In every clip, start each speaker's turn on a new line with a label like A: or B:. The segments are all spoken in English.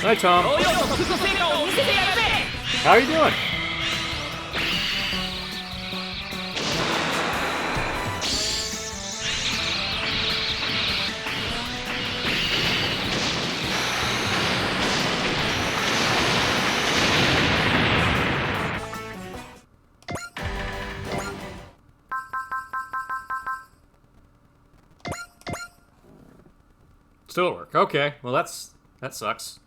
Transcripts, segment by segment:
A: Hi, Tom. How are you doing? Still at work. Okay. Well, that sucks.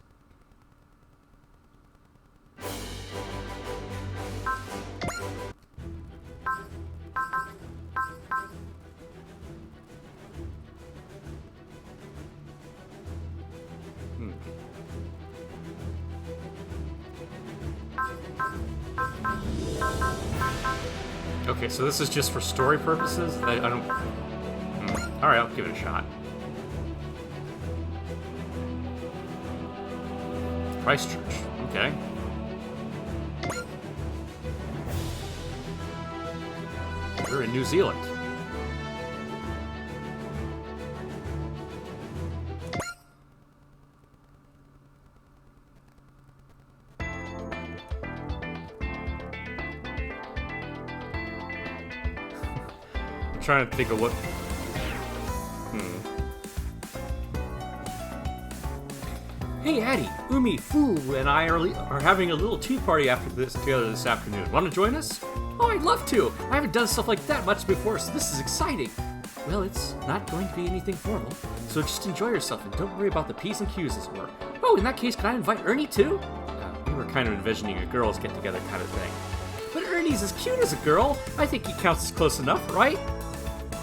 A: Okay, so this is just for story purposes? I don't... Alright, I'll give it a shot. Christchurch. Okay. We're in New Zealand. I'm trying to think of what... Hey, Addie, Umi, Fu, and I are having a little tea party after this together this afternoon. Want to join us? Oh, I'd love to. I haven't done stuff like that much before, so this is exciting. Well, it's not going to be anything formal, so just enjoy yourself and don't worry about the P's and Q's, as it were. Oh, in that case, can I invite Ernie too? We were kind of envisioning a girls get-together kind of thing. But Ernie's as cute as a girl. I think he counts as close enough, right?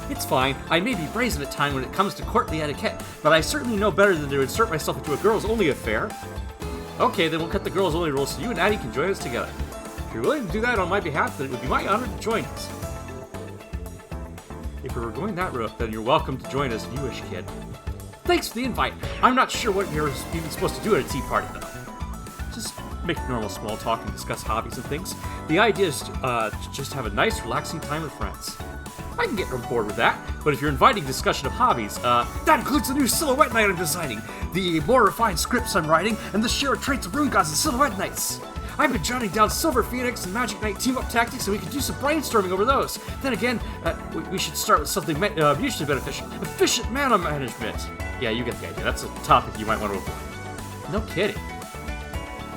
A: It's fine. I may be brazen at times when it comes to courtly etiquette, but I certainly know better than to insert myself into a girls-only affair. Okay, then we'll cut the girls-only rules so you and Addie can join us together. If you're willing to do that on my behalf, then it would be my honor to join us. If we were going that route, then you're welcome to join us if you wish, kid. Thanks for the invite. I'm not sure what you're even supposed to do at a tea party, though. Just make normal small talk and discuss hobbies and things. The idea is to just have a nice, relaxing time with friends. I can get on board with that, but if you're inviting discussion of hobbies, that includes the new silhouette night I'm designing, the more refined scripts I'm writing, and the shared traits of Rune Gods and silhouette nights. I've been jotting down Silver Phoenix and Magic Knight team-up tactics so we can do some brainstorming over those. Then again, we should start with something mutually beneficial. Efficient mana management. Yeah, you get the idea. That's a topic you might want to avoid. No kidding.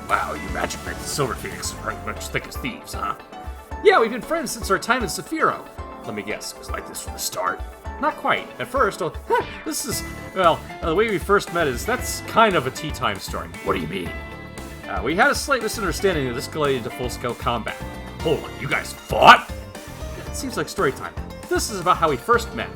A: Wow, you Magic Knight and Silver Phoenix are pretty much thick as thieves, huh? Yeah, we've been friends since our time in Saphiro. Let me guess, it was like this from the start? Not quite. At first, the way we first met that's kind of a tea time story. What do you mean? We had a slight misunderstanding that escalated into full-scale combat. Hold on, you guys fought? It seems like story time. This is about how we first met.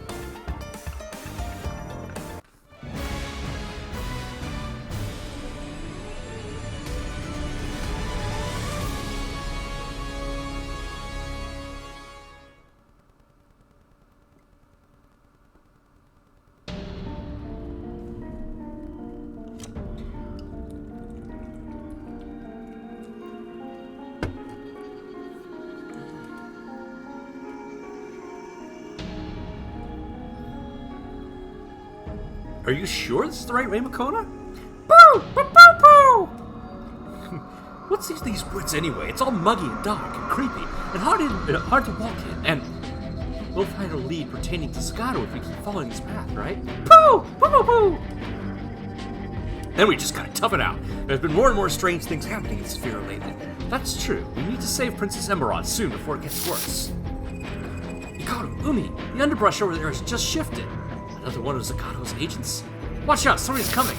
A: Are you sure this is the right way, Makona? Boo! Boo-boo-boo! What's these woods anyway? It's all muggy and dark and creepy and hard to walk in, and we'll find a lead pertaining to Sagato if we keep following this path, right? Boo! Boo-boo-boo! Then we just gotta tough it out. There's been more and more strange things happening in Saphira lately. That's true. We need to save Princess Emerald soon before it gets worse. Hikaru, Umi, the underbrush over there has just shifted. Another one of Zakato's agents? Watch out, somebody's coming.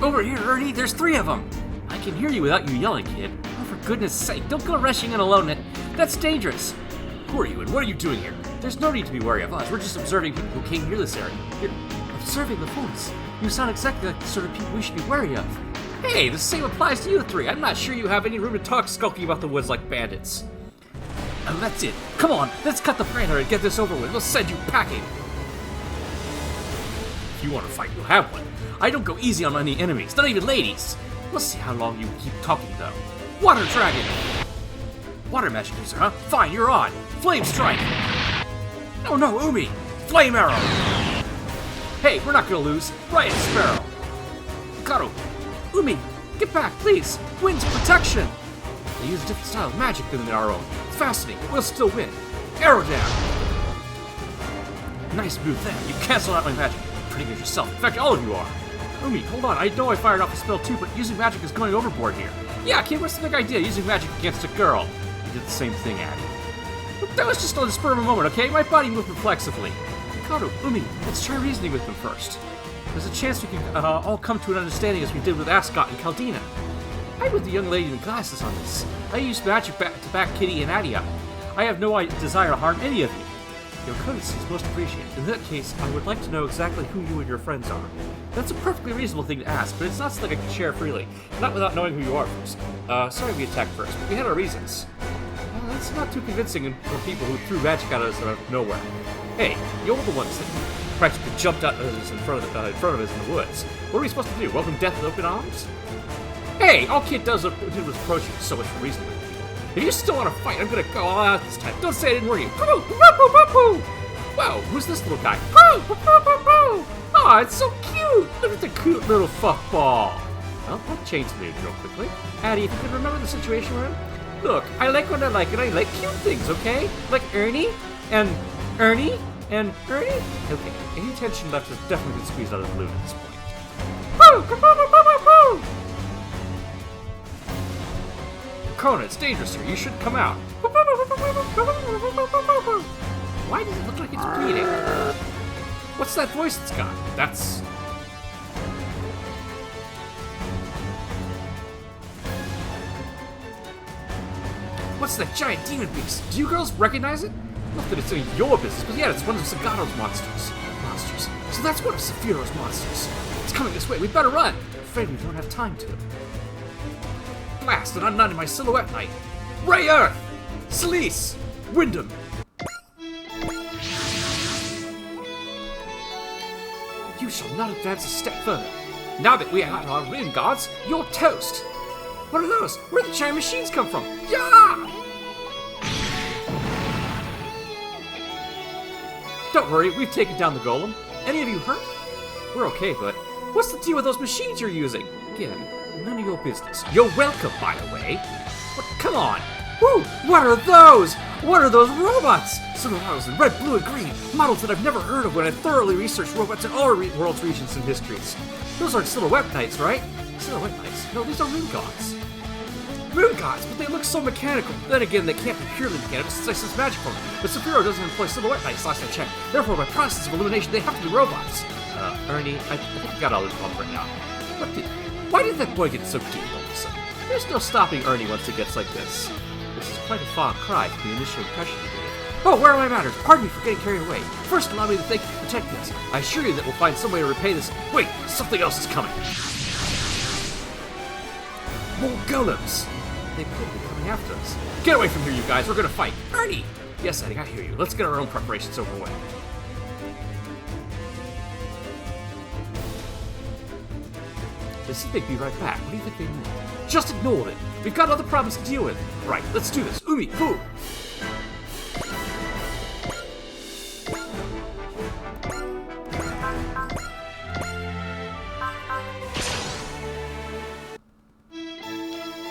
A: Over here, Ernie, there's 3 of them. I can hear you without you yelling, kid. Oh, for goodness sake, don't go rushing in alone. That's dangerous. Who are you and what are you doing here? There's no need to be wary of us. We're just observing people who came near this area. You're observing the force. You sound exactly like the sort of people we should be wary of. Hey, the same applies to you 3. I'm not sure you have any room to talk skulking about the woods like bandits. Oh, that's it. Come on, let's cut the pranner and get this over with. We'll send you packing. If you want to fight, you'll have one. I don't go easy on any enemies, not even ladies. We'll see how long you keep talking, though. Water Dragon! Water magic user, huh? Fine, you're on. Flame Strike! Oh no, Umi! Flame Arrow! Hey, we're not gonna lose. Riot Sparrow! Hikaru! Umi! Get back, please! Wind's protection! They use a different style of magic than our own. It's fascinating, but we'll still win. Arrow down! Nice move there. You canceled out my magic. Pretty good yourself. In fact, all of you are. Umi, hold on. I know I fired off a spell too, but using magic is going overboard here. Yeah, kid, what's the big idea? Using magic against a girl. You did the same thing, Addy. But that was just on the spur of a moment, okay? My body moved reflexively. Hikaru, Umi, let's try reasoning with them first. There's a chance we can all come to an understanding as we did with Ascot and Caldina. I'm with the young lady in the glasses on this. I used magic to back Kitty and Addie up. I have no desire to harm any of you. Your courtesy is most appreciated. In that case, I would like to know exactly who you and your friends are. That's a perfectly reasonable thing to ask, but it's not something I can share freely. Not without knowing who you are first. Sorry we attacked first, but we had our reasons. Well, that's not too convincing for people who threw magic at us out of nowhere. Hey, you're the ones that practically jumped at us in front of us in the woods. What are we supposed to do? Welcome death with open arms? Hey, all Kid did was approach you, so much for reasoning with people. If you still want to fight, I'm gonna go all out this time. Don't say I didn't warn you. Wow, who's this little guy? Oh, it's so cute! Look at the cute little fuckball. Well, that changed the mood real quickly. Addie, if you can remember the situation we're in. Look, I like what I like, and I like cute things, okay? Like Ernie, and Ernie, and Ernie? Okay, any tension left has definitely been squeezed out of the balloon at this point. Kona, it's dangerous here. You should come out. Why does it look like it's bleeding? What's that voice it's got? That's... What's that giant demon beast? Do you girls recognize it? Not that it's any of your business, but yeah, it's one of Sagato's monsters. So that's one of Saphiro's monsters. It's coming this way. We better run. I'm afraid we don't have time to. Blast, and I'm not in my silhouette night. Ray Earth! Celise! Wyndham! You shall not advance a step further. Now that we are our wind guards, you're toast! What are those? Where did the giant machines come from? Yeah! Don't worry, we've taken down the golem. Any of you hurt? We're okay, but what's the deal with those machines you're using? Again, none of your business. You're welcome, by the way. What? Come on. Woo! What are those? What are those robots? Some models in red, blue, and green. Models that I've never heard of when I thoroughly researched robots in all world's regions and histories. Those aren't Silhouette Knights, right? Silhouette Knights? No, these are Moon Gods. Moon Gods, but they look so mechanical. Then again, they can't be purely mechanical since I sense magic from them. But Saphiro doesn't employ Silhouette Knights last I checked. Therefore, by process of elimination, they have to be robots. Ernie, I think you got all this wrong right now. Why did that boy get so deep all of a sudden? There's no stopping Ernie once he gets like this. This is quite a far cry from the initial impression he gave. Oh, where are my manners? Pardon me for getting carried away. First, allow me to thank you for protecting us. I assure you that we'll find some way to repay this. Wait, something else is coming. More golems. They could be coming after us. Get away from here, you guys. We're gonna fight. Ernie! Yes, Eddie, I hear you. Let's get our own preparations over with. They said they'd be right back. What do you think they mean? Just ignore it. We've got other problems to deal with. Right, let's do this. Umi, move!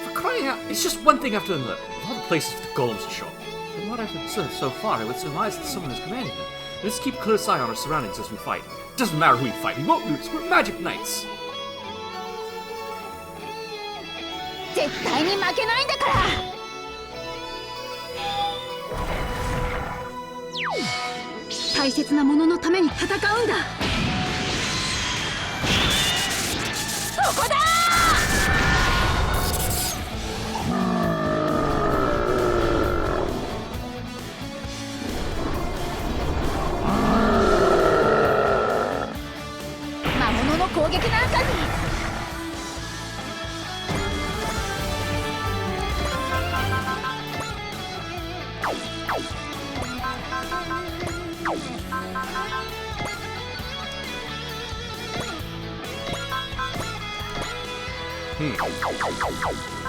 A: For crying out, it's just one thing after another. Of all the places for the golems to show up. From what I've observed so far, I would surmise that someone is commanding them. Let's keep a close eye on our surroundings as we fight. It doesn't matter who we fight. We won't lose. We're magic knights.
B: 絶対に負けないんだから大切なもののために戦うんだ。ここだ魔物の攻撃なんかに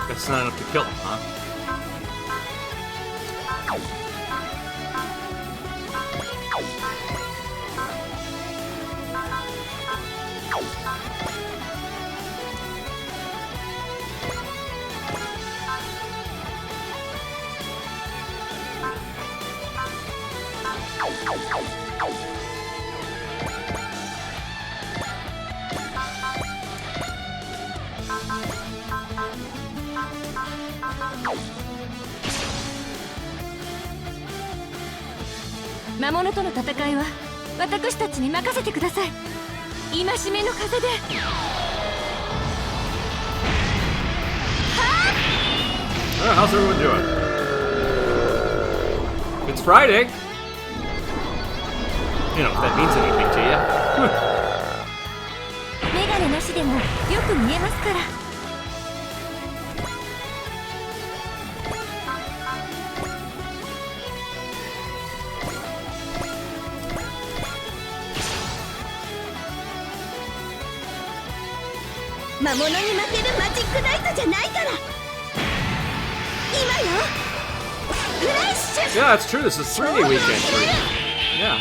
A: That's not enough to kill him, huh?
B: 魔物との戦いは私たちに任せてください。戒めの風で。
A: How's everyone doing? It's Friday. You know, if that means anything to you.
B: メガネなしでもよく見えますから。魔物に負けるマジックナイトじゃないから。今よ。フラッシュ。
A: Yeah, that's true. This is 3-day weekend for you. Yeah.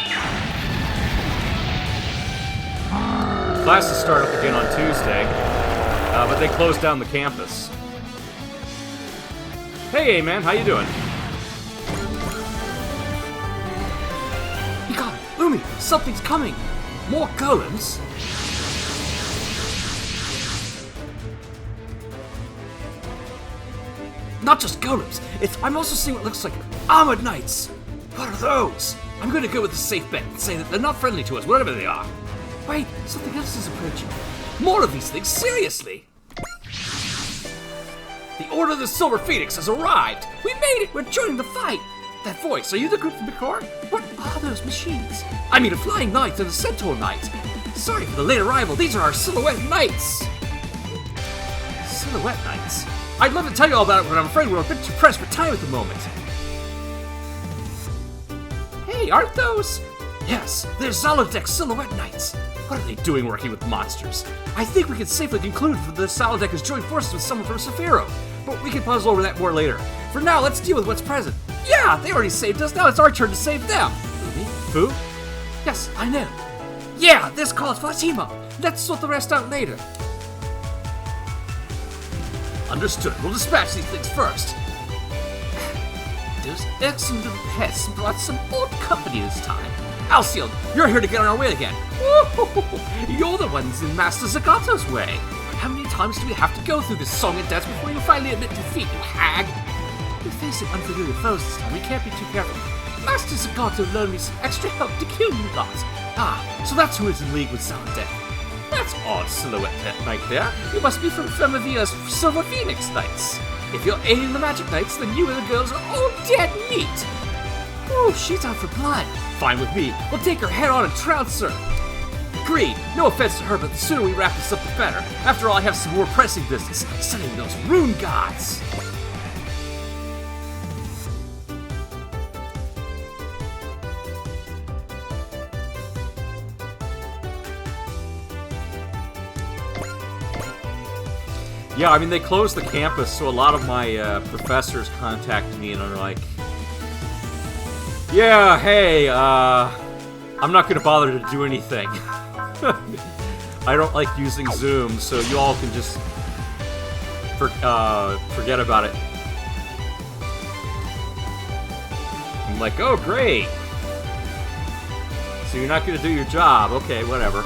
A: Classes start up again on Tuesday, but they closed down the campus. Hey, man, how you doing? You got it, Lumi. Something's coming. More golems. Not just golems. I'm also seeing what looks like armored knights. What are those? I'm going to go with the safe bet and say that they're not friendly to us, whatever they are. Wait, something else is approaching. More of these things, seriously! The Order of the Silver Phoenix has arrived! We made it! We're joining the fight! That voice, are you the group from Picard? What are those machines? I mean a flying knight and a centaur knight. Sorry for the late arrival, these are our silhouette knights! Silhouette knights? I'd love to tell you all about it, but I'm afraid we're a bit too pressed for time at the moment. Hey, aren't those? Yes, they're Zolodek silhouette knights. What are they doing working with monsters? I think we can safely conclude that the Zolodek has joined forces with someone from Saphiro, but we can puzzle over that more later. For now, let's deal with what's present. Yeah, they already saved us, now it's our turn to save them. Me? Fu? Yes, I know. Yeah, this calls Fatima. Let's sort the rest out later. Understood. We'll dispatch these things first. Those excellent little pests brought some old company this time. Alcyon, you're here to get on our way again. You're the ones in Master Zagato's way. How many times do we have to go through this song and dance before you finally admit defeat, you hag? We're facing unfamiliar foes this time. We can't be too careful. Master Zagato loaned me some extra help to kill you lot. Ah, so that's who is in league with Zolodek. That's odd silhouette knight there. You must be from Femivia's Silver Phoenix Knights. If you're aiding the Magic Knights, then you and the girls are all dead meat. Oh, she's out for blood. Fine with me. We'll take her head on and trounce her. Agreed. No offense to her, but the sooner we wrap this up, the better. After all, I have some more pressing business. Studying those rune gods. Yeah, I mean, they closed the campus, so a lot of my professors contacted me and are like, yeah, hey, I'm not going to bother to do anything. I don't like using Zoom, so you all can just forget about it. I'm like, oh, great. So you're not going to do your job. Okay, whatever.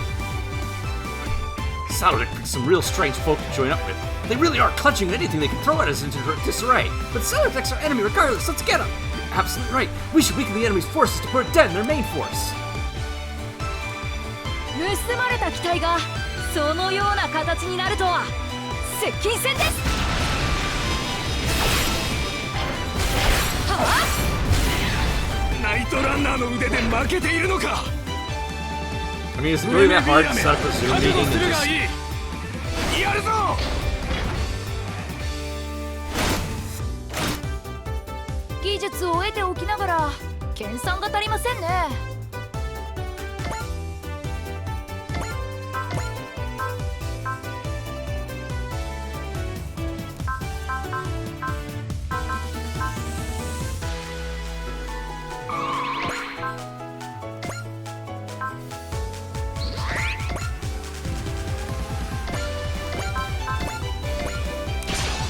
A: Zolodek picked some real strange folk to join up with. They really are clutching at anything they can throw at us into disarray. But Zolodek's our enemy regardless. Let's get them. You're absolutely right. We should weaken the enemy's forces to put a dent in their main force.
C: 盗まれた機体がそのような形になるとは接近戦です。はあ、
D: ナイトランナーの腕で負けているのか。
A: I mean, is it really that hard to set up a Zoom
D: 覚
A: meeting
D: 悟
A: and
D: するが
A: just...
D: いい。やるぞ。
C: 技術を得ておきながら研鑽が足りませんね。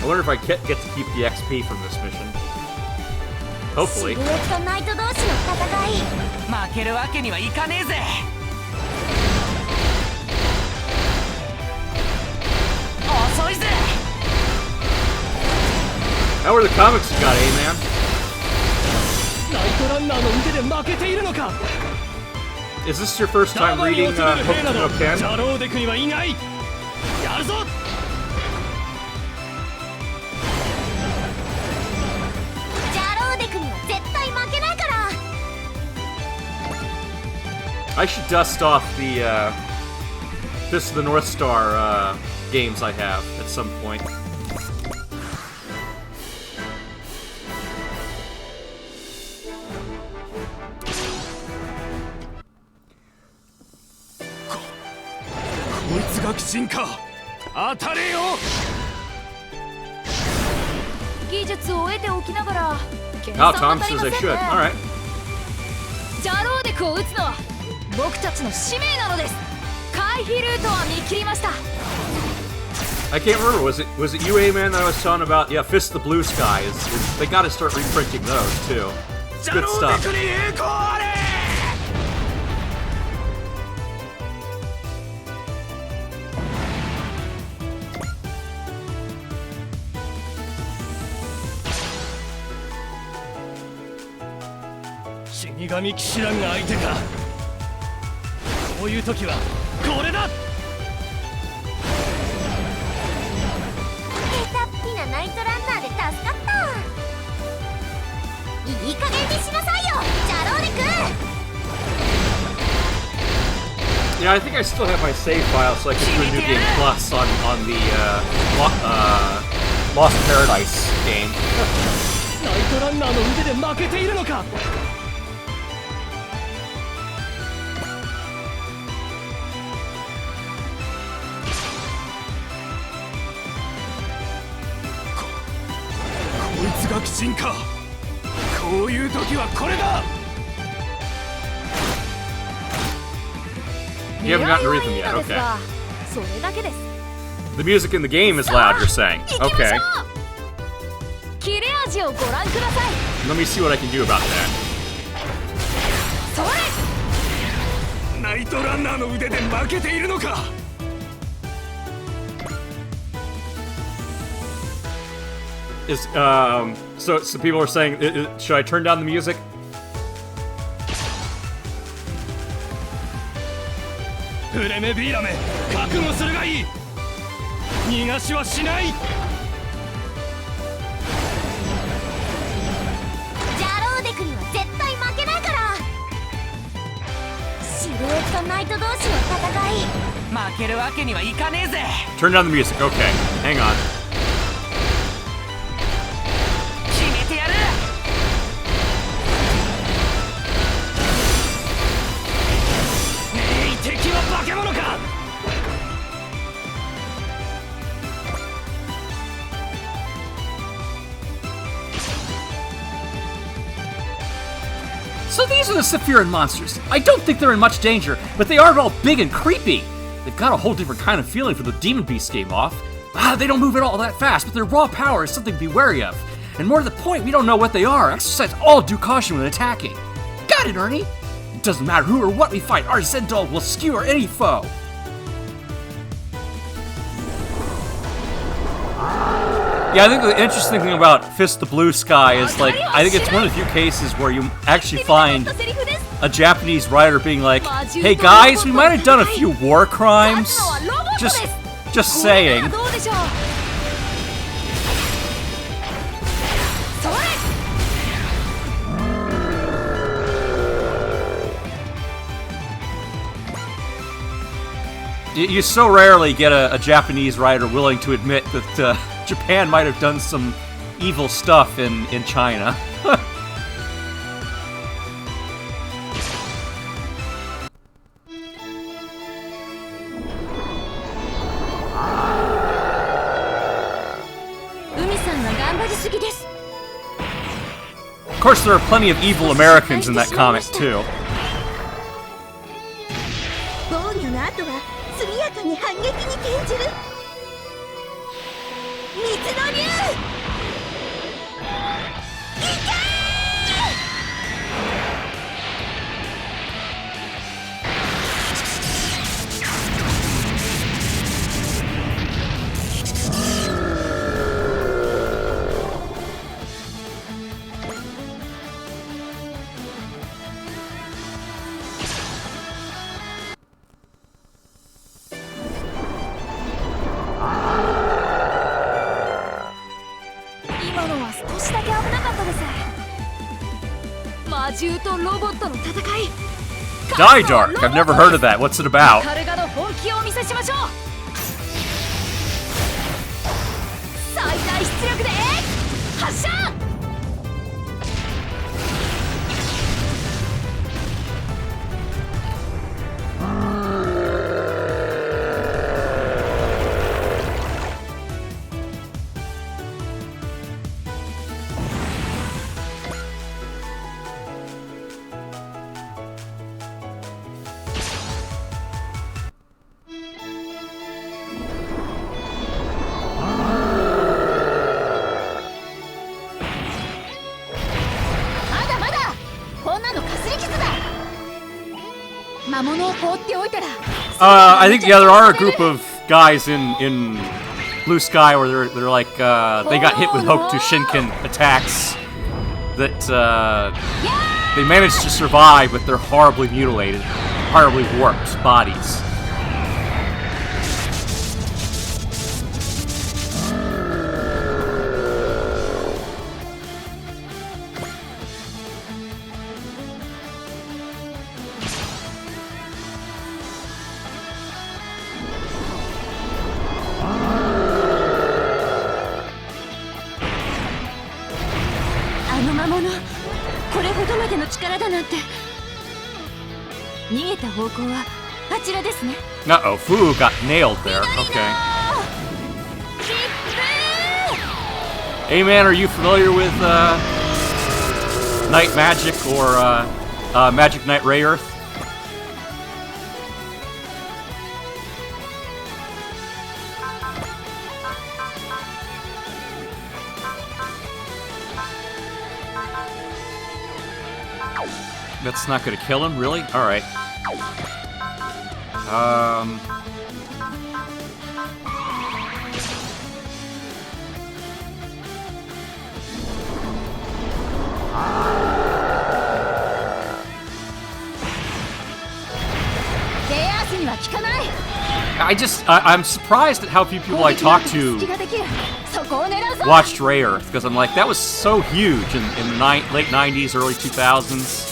A: I wonder if I get to keep the XP from this mission. Hopefully.
B: シルエットナイト同士の戦い。
D: 負けるわけにはいかねえぜ。遅いぜ。
A: How were the comics you got, man?
D: ナイトランナーの腕で負けているのか。
A: Is this your first time reading Hokuto no
D: ジ
A: Ken?
D: ャローデクにはいない。やるぞ。
B: ジャローデクには絶対負けないから。
A: I should dust off the Fist of the North Star games I have at some point. Oh, Tom says I should. All right.
C: ジャローデクを撃つのは僕たちの使命なのです。回避ルートは見切りました。
A: I can't remember. Was it you, man, that I was talking about? Yeah, Fist of the Blue Sky. They got to start reprinting those too. It's good stuff.
D: 死神騎士団が相手か。こういう時はこれだ。
B: 下手っぴなナイトランナーで助かった。いい加減にしなさいよ、ジャローデク。
A: Yeah, I think I still have my save file, so I can do a New Game Plus on the Lost Paradise game.
D: ナイトランナーの腕で負けているのか。 こいつが鬼神か。こういう時はこれだ。
A: You haven't gotten to read them yet,
C: です
A: okay.
C: がそれだけです。
A: The music in the game is loud, you're saying.
C: 行きましょう。
A: Okay.
C: 切れ味をご覧ください。
A: Let me see what I can do about that.
C: それ。
D: ナイトランナーの腕で負けているのか。
A: So people are saying, should I turn down the music?
D: フレメビーラメ、覚悟するがいい。逃がしはしない。
B: ジャローデクには絶対負けないから。シルエットナイト同士の戦い。
D: 負けるわけにはいかねえぜ。
A: Turn down the music, okay. Hang on.
D: 決めてやる。敵は化け物か。
A: So these are the Saphiran monsters. I don't think they're in much danger, but they are all big and creepy. They've got a whole different kind of feeling from the Demon Beast game off. They don't move at all that fast, but their raw power is something to be wary of. And more to the point, we don't know what they are. Exercise all due caution when attacking. Got it, Ernie? It doesn't matter who or what we fight, our Zendol will skewer any foe. Yeah, I think the interesting thing about Fist the Blue Sky is, like, I think it's one of the few cases where you actually find
C: セリフです。
A: a Japanese writer being like, "Hey guys, we might have done a few war crimes." Just saying. You so rarely get a Japanese writer willing to admit that Japan might have done some evil stuff in China. Of course, there are plenty of evil Americans in that comic, too.
B: 防御の後は速やかに反撃に転じる水の竜行け今のは少しだけ危なかったです魔獣とロボットの戦い
A: Die Dark! I've never heard of that. What's it about?
C: カルガの本気をお見せしましょう最大出力で発射
A: I think there are a group of guys in Blue Sky where they're like they got hit with Hokuto Shinken attacks that they managed to survive, but they're horribly mutilated, horribly warped bodies. Uh-oh, Fu got nailed there. Okay. Hey man, are you familiar with Night Magic or Magic Knight Ray Earth? That's not gonna kill him, really? Alright. I'm surprised at how few people I talk to watched Ray Earth, because I'm like, that was so huge in the late 90s, early 2000s.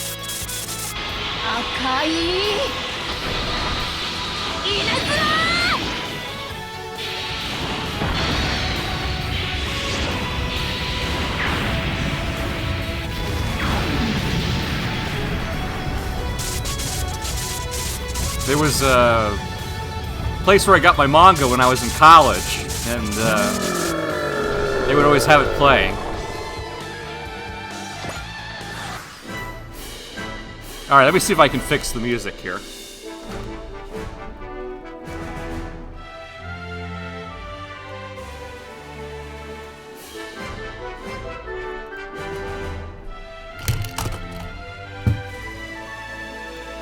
A: There was a place where I got my manga when I was in college, and they would always have it playing. Alright, let me see if I can fix the music here.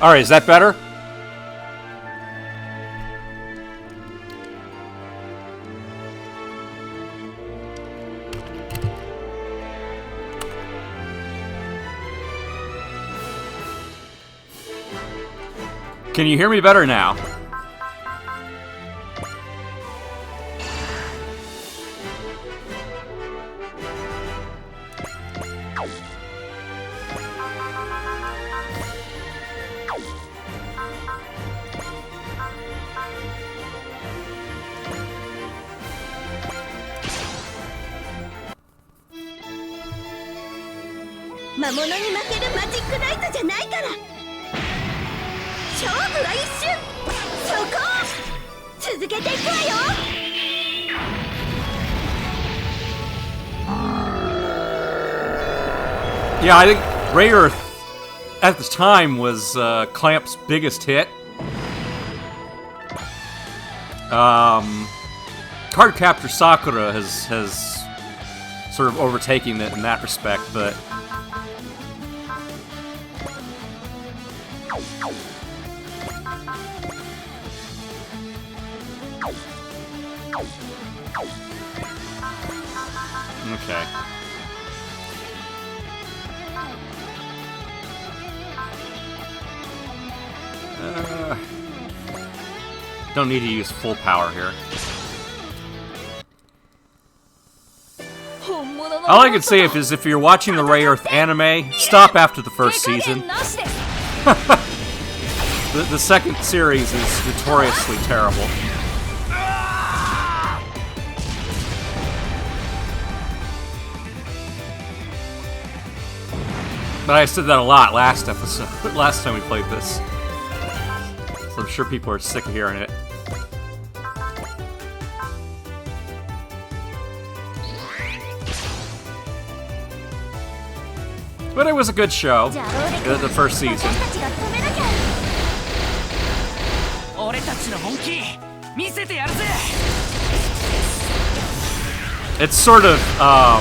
A: Alright, is that better? Can you hear me better now?
B: 魔物に負けるマジックナイトじゃないから。勝負は一瞬。そこ続けていくわよ。
A: Yeah, I think Ray Earth at the time was Clamp's biggest hit. Cardcaptor Sakura has sort of overtaken it in that respect, but okay. Don't need to use full power here. All I can say is if you're watching the Ray Earth anime, stop after the first season. The second series is notoriously terrible. But I said that a lot last episode, last time we played this. So I'm sure people are sick of hearing it. But it was a good show, the first season. It's sort of, I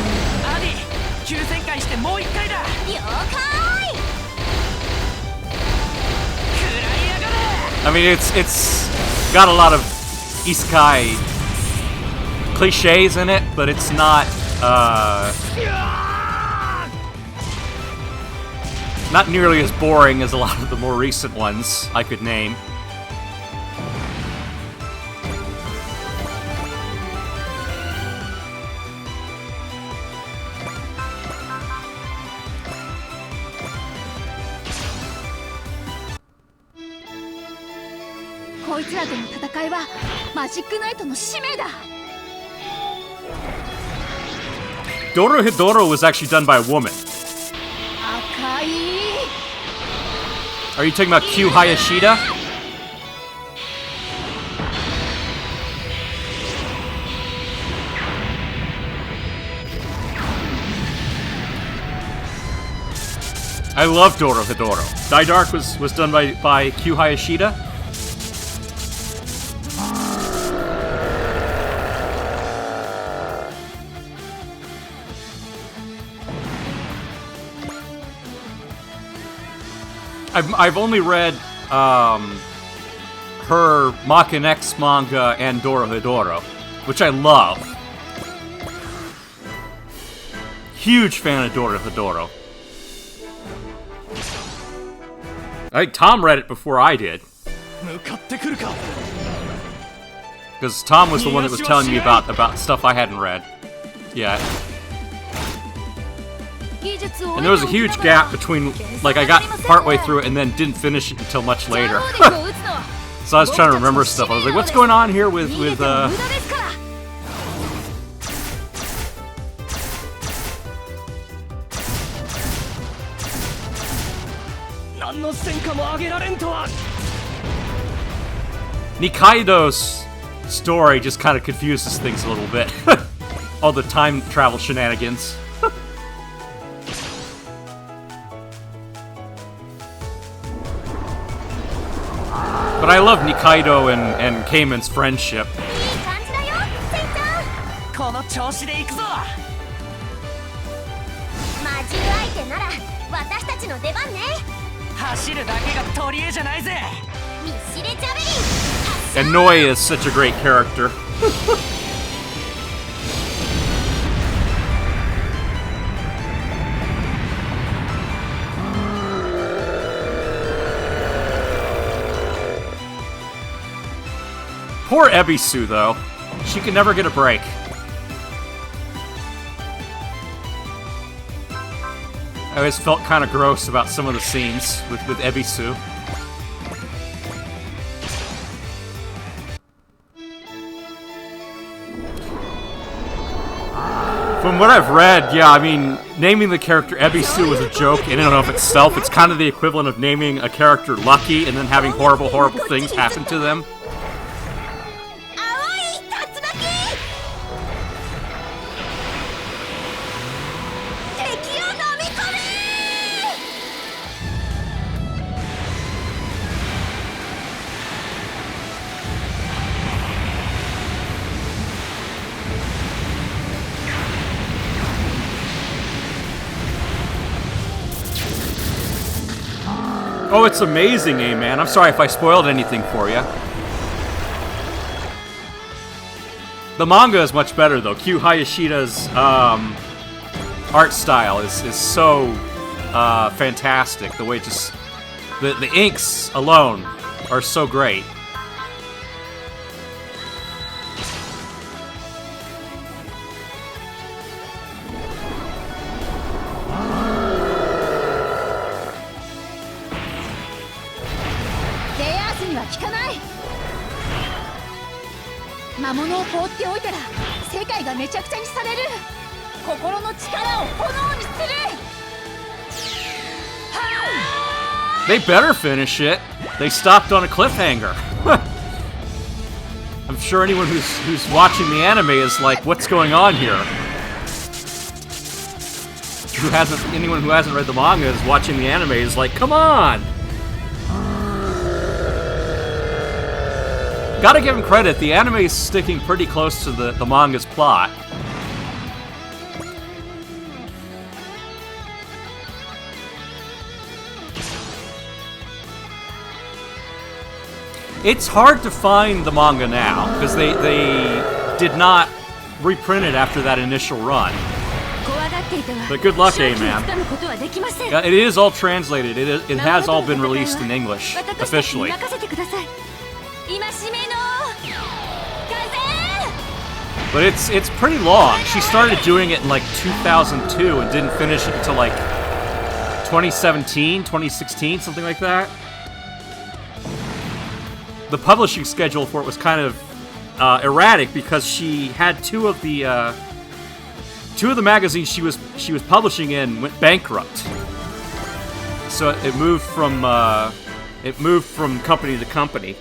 A: mean, it's got a lot of isekai cliches in it, but it's not, not nearly as boring as a lot of the more recent ones I could name. Dorohedoro was actually done by a woman. Are you talking about Q Hayashida? I love Dorohedoro. Die Dark was done by Q Hayashida. I've only read her Mach X manga and Dorohedoro, which I love. Huge fan of Dorohedoro. I think Tom read it before I did. Because Tom was the one that was telling me about stuff I hadn't read yet. And there was a huge gap between, like, I got partway through it and then didn't finish it until much later. So I was trying to remember stuff. I was like, what's going on here with Nikaido's story just kind of confuses things a little bit. All the time travel shenanigans. But I love Nikaido and Cayman's friendship. And Noi is such a great character. Poor Ebisu, though. She can never get a break. I always felt kind of gross about some of the scenes with Ebisu. From what I've read, yeah, I mean, naming the character Ebisu was a joke in and of itself. It's kind of the equivalent of naming a character Lucky and then having horrible, horrible things happen to them. Oh, it's amazing, eh, man? I'm sorry if I spoiled anything for you. The manga is much better, though. Kyu Hayashida's art style is so fantastic. The way just... The inks alone are so great. They better finish it. They stopped on a cliffhanger. I'm sure anyone who's watching the anime is like, what's going on here? Anyone who hasn't read the manga is watching the anime is like, come on! Gotta give him credit, the anime is sticking pretty close to the manga's plot. It's hard to find the manga now, because they did not reprint it after that initial run. But good luck, man. It is all translated. It has all been released in English, officially. But it's pretty long. She started doing it in like 2002 and didn't finish it until like 2017, 2016, something like that. The publishing schedule for it was kind of erratic because she had two of the magazines she was publishing in went bankrupt. So it moved from company to company.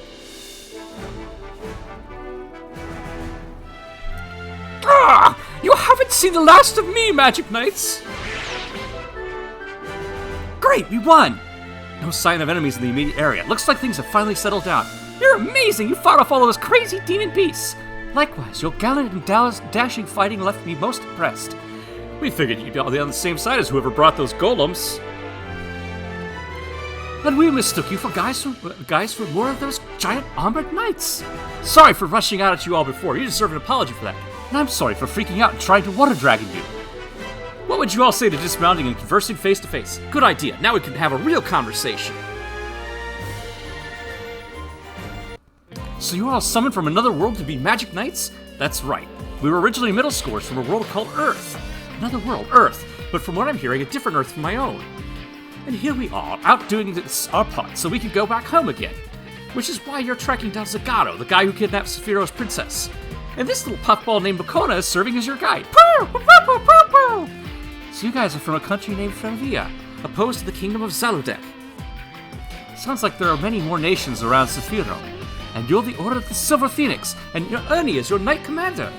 A: Ah! You haven't seen the last of me, Magic Knights! Great, we won! No sign of enemies in the immediate area. Looks like things have finally settled down. You're amazing! You fought off all of those crazy demon beasts! Likewise, your gallant and dashing fighting left me most impressed. We figured you'd be on the same side as whoever brought those golems. But we mistook you for guys for more of those giant armored knights. Sorry for rushing out at you all before. You deserve an apology for that. And I'm sorry for freaking out and trying to water dragon you. What would you all say to dismounting and conversing face to face? Good idea. Now we can have a real conversation. So you were all summoned from another world to be Magic Knights? That's right. We were originally middle schoolers from a world called Earth. Another world, Earth. But from what I'm hearing, a different Earth from my own. And here we are, out doing our part so we can go back home again. Which is why you're tracking down Zagato, the guy who kidnapped Sephiroth's princess. And this little puffball named Bakona is serving as your guide. So you guys are from a country named Franvia, opposed to the kingdom of Zaludek. Sounds like there are many more nations around Sephiroth. And you're the Order of the Silver Phoenix, and your Ernie is your knight commander.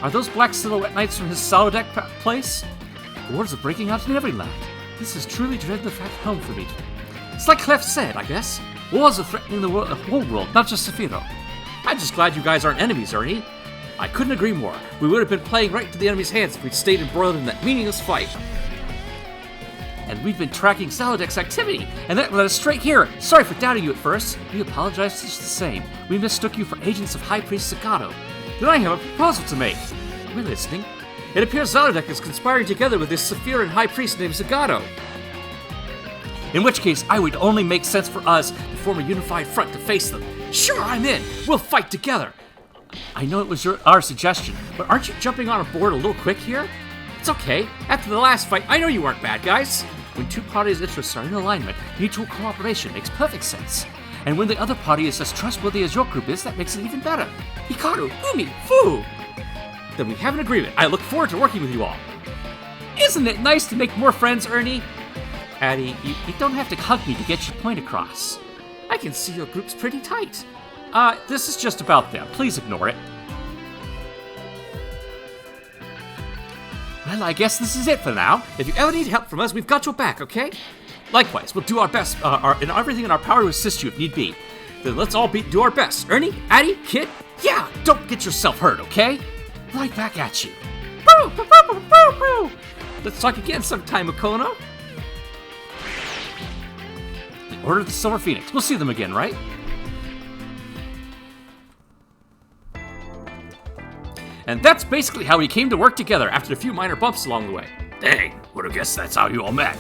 A: Are those black silhouette knights from his Zaludek place? Wars are breaking out in every land. This is truly dread the fact home for me. It's like Clef said, I guess. Wars are threatening the whole world, not just Sephiroth. I'm just glad you guys aren't enemies, Ernie. I couldn't agree more. We would have been playing right into the enemy's hands if we'd stayed embroiled in that meaningless fight. And we've been tracking Zaludek's activity, and that led us straight here. Sorry for doubting you at first. We apologize just the same. We mistook you for agents of High Priest Zagato. Then I have a proposal to make. We're listening. It appears Zaludek is conspiring together with this Saphir and High Priest named Zagato. In which case, I would only make sense for us to form a unified front to face them. Sure, I'm in. We'll fight together. I know it was our suggestion, but aren't you jumping on board a little quick here? It's okay. After the last fight, I know you weren't bad guys. When two parties' interests are in alignment, mutual cooperation makes perfect sense. And when the other party is as trustworthy as your group is, that makes it even better. Hikaru, Umi, Fu! Then we have an agreement. I look forward to working with you all. Isn't it nice to make more friends, Ernie? Addie, you don't have to hug me to get your point across. I can see your group's pretty tight. This is just about them. Please ignore it. Well, I guess this is it for now. If you ever need help from us, we've got your back, okay? Likewise, we'll do our best, in everything in our power to assist you if need be. Then let's all do our best. Ernie, Addie, Kid, yeah, don't get yourself hurt, okay? Right back at you. Let's talk again sometime, Makono. The Order of the Silver Phoenix. We'll see them again, right? And that's basically how we came to work together after a few minor bumps along the way. Dang, would have guessed that's how you all met.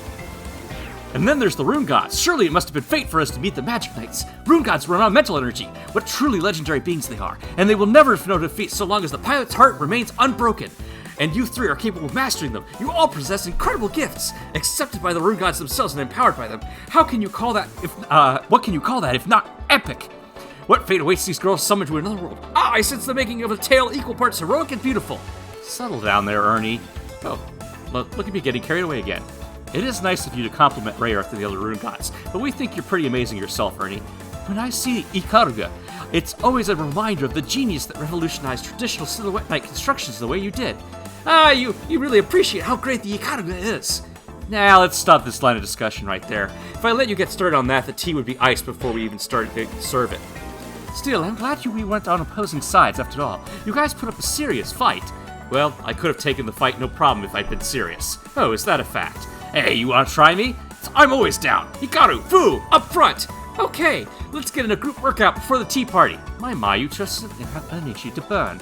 A: And then there's the Rune Gods. Surely it must have been fate for us to meet the Magic Knights. Rune Gods run on mental energy. What truly legendary beings they are. And they will never know defeat so long as the pilot's heart remains unbroken. And you three are capable of mastering them. You all possess incredible gifts, accepted by the Rune Gods themselves and empowered by them. How can you call that what can you call that if not epic? What fate awaits these girls summoned to another world? Ah, I sense the making of a tale equal parts heroic and beautiful. Settle down there, Ernie. Oh, look at me getting carried away again. It is nice of you to compliment Rayearth and the other Rune Gods, but we think you're pretty amazing yourself, Ernie. When I see Ikaruga, it's always a reminder of the genius that revolutionized traditional silhouette knight constructions the way you did. You really appreciate how great the Ikaruga is. Now, let's stop this line of discussion right there. If I let you get started on that, the tea would be iced before we even started to serve it. Still, I'm glad we went on opposing sides after all. You guys put up a serious fight. Well, I could have taken the fight no problem if I'd been serious. Oh, is that a fact? Hey, you wanna try me? I'm always down. Hikaru, Fu, up front! Okay, let's get in a group workout before the tea party. My, you trust in have energy to burn.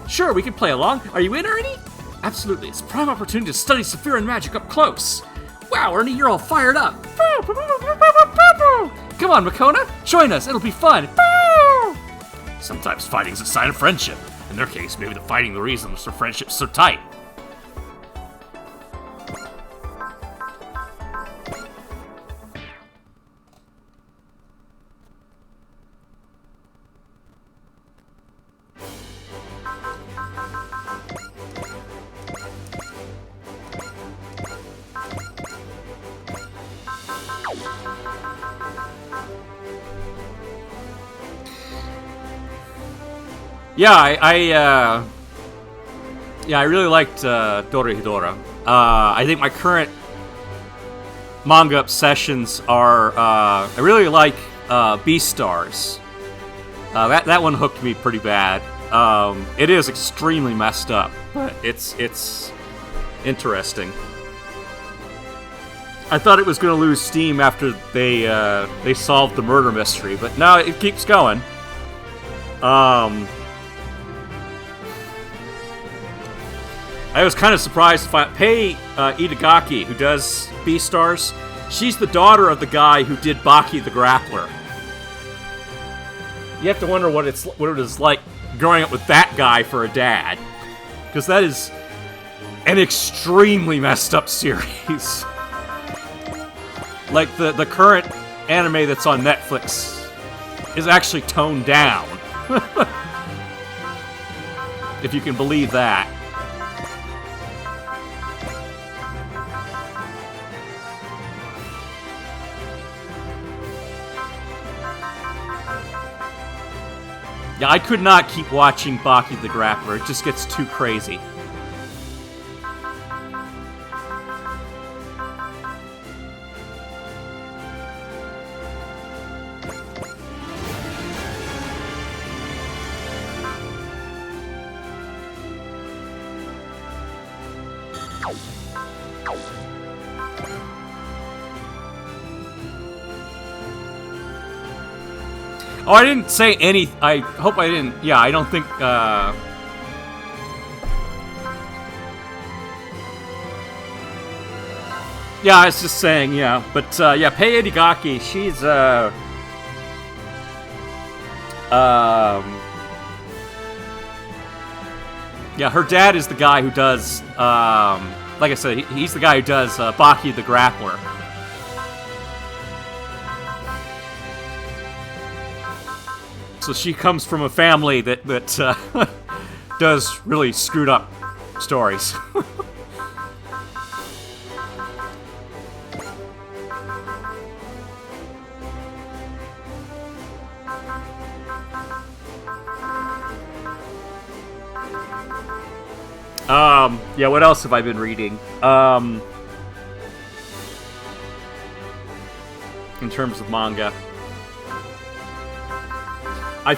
A: Sure, we can play along. Are you in, Ernie? Absolutely, it's a prime opportunity to study saphir and magic up close. Wow, Ernie, you're all fired up. Come on, Makona, join us, it'll be fun. Sometimes fighting's a sign of friendship. In their case, maybe the fighting the reason their friendship's so tight. Yeah, I really liked Dorihidora. I think my current manga obsessions are, I really like Beastars. That one hooked me pretty bad. It is extremely messed up, but it's interesting. I thought it was going to lose steam after they solved the murder mystery, but no, it keeps going. I was kind of surprised to find payidigaki, who does Beastars. She's the daughter of the guy who did Baki the Grappler. You have to wonder what it is like growing up with that guy for a dad, because that is an extremely messed up series. Like the current anime that's on Netflix is actually toned down, if you can believe that. Yeah, I could not keep watching Baki the Grappler. It just gets too crazy. Oh, I didn't say any. I hope I didn't. Yeah, I don't think. Yeah, I was just saying. Yeah, but yeah, payidigaki. She's Yeah, her dad is the guy who does, like I said, he's the guy who does Baki the Grappler. So she comes from a family that does really screwed up stories. Yeah, what else have I been reading? In terms of manga. I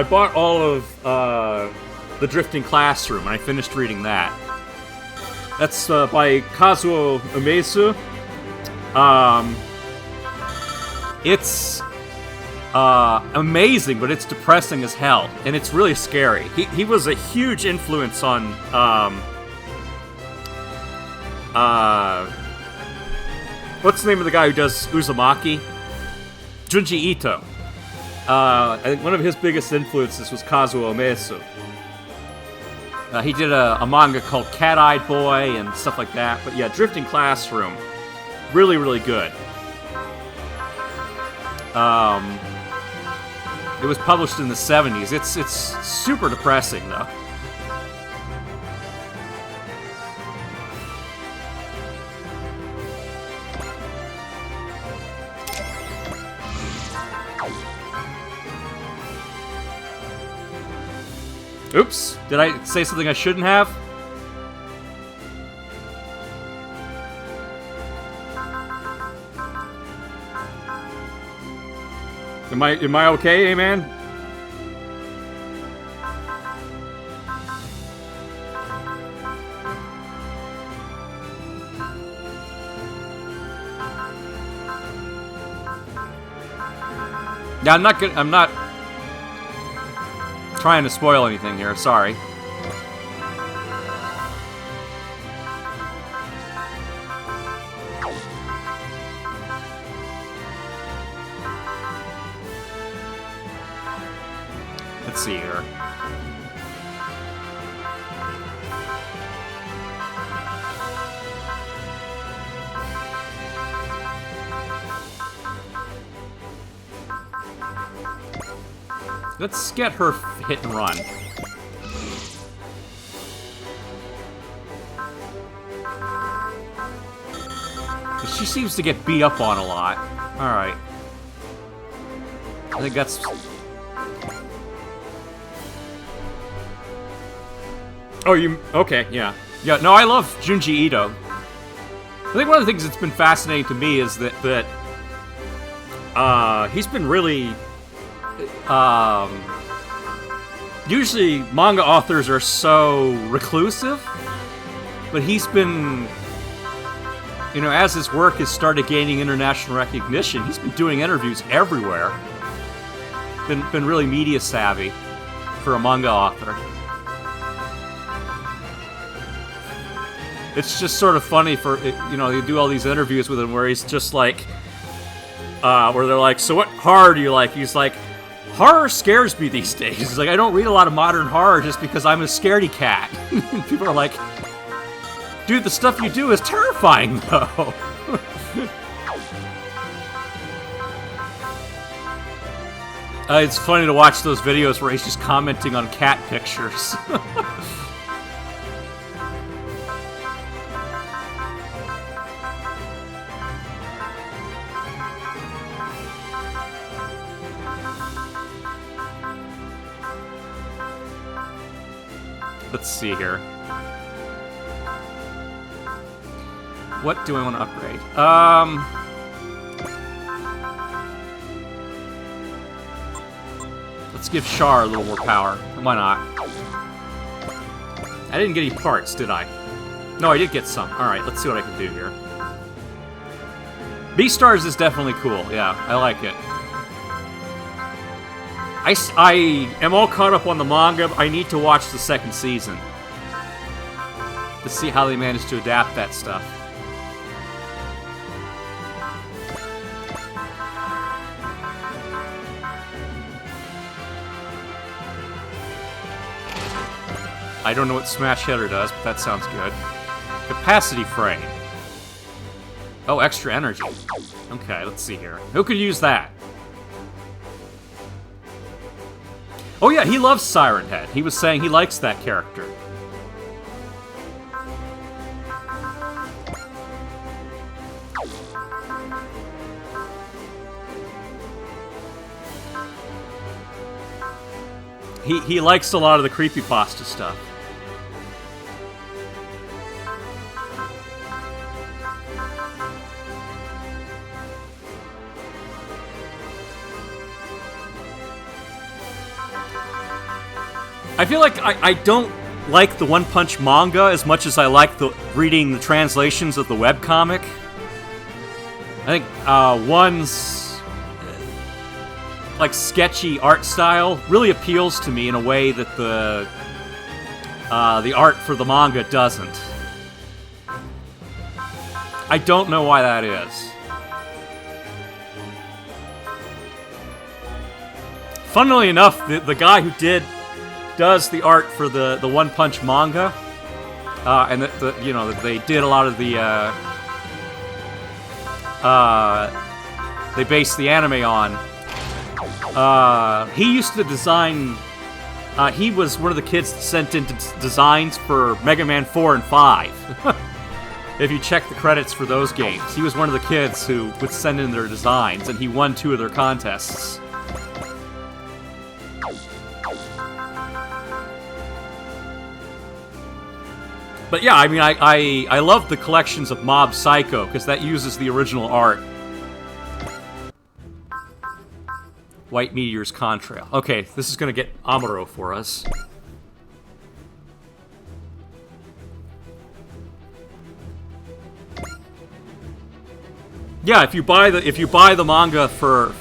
A: bought all of The Drifting Classroom, and I finished reading that. That's by Kazuo Umezu. It's amazing, but it's depressing as hell, and it's really scary. He was a huge influence on what's the name of the guy who does Uzumaki? Junji Ito. I think one of his biggest influences was Kazuo Umezu. He did a manga called Cat-Eyed Boy and stuff like that. But yeah, Drifting Classroom, really, really good. It was published in the 70s. It's super depressing, though. Oops, did I say something I shouldn't have? Am I okay, man? Yeah, I'm not trying to spoil anything here, sorry. Let's see here. Let's get her hit and run. She seems to get beat up on a lot. Alright. I think that's... Oh, you... Okay, yeah. Yeah, no, I love Junji Ito. I think one of the things that's been fascinating to me is that he's been really... usually manga authors are so reclusive, but he's been, you know, as his work has started gaining international recognition, he's been doing interviews everywhere. Been really media savvy for a manga author. It's just sort of funny for, you know, you do all these interviews with him where he's just like, where they're like, so what horror do you like? He's like, horror scares me these days. He's like, I don't read a lot of modern horror just because I'm a scaredy cat. People are like, dude, the stuff you do is terrifying, though. It's funny to watch those videos where he's just commenting on cat pictures. Let's see here. What do I want to upgrade? Let's give Char a little more power. Why not? I didn't get any parts, did I? No, I did get some. Alright, let's see what I can do here. Beastars is definitely cool. Yeah, I like it. I am all caught up on the manga. I need to watch the second season to see how they managed to adapt that stuff. I don't know what Smash Hitter does, but that sounds good. Capacity frame. Oh, extra energy. Okay, let's see here. Who could use that? Oh yeah, he loves Siren Head. He was saying he likes that character. He likes a lot of the creepypasta stuff. I feel like I don't like the One Punch manga as much as I like reading the translations of the webcomic. I think one's like sketchy art style really appeals to me in a way that the art for the manga doesn't. I don't know why that is. Funnily enough, the guy who does the art for the One Punch manga, and they did a lot of the they based the anime on. He used to design. He was one of the kids that sent in designs for Mega Man 4 and 5. If you check the credits for those games, he was one of the kids who would send in their designs, and he won 2 of their contests. But yeah, I mean, I love the collections of Mob Psycho, because that uses the original art. White Meteor's Contrail. Okay, this is going to get Amuro for us. Yeah, if you buy the manga for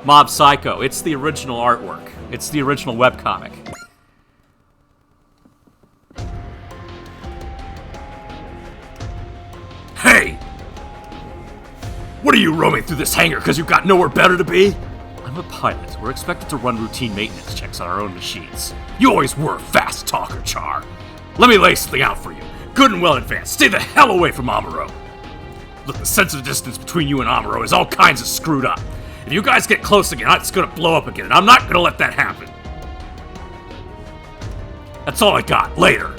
A: Mob Psycho, it's the original artwork. It's the original webcomic. Hey! What are you roaming through this hangar because you've got nowhere better to be? I'm a pilot. We're expected to run routine maintenance checks on our own machines. You always were a fast talker, Char. Let me lay something out for you. Good and well advanced. Stay the hell away from Amuro. Look, the sense of distance between you and Amuro is all kinds of screwed up. If you guys get close again, it's gonna blow up again, and I'm not gonna let that happen. That's all I got. Later.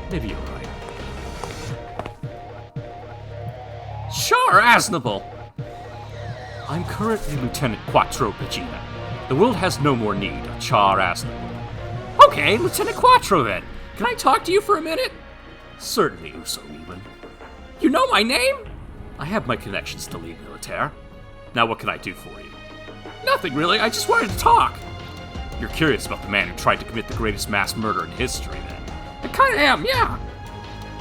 A: Maybe you're right. Char Aznable! I'm currently Lieutenant Quattro Vegeta. The world has no more need of Char Aznable. Okay, Lieutenant Quattro then. Can I talk to you for a minute? Certainly, Uso Lehman. You know my name? I have my connections to League Militaire. Now what can I do for you? Nothing really, I just wanted to talk. You're curious about the man who tried to commit the greatest mass murder in history then? I kinda am, yeah.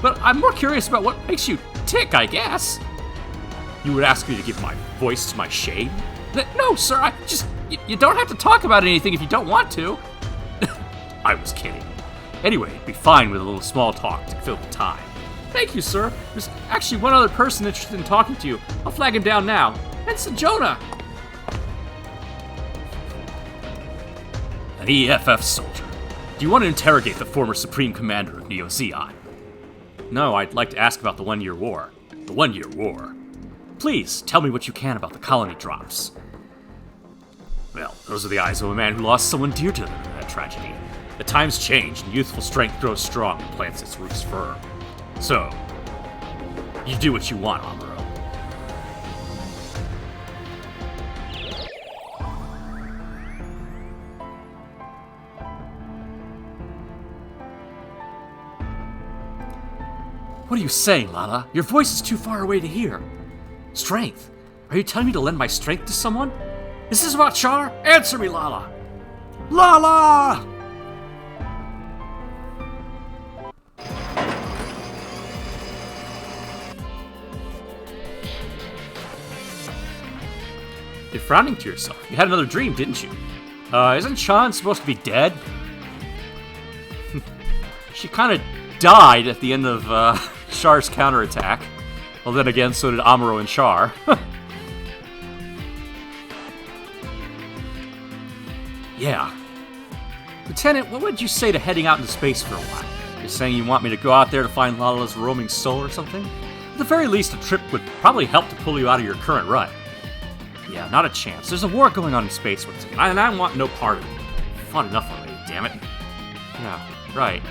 A: But I'm more curious about what makes you tick, I guess. You would ask me to give my voice to my shade? No, sir, you don't have to talk about anything if you don't want to. I was kidding. Anyway, it'd be fine with a little small talk to fill the time. Thank you, sir. There's actually one other person interested in talking to you. I'll flag him down now. It's Jonah. An EFF soldier. Do you want to interrogate the former Supreme Commander of Neo-Zeon? No, I'd like to ask about the 1-year war. The 1-year war? Please, tell me what you can about the colony drops. Well, those are the eyes of a man who lost someone dear to them in that tragedy. The times change, and youthful strength grows strong and plants its roots firm. So, you do what you want, Amuro. What are you saying, Lala? Your voice is too far away to hear. Strength? Are you telling me to lend my strength to someone? Is this about Char? Answer me, Lala! Lala! You're frowning to yourself. You had another dream, didn't you? Isn't Sean supposed to be dead? She kind of died at the end of Char's counterattack. Well, then again, so did Amuro and Char. Yeah. Lieutenant, what would you say to heading out into space for a while? You're saying you want me to go out there to find Lala's roaming soul or something? At the very least, a trip would probably help to pull you out of your current rut. Yeah, not a chance. There's a war going on in space once again, and I want no part of it. Fun enough already, damn it. Yeah, right.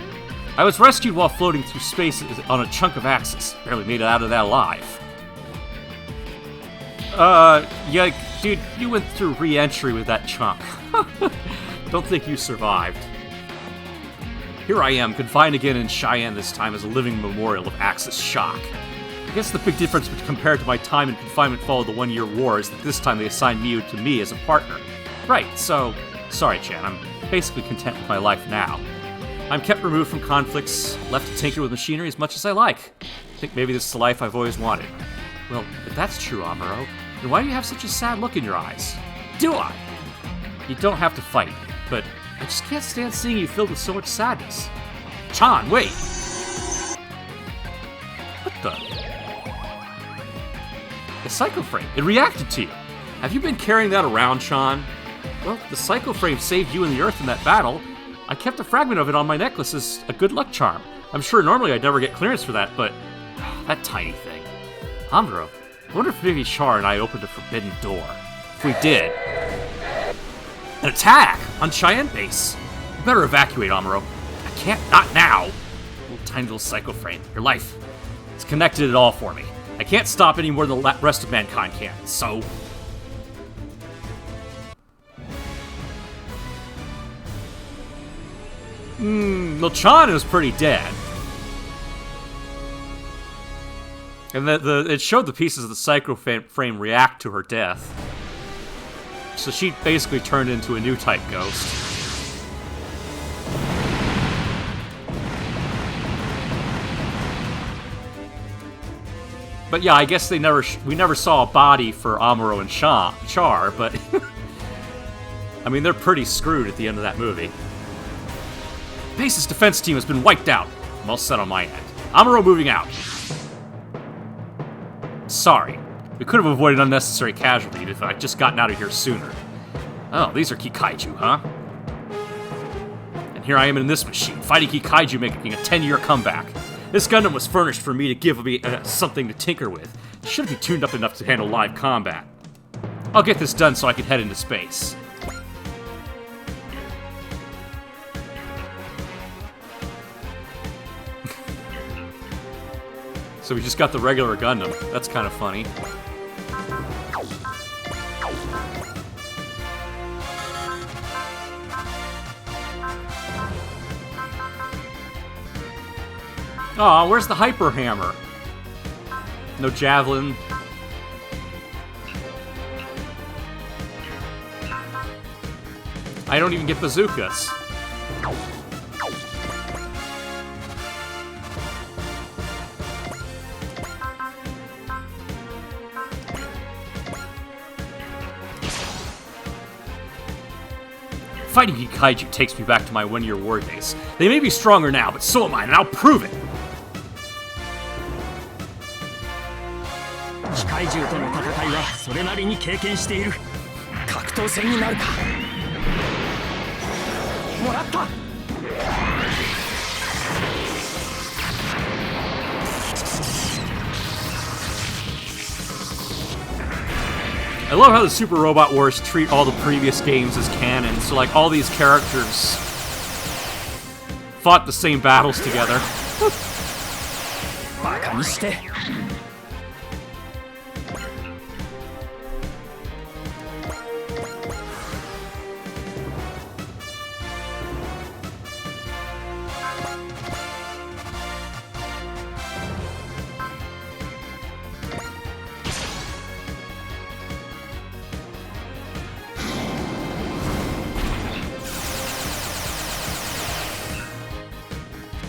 A: I was rescued while floating through space on a chunk of Axis. Barely made it out of that alive. Yeah, dude, you went through re-entry with that chunk. Don't think you survived. Here I am, confined again in Cheyenne this time as a living memorial of Axis shock. I guess the big difference compared to my time in confinement followed the one-year war is that this time they assigned me to me as a partner. Right, so, sorry Chan, I'm basically content with my life now. I'm kept removed from conflicts, left to tinker with machinery as much as I like. I think maybe this is the life I've always wanted. Well, if that's true, Amuro, then why do you have such a sad look in your eyes? Do I? You don't have to fight, but I just can't stand seeing you filled with so much sadness. Chan, wait! What the? The Psycho Frame, it reacted to you. Have you been carrying that around, Chan? Well, the Psycho Frame saved you and the Earth in that battle. I kept a fragment of it on my necklace as a good luck charm. I'm sure normally I'd never get clearance for that, but that tiny thing. Amuro, I wonder if maybe Char and I opened a forbidden door. If we did... An attack on Cheyenne base. You better evacuate, Amuro. I can't, not now. Little tiny little Psycho Frame. Your life. It's connected it all for me. I can't stop any more than the rest of mankind can, so... Well, Chan is pretty dead. And it showed the pieces of the Psycho Frame react to her death. So she basically turned into a new type ghost. But yeah, I guess we never saw a body for Amuro and Char, but... I mean, they're pretty screwed at the end of that movie. Base's defense team has been wiped out. I'm all set on my end. Amuro moving out. Sorry. We could have avoided unnecessary casualties if I'd just gotten out of here sooner. Oh, these are Kaiju, huh? And here I am in this machine, fighting Kaiju making a 10-year comeback. This Gundam was furnished for me to give me something to tinker with. It should be tuned up enough to handle live combat. I'll get this done so I can head into space. So we just got the regular Gundam. That's kind of funny. Aw, where's the Hyper Hammer? No Javelin. I don't even get bazookas. Fighting Kaiju takes me back to my one-year war days. They may be stronger now, but so am I, and I'll prove it!
D: Kaiju との戦いはそれなりに経験している。格闘戦になるか。もらった。
A: I love how the Super Robot Wars treat all the previous games as canon, so like all these characters fought the same battles together.
D: バカにして。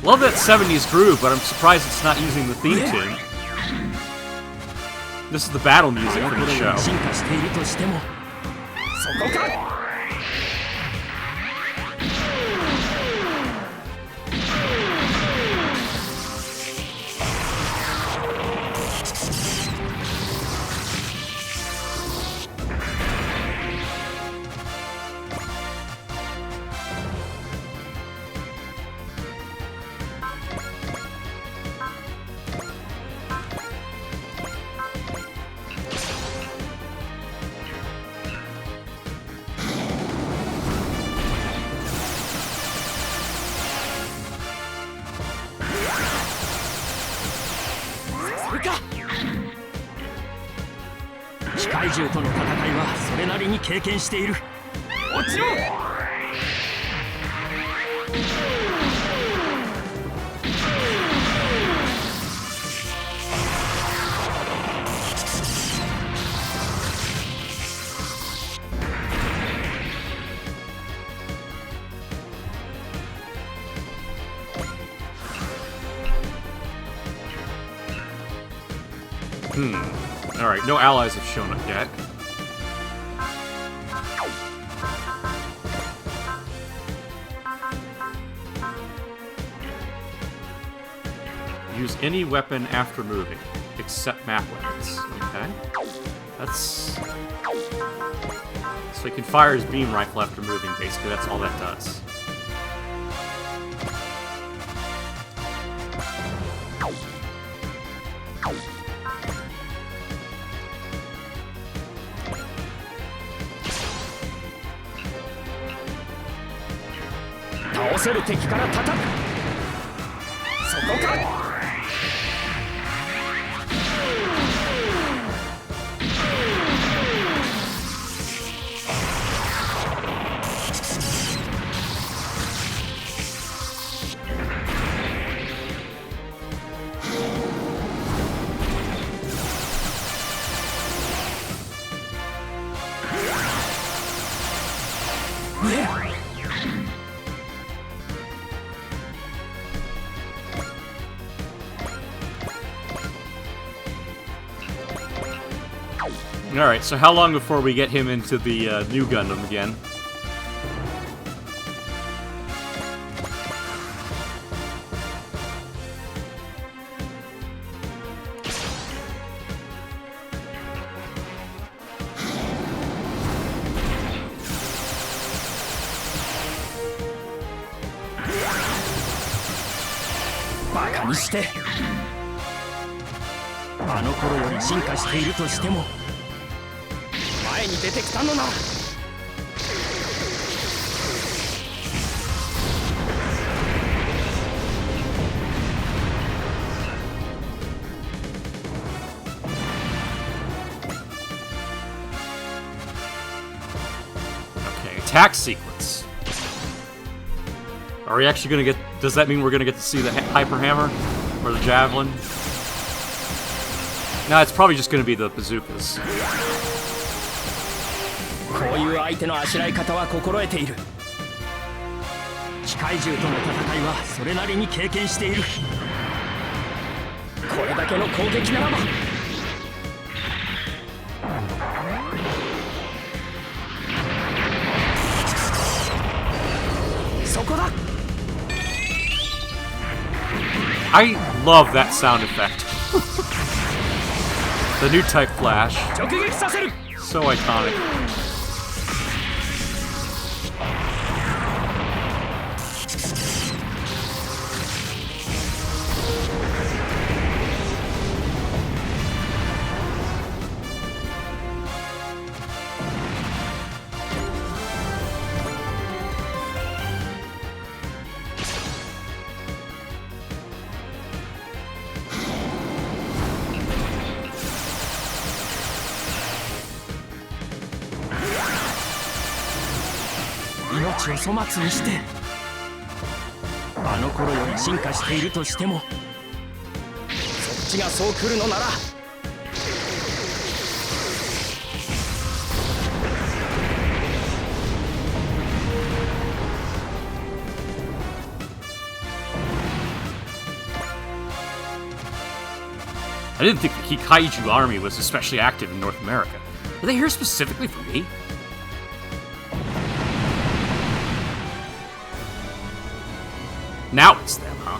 A: Love that 70s groove, but I'm surprised it's not using the theme tune. This is the battle music for the show.
D: するか。機械獣との戦いはそれなりに経験している。落ちろ。
A: Alright, no allies have shown up yet. Use any weapon after moving, except map weapons. Okay. That's... So he can fire his beam rifle after moving, basically. That's all that does. Alright, so how long before we get him into the new Gundam again?
D: Bakaにして。あの頃より進化しているとしても。前に出てきたのな。
A: Okay, attack sequence. Are we actually gonna get... Does that mean we're gonna get to see the Hyper Hammer? Or the Javelin? No, it's probably just gonna be the bazookas.
D: こういう相手のあしらい方は心得ている。機械獣との戦いはそれなりに経験している。これだけの攻撃ならば。そこだ。
A: I love that sound effect. The new type flash.
D: 直撃させる。
A: So iconic.
D: 命を粗末にして。あの頃より進化しているとしても、そっちがそう来るのなら。
A: I didn't think the Kaiju army was especially active in North America. Are they here specifically for me? Now it's them, huh?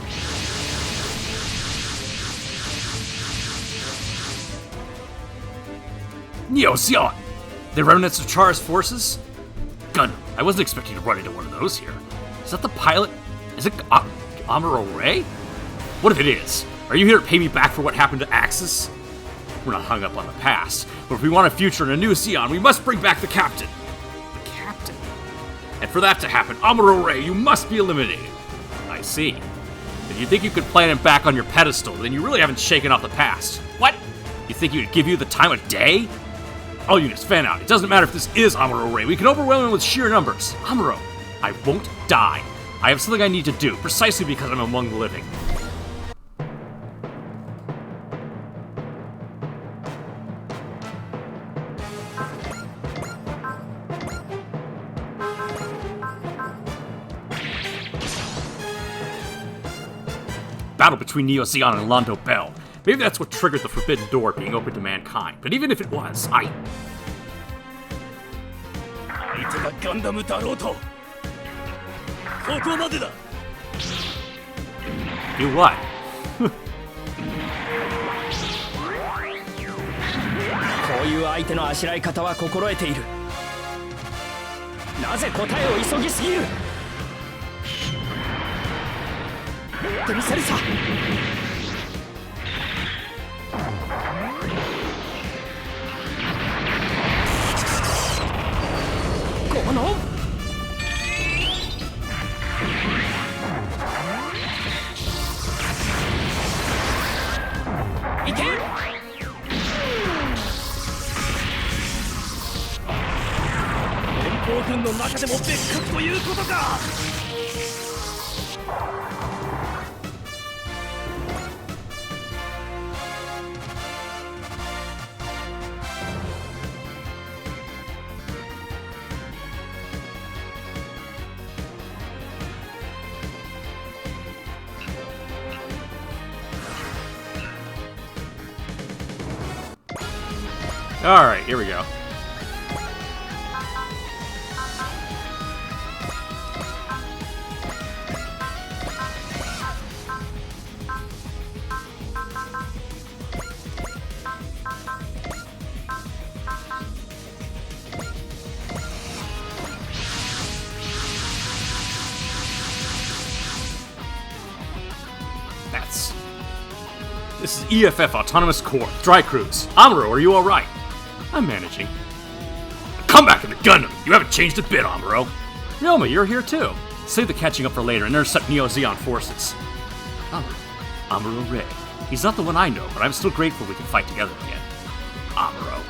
A: Neo-Zeon! The remnants of Char's forces? Gundam, I wasn't expecting to run into one of those here. Is that the pilot? Is it Amuro Ray? What if it is? Are you here to pay me back for what happened to Axis? We're not hung up on the past, but if we want a future in a new Zeon, we must bring back the captain. The captain? And for that to happen, Amuro Ray, you must be eliminated. I see. If you think you could plant him back on your pedestal, then you really haven't shaken off the past. What? You think he would give you the time of day? All units, fan out. It doesn't matter if this is Amuro Ray. We can overwhelm him with sheer numbers. Amuro, I won't die. I have something I need to do, precisely because I'm among the living. Battle between Neo Zeon and Londo Bell. Maybe that's what triggered the forbidden door being opened to mankind. But even if it was,
D: 相手がガンダムだろうと、ここまでだ。
A: Do what?
D: こういう相手のあしらい方は心得ている。なぜ答えを急ぎすぎる。やってみせるさ。このいけ。連邦軍の中でも別格ということか。
A: Alright, here we go. This is EFF Autonomous Corps, Dry Cruise. Amuro, are you alright? I'm managing. Come back in the Gundam! You haven't changed a bit, Amuro. Ryoma, you're here too. Save the catching up for later and intercept Neo Zeon forces. Amuro Ray. He's not the one I know, but I'm still grateful we can fight together again. Amuro.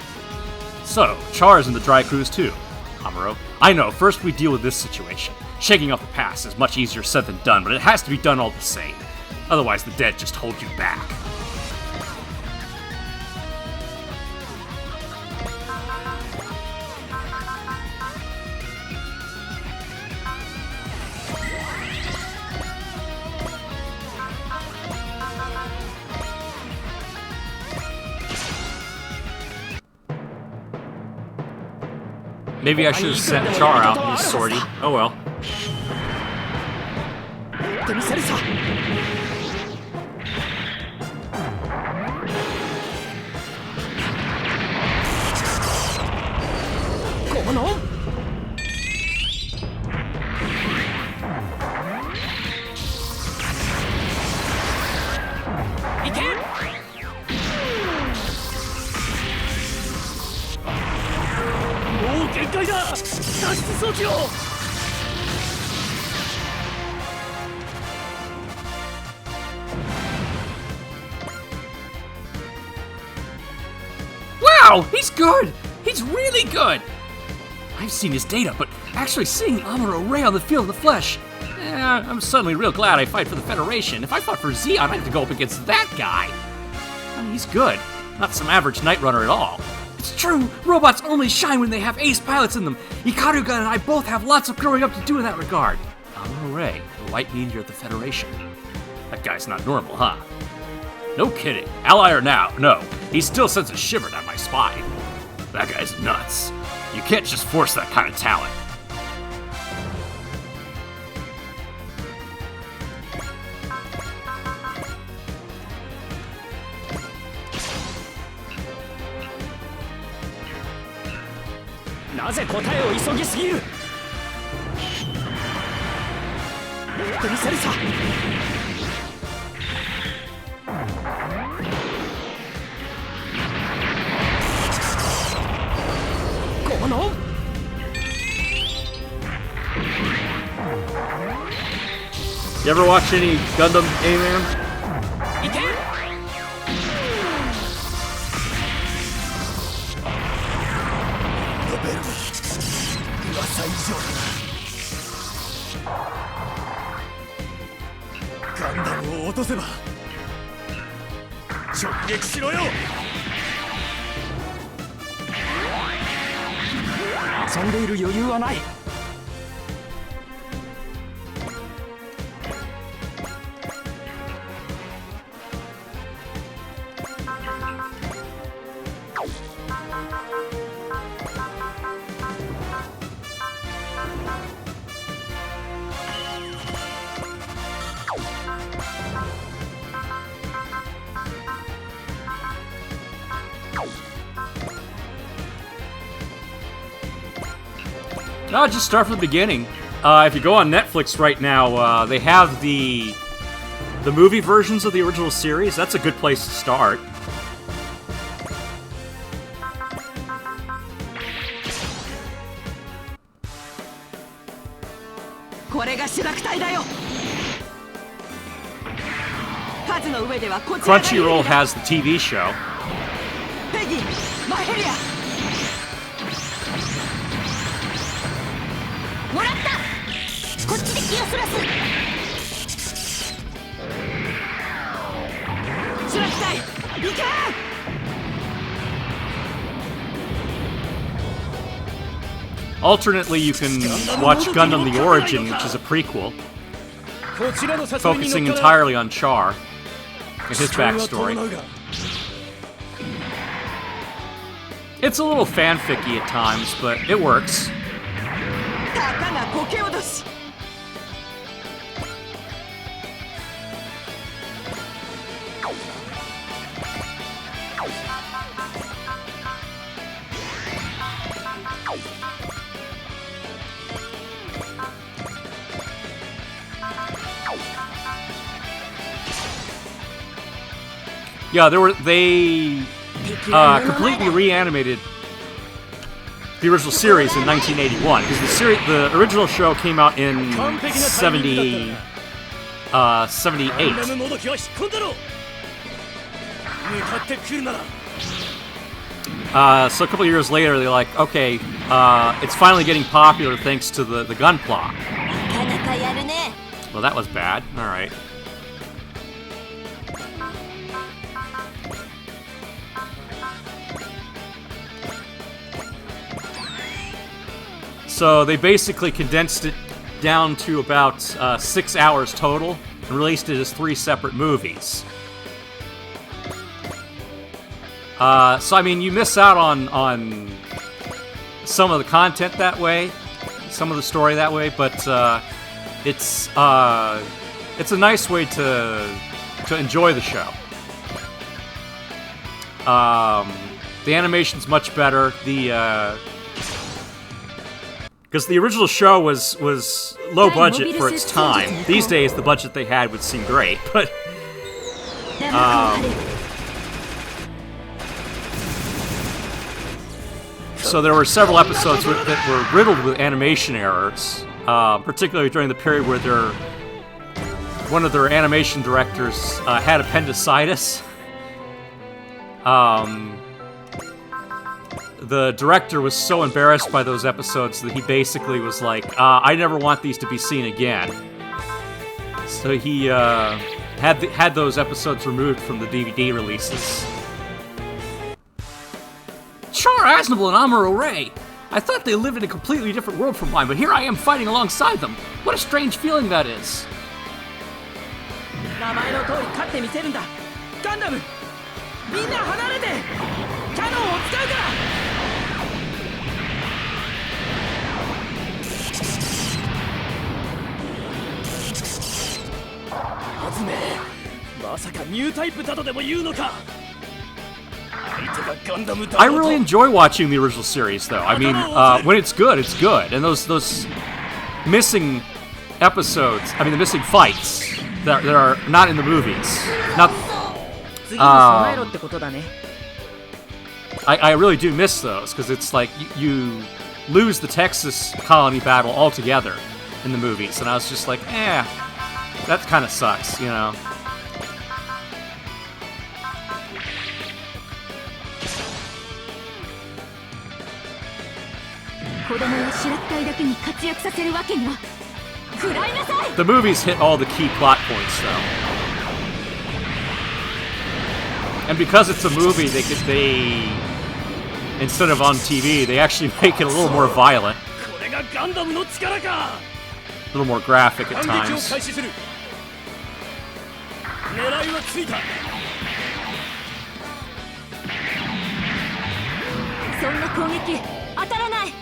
A: So, Char is in the Dry Cruise too. Amuro, I know, first we deal with this situation. Shaking off the past is much easier said than done, but it has to be done all the same. Otherwise the dead just hold you back. Maybe I should have sent Char out in his sortie. Oh well. Wow, he's good! He's really good! I've seen his data, but actually seeing Amuro Ray on the field of the flesh, I'm suddenly real glad I fight for the Federation. If I fought for Zeon, I'd have to go up against that guy. I mean, he's good, not some average Night Runner at all. It's true, robots only shine when they have ace pilots in them. Ikaruga and I both have lots of growing up to do in that regard. Amuro Ray, the white meteor of the Federation. That guy's not normal, huh? No kidding. Ally or now, no. He still sends a shiver down my spine. That guy's nuts. You can't just force that kind of talent. You ever watch any Gundam anime?
D: いけ。
E: ノベル噂以上だ。ガンダムを落とせば直撃しろよ。
D: 遊んでいる余裕はない。
A: No, just start from the beginning. If you go on Netflix right now, they have the movie versions of the original series. That's a good place to start. Crunchyroll has the TV show.
B: もらった。こっちで気をそらす。スラキ隊行け。
A: Alternately, you can watch Gundam The Origin, which is a prequel, focusing entirely on Char and his backstory. It's a little fanficky at times, but it works.
B: たかがこけ落とし。
A: Yeah, they completely reanimated the original series in 1981 because the original show came out in 78. So a couple years later, they're like, okay, it's finally getting popular thanks to the Gunpla. Well, that was bad. All right. So they basically condensed it down to about 6 hours total and released it as 3 separate movies. So I mean, you miss out on some of the content that way, some of the story that way, but it's a nice way to enjoy the show. The animation's much better. Because the original show was low budget for its time. These days, the budget they had would seem great, but so there were several episodes that were riddled with animation errors, particularly during the period where one of their animation directors had appendicitis. The director was so embarrassed by those episodes that he basically was like, I never want these to be seen again. So he had those episodes removed from the DVD releases. Char Aznable and Amuro Ray! I thought they lived in a completely different world from mine, but here I am fighting alongside them. What a strange feeling that is.
D: 名前の通り勝ってみせるんだ。ガンダム、みんな離れて。キャノンを使うから。 まさかニュータイプだとでも言うのか。
A: I really enjoy watching the original series, though. I mean, when it's good, and those missing episodes, I mean, the missing fights that are not in the movies. Not. I really do miss those because it's like you lose the Texas colony battle altogether in the movies, and I was just like, eh. That kind of sucks, you know.
C: 子供や白隊だけに活躍させるわけには食らいなさい。
A: The movies hit all the key plot points, though. And because it's a movie, they instead of on TV, they actually make it a little more violent,
E: これがガンダムの力か。
A: a little more graphic at
E: 反撃を
A: times.
E: 開始する。狙いはついた。
C: そんな攻撃当たらない。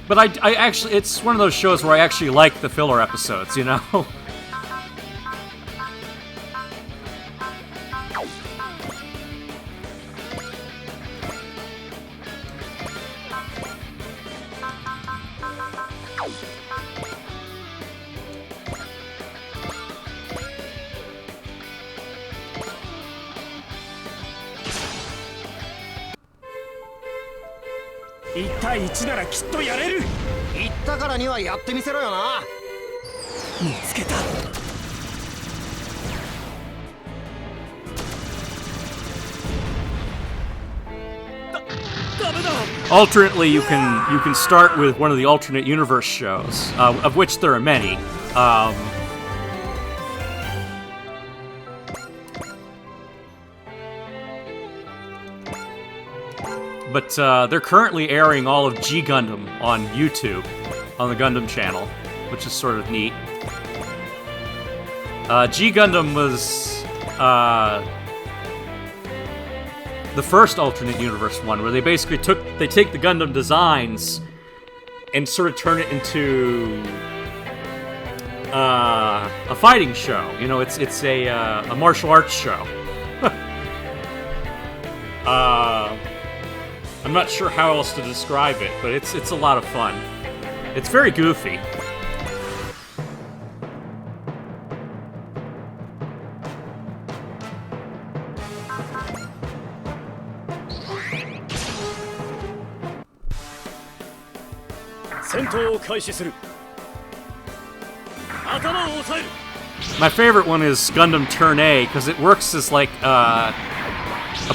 A: But I actually, it's one of those shows where I actually like the filler episodes, you know?1
E: 対1ならきっとやれる。
D: 言ったからにはやってみせろよな。
E: 見つけた。 ダメだ。
A: Alternately, you can start with one of the alternate universe shows, of which there are many. But they're currently airing all of G Gundam on YouTube, on the Gundam channel, which is sort of neat. G Gundam was the first alternate universe one, where they basically take the Gundam designs and sort of turn it into a fighting show. You know, it's a martial arts show. I'm not sure how else to describe it, but it's a lot of fun. It's very goofy. My favorite one is Gundam Turn A, because it works as like a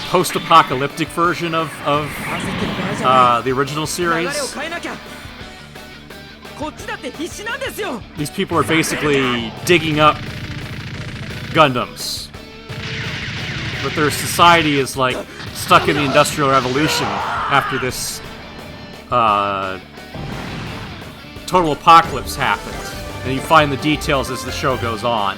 A: post-apocalyptic version of the original series. These people are basically digging up Gundams, but their society is like stuck in the Industrial Revolution after this total apocalypse happened, and you find the details as the show goes on.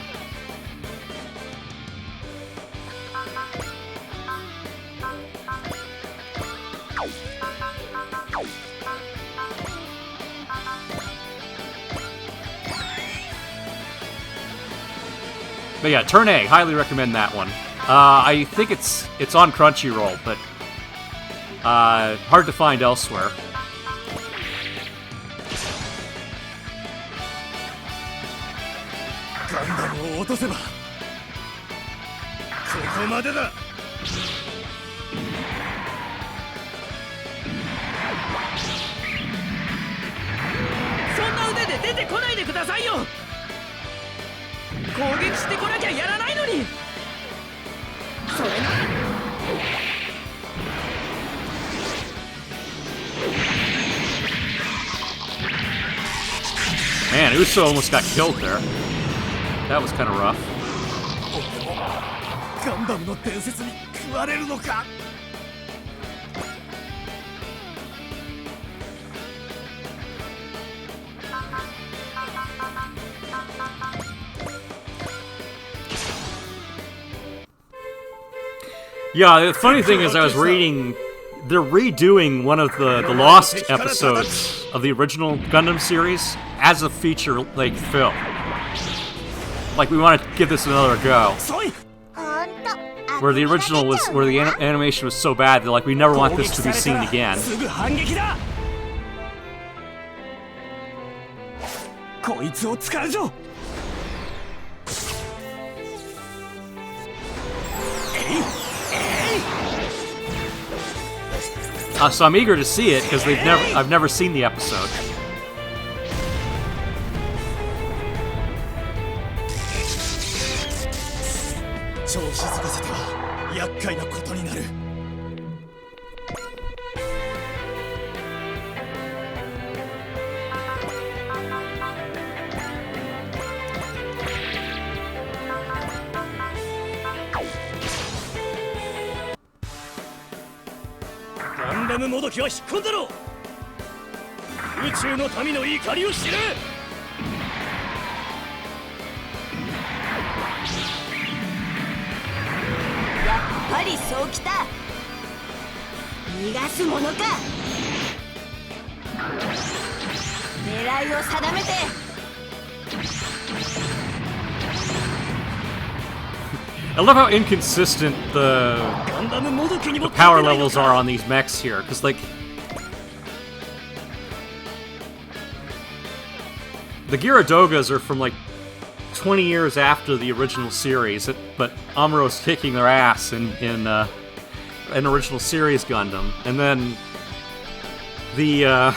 A: But yeah, Turn A, highly recommend that one. I think it's on Crunchyroll, but hard to find elsewhere.
E: Gundam を落とせばここまでだ。そんな腕で出てこないでくださいよ。攻撃してこなきゃやらないのに。それな。
A: Man, Uso almost got killed there. That was kind of rough.
E: ガンダムの伝説に食われるのか。
A: Yeah, the funny thing is I was reading, they're redoing one of the lost episodes of the original Gundam series as a feature-length film. Like, we want to give this another go. Where the original was, where the animation was so bad, they're like, we never want this to be seen again.
E: こいつを使うぞ。
A: So I'm eager to see it because I've never seen the episode.
D: 厄介なことになる。ガンダムもどきは引っ込んだろ。宇宙の民の怒りを知れ。
B: やっぱりそうきた。逃がすものか。狙いを定めて。
A: I love how inconsistent the power levels are on these mechs here, because like the Gyaradogas are from like 20 years after the original series, but Amuro's kicking their ass in an original series Gundam, and then the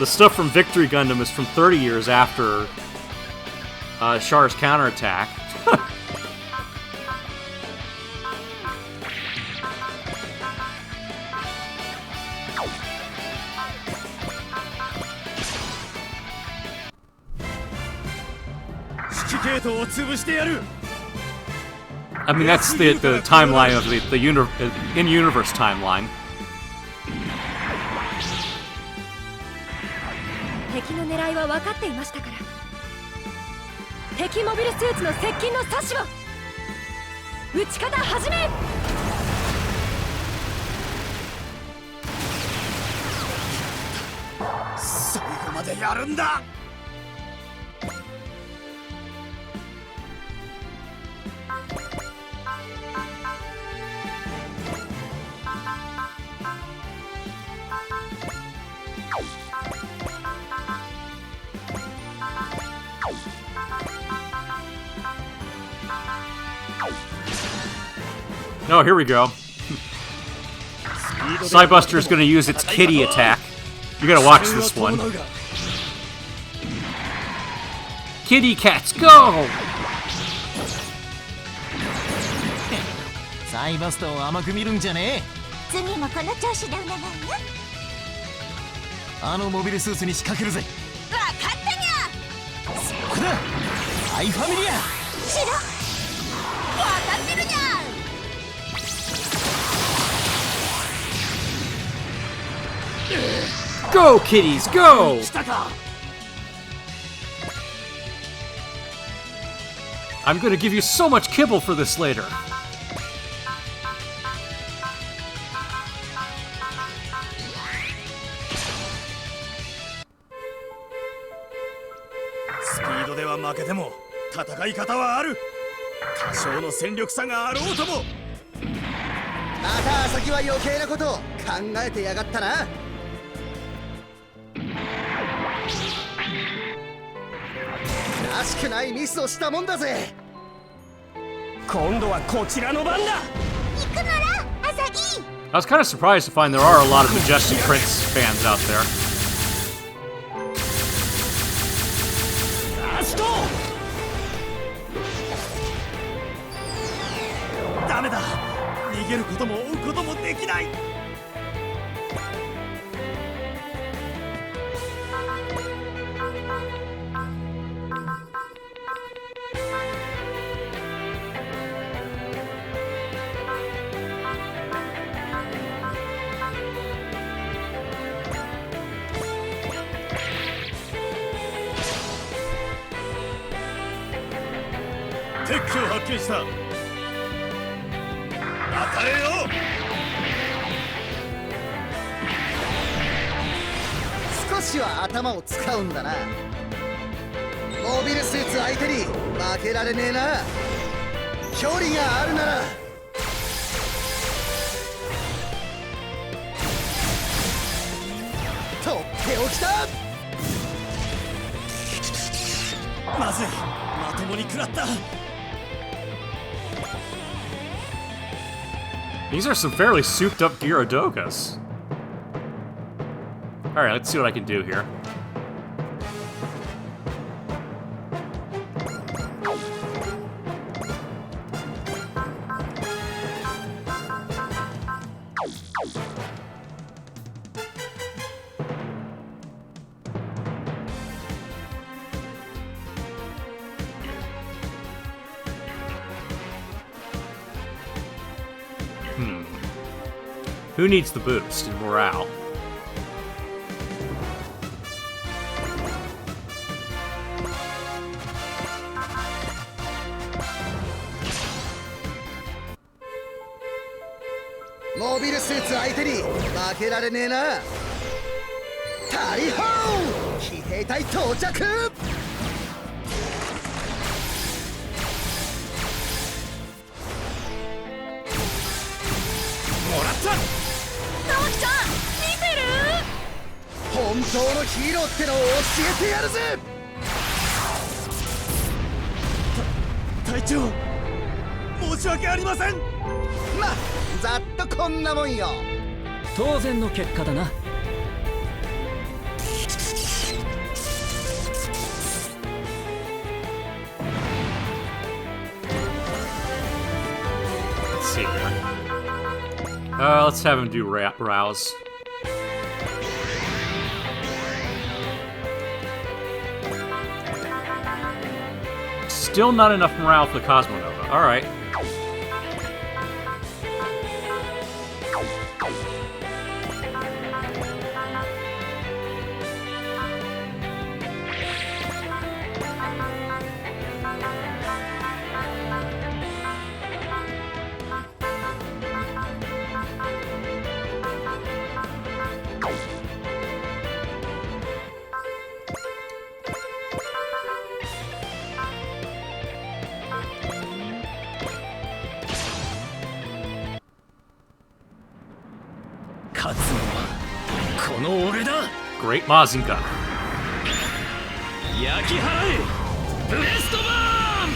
A: stuff from Victory Gundam is from 30 years after Char's counterattack. I mean, that's the timeline of the in-universe timeline.
C: 敵の狙いは分かっていましたから。敵モビルスーツの接近の阻止を。撃ち方始め。
D: 最後までやるんだ。
A: Oh, here we go. Psybuster's gonna use its kitty attack. You gotta watch this one. Kitty cats, go!
D: サイバスターを甘く見るんじゃねえ。
B: 次もこの調子でお願いよ。
D: あのモビルスーツに仕掛けるぜ。
B: わかったにゃ。
D: そこだ。アイファミリア。
B: しろ。わかってるにゃ。
A: Go, kitties, go! I'm gonna give you so much kibble for this later.
D: Speed では負けても戦い方はある。多少の戦力差があろうとも。
F: また先は余計なことを考えてやがったな。らしくないミスをしたもんだぜ。
D: 今度はこちらの番だ。
B: 行くならアサギ。
A: I was kind of surprised to find there are a lot of Majestic Prince fans out there.
D: ラスト。ダメだ。逃げることも追うこともできない。敵機を発見した。当たれよ。
F: 少しは頭を使うんだな。モビルスーツ相手に負けられねえな。距離があるなら。とっておきだ。
D: まずい。まともに食らった。
A: These are some fairly souped up Gyaradogas. Alright, let's see what I can do here. Who needs the boost in morale?
F: モビルスーツ相手に負けられねえな。大砲騎兵隊到着。
D: もらった。
C: 直樹ちゃん見てる？
F: 本当のヒーローってのを教えてやるぜ。
D: 隊長、申し訳ありません。
F: まあざっとこんなもんよ。
D: 当然の結果だな。
A: Let's see here. Let's have him do rouse. Still not enough morale for the Cosmonova. Alright. Great Mazinga.
D: 焼き払えブレストバーン。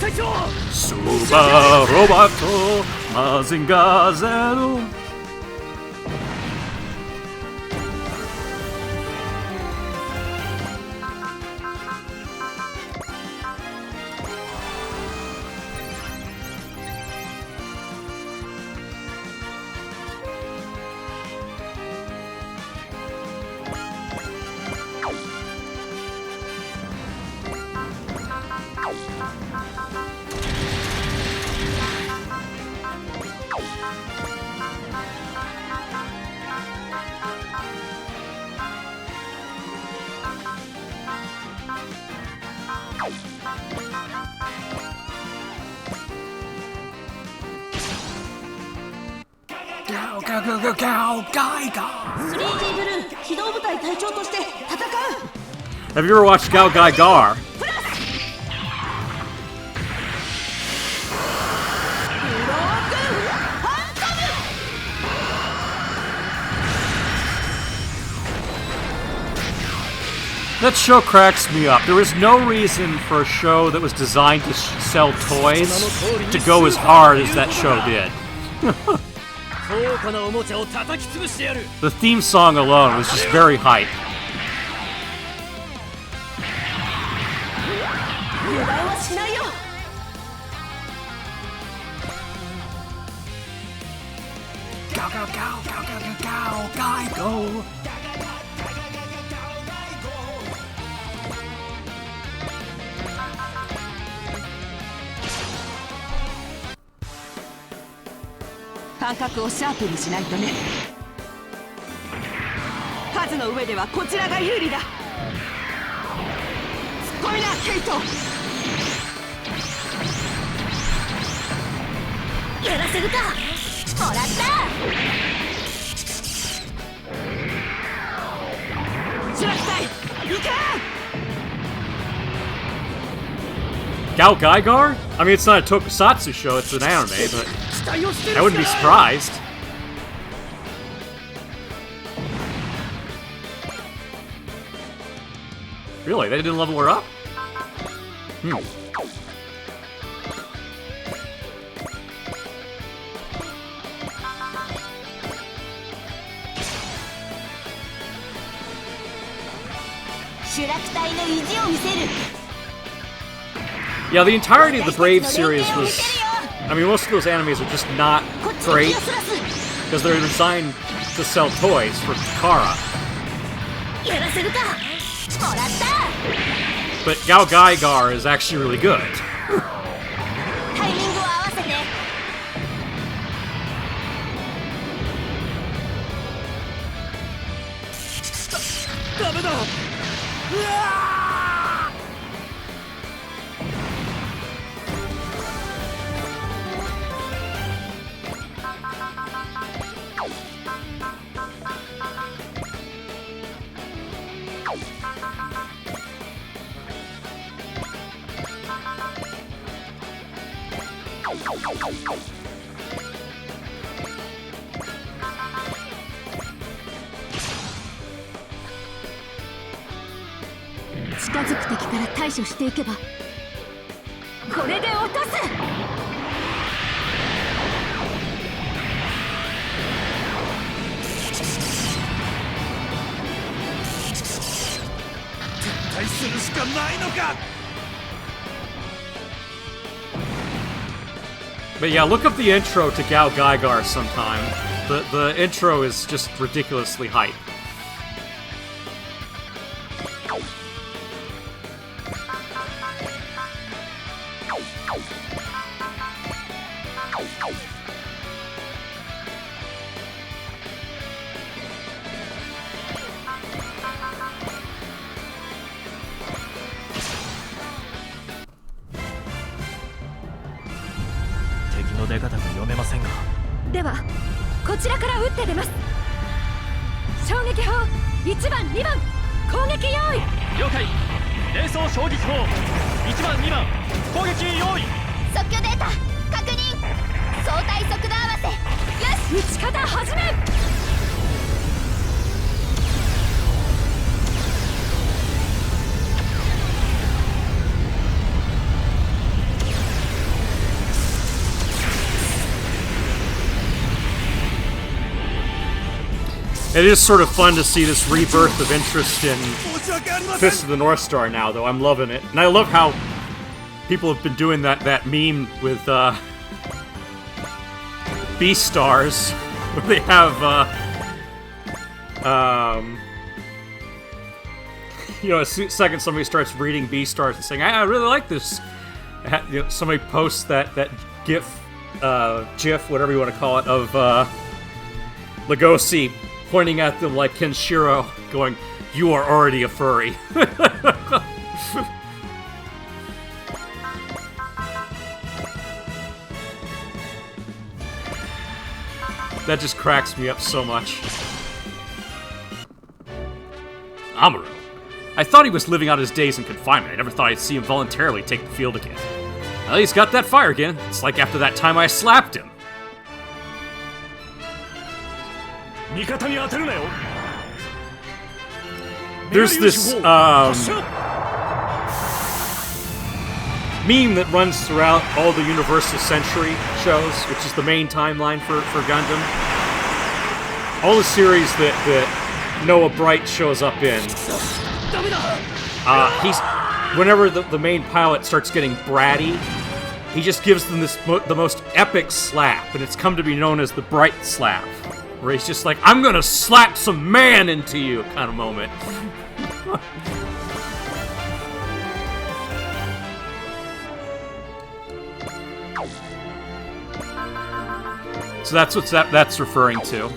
D: 隊長、
A: スーパーロボットマジンガーゼロ。
B: 3G ブルー機動部隊隊長として戦う。
A: Have you ever watched Gao Gai Gar? That show cracks me up. There was no reason for a show that was designed to sell toys to go as hard as that show did. The theme song alone was just very hype.
B: 油断はしないよ。
A: Gao Gao Gao Gao Gao Gao Gai Go.
C: 感覚をシャープにしないとね。数の上ではこちらが有利だ。突っ込みなケイト。
B: やらせるか。もらった。
C: 白木隊行け。
A: Gao Gai Gar? I mean, it's not a tokusatsu show, it's an anime, but I wouldn't be surprised. Really? They didn't level her up? Hmm.
B: 主楽隊の意地を見せる。
A: Yeah, the entirety of the Brave series was... I mean, most of those animes are just not great because they're designed to sell toys for Takara.
B: やらせるか。もらった。
A: But Gao Gaigar is actually really good.
B: タイミングを合わせて。
E: ダメだ。うわ
C: 近づく敵から対処していけばこれで落とす。
E: 対するしかないのか。
A: But yeah, look up the intro to Gao Gaigar sometime. The intro is just ridiculously hype. .
C: ではこちらから打って出ます。衝撃砲1番2番攻撃用意。
D: 了解。連装衝撃砲1番2番攻撃用意。
B: 即興データ確認。相対速度合わせ。よし。
C: 撃ち方始め。
A: It is sort of fun to see this rebirth of interest in Fist of the North Star now, though. I'm loving it. And I love how people have been doing that meme with Beast Stars, where they have, you know, a second somebody starts reading Beast Stars and saying, I really like this. You know, somebody posts that GIF, whatever you want to call it, of Legoshi pointing at them like Kenshiro, going, "You are already a furry." That just cracks me up so much. Amuro. I thought he was living out his days in confinement. I never thought I'd see him voluntarily take the field again. Well, he's got that fire again. It's like after that time I slapped him. There's this meme that runs throughout all the Universal Century shows, which is the main timeline for Gundam. All the series that Noah Bright shows up in. Whenever the main pilot starts getting bratty, he just gives them the most epic slap, and it's come to be known as the Bright Slap. Where he's just like, I'm gonna slap some man into you, kind of moment. So that's what that's referring to.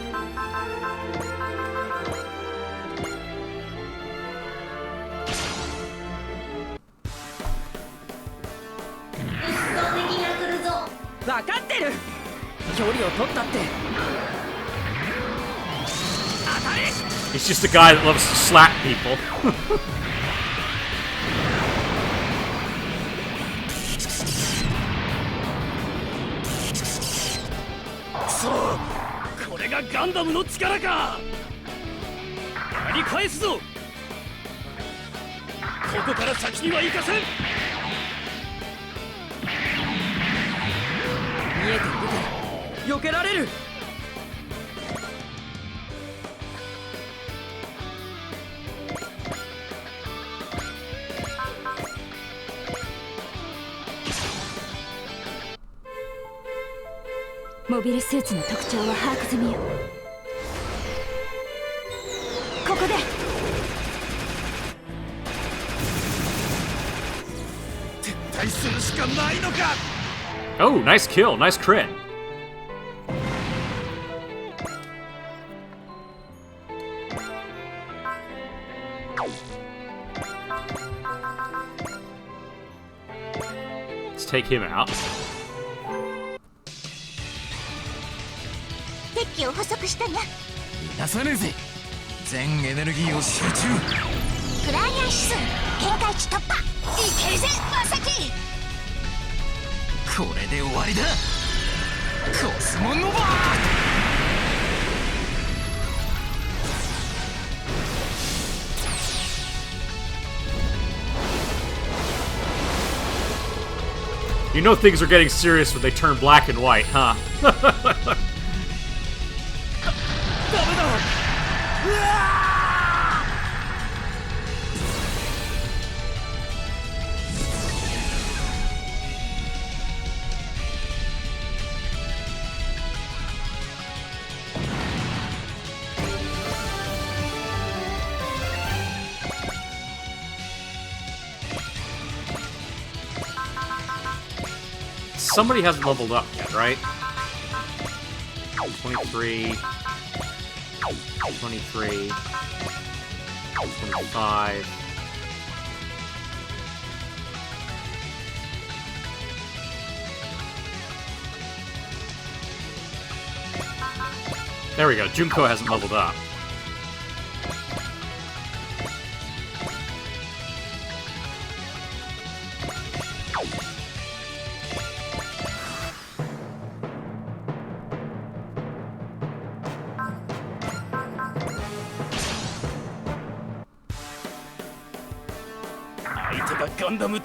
A: He's just a guy that loves to slap people.
C: モビルスーツの特徴は把握済みよ。ここで
A: Oh, nice kill, nice crit. Let's take him out.
B: 敵機を捕捉したにゃ。
D: 出さねえぜ。全エネルギーを集中。
B: クライアン指数限界値突破。いけるぜマサキ。
D: これで終わりだ。コスモノバー。
A: You know things are getting serious when they turn black and white, huh? 'Somebody hasn't leveled up yet, right? 23... 23... 25... There we go, Junko hasn't leveled up.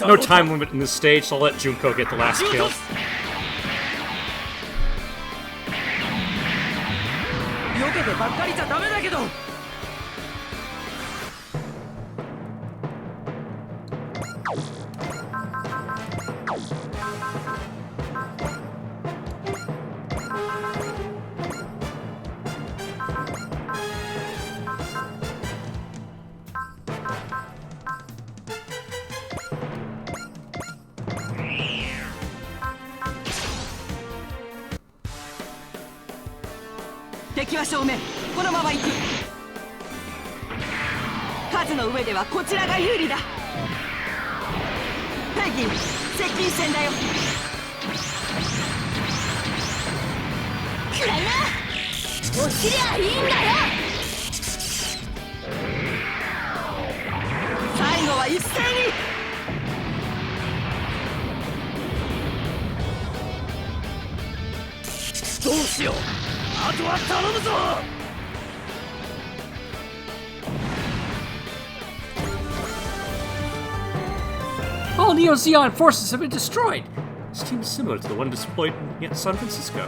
A: No time limit in this stage, so I'll let Junko get the last kill.
E: 避けてばっかりじゃダメだけど。敵は正面、このまま行く。数の上ではこちらが有利だ。ペギン、接近戦だよ。
B: くらいな。落ちりゃいいんだよ。
E: 最後は一斉に。どうしよう。あとは頼むぞ。
A: All Neo-Zeon forces have been destroyed! This team is similar to the one deployed in San Francisco.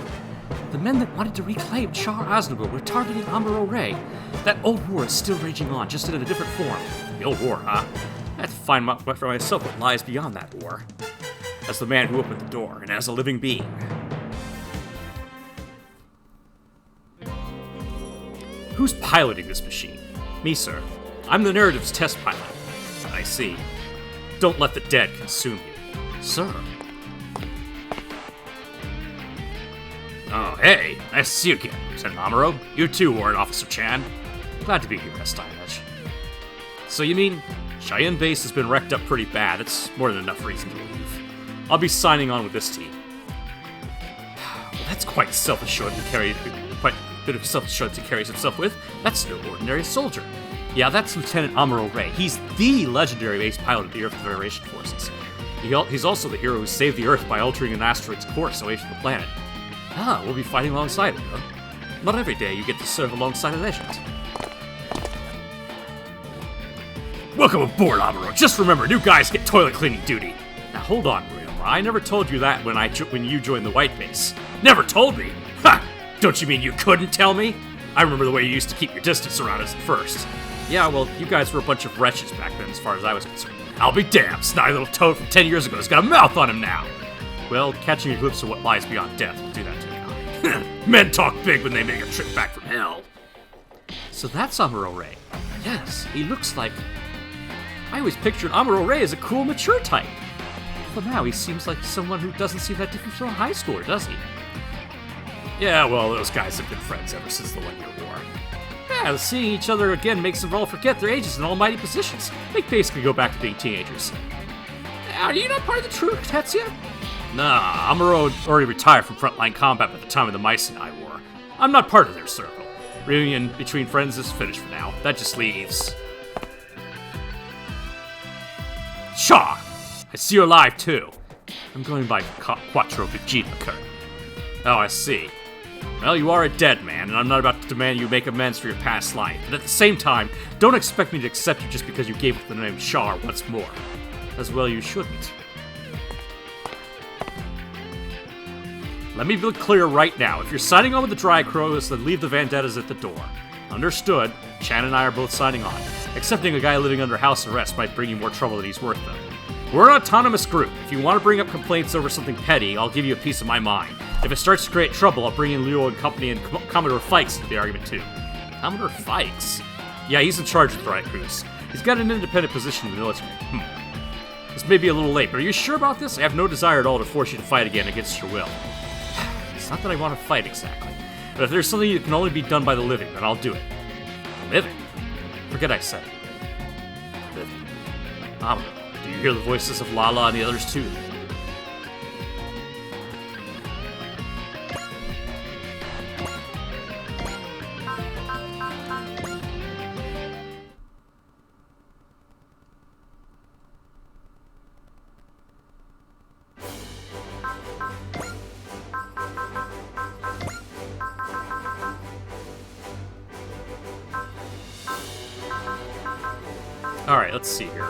A: The men that wanted to reclaim Char Aznavour were targeting Amuro Ray. That old war is still raging on, just in a different form. The old war, huh? I have to find out for myself what lies beyond that war. As the man who opened the door, and as a living being. Who's piloting this machine? Me, sir. I'm the narrative's test pilot. I see. Don't let the dead consume you. Sir. Oh, hey. Nice to see you again, Lieutenant Amuro. You too, Warrant Officer Chan. Glad to be here, Best Stylish. So you mean Cheyenne Base has been wrecked up pretty bad? That's more than enough reason to leave. I'll be signing on with this team. Well, that's quite self-assured to carry... Quite a bit of self-assurance he carries himself with. That's no ordinary soldier. Yeah, that's Lieutenant Amuro Ray. He's the legendary ace pilot of the Earth Federation forces. He's also the hero who saved the Earth by altering an asteroid's course away from the planet. Ah, we'll be fighting alongside him, huh? Not every day you get to serve alongside a legend. Welcome aboard, Amuro. Just remember, new guys get toilet cleaning duty. Now hold on, Ryoma. I never told you that when you joined the White Base. Never told me? Ha! Don't you mean you couldn't tell me? I remember the way you used to keep your distance around us at first. Yeah, well, you guys were a bunch of wretches back then as far as I was concerned. I'll be damned, snotty little toad from 10 years ago has got a mouth on him now! Well, catching a glimpse of what lies beyond death will do that to you. Men talk big when they make a trip back from hell. So that's Amuro Ray. Yes, he looks like... I always pictured Amuro Ray as a cool, mature type. But now he seems like someone who doesn't seem that different from a high schooler, does he? Yeah, well, those guys have been friends ever since the 1 Year War. Yeah, seeing each other again makes them all forget their ages in almighty positions. They basically go back to being teenagers. Are you not part of the true Tetsuya? Nah, Amuro already retired from frontline combat by the time of the Mycenai War. I'm not part of their circle. Reunion between friends is finished for now. That just leaves... Shaw! I see you're alive, too. I'm going by Quattro Vegeta, Kurt. Oh, I see. Well, you are a dead man, and I'm not about to demand you make amends for your past life. But at the same time, don't expect me to accept you just because you gave up the name Char once more. As well, you shouldn't. Let me be clear right now. If you're signing on with the Dry Crows, then leave the Vendettas at the door. Understood. Chan and I are both signing on. Accepting a guy living under house arrest might bring you more trouble than he's worth, though. We're an autonomous group. If you want to bring up complaints over something petty, I'll give you a piece of my mind. If it starts to create trouble, I'll bring in Leo and company and Commodore Fikes into the argument, too. Commodore Fikes? Yeah, he's in charge of the Dry Crews. He's got an independent position in the military. This may be a little late, but are you sure about this? I have no desire at all to force you to fight again against your will. It's not that I want to fight exactly, but if there's something that can only be done by the living, then I'll do it. The living? Forget I said it. Living. Do you hear the voices of Lala and the others too? Alright, let's see here.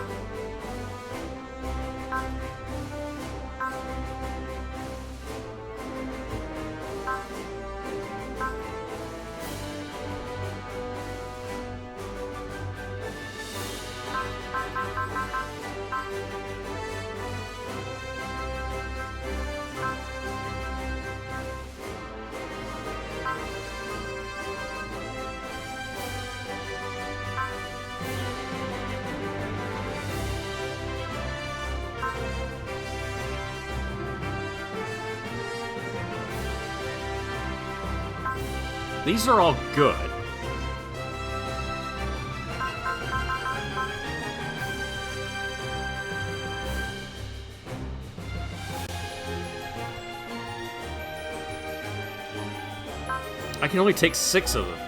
A: These are all good. I can only take 6 of them.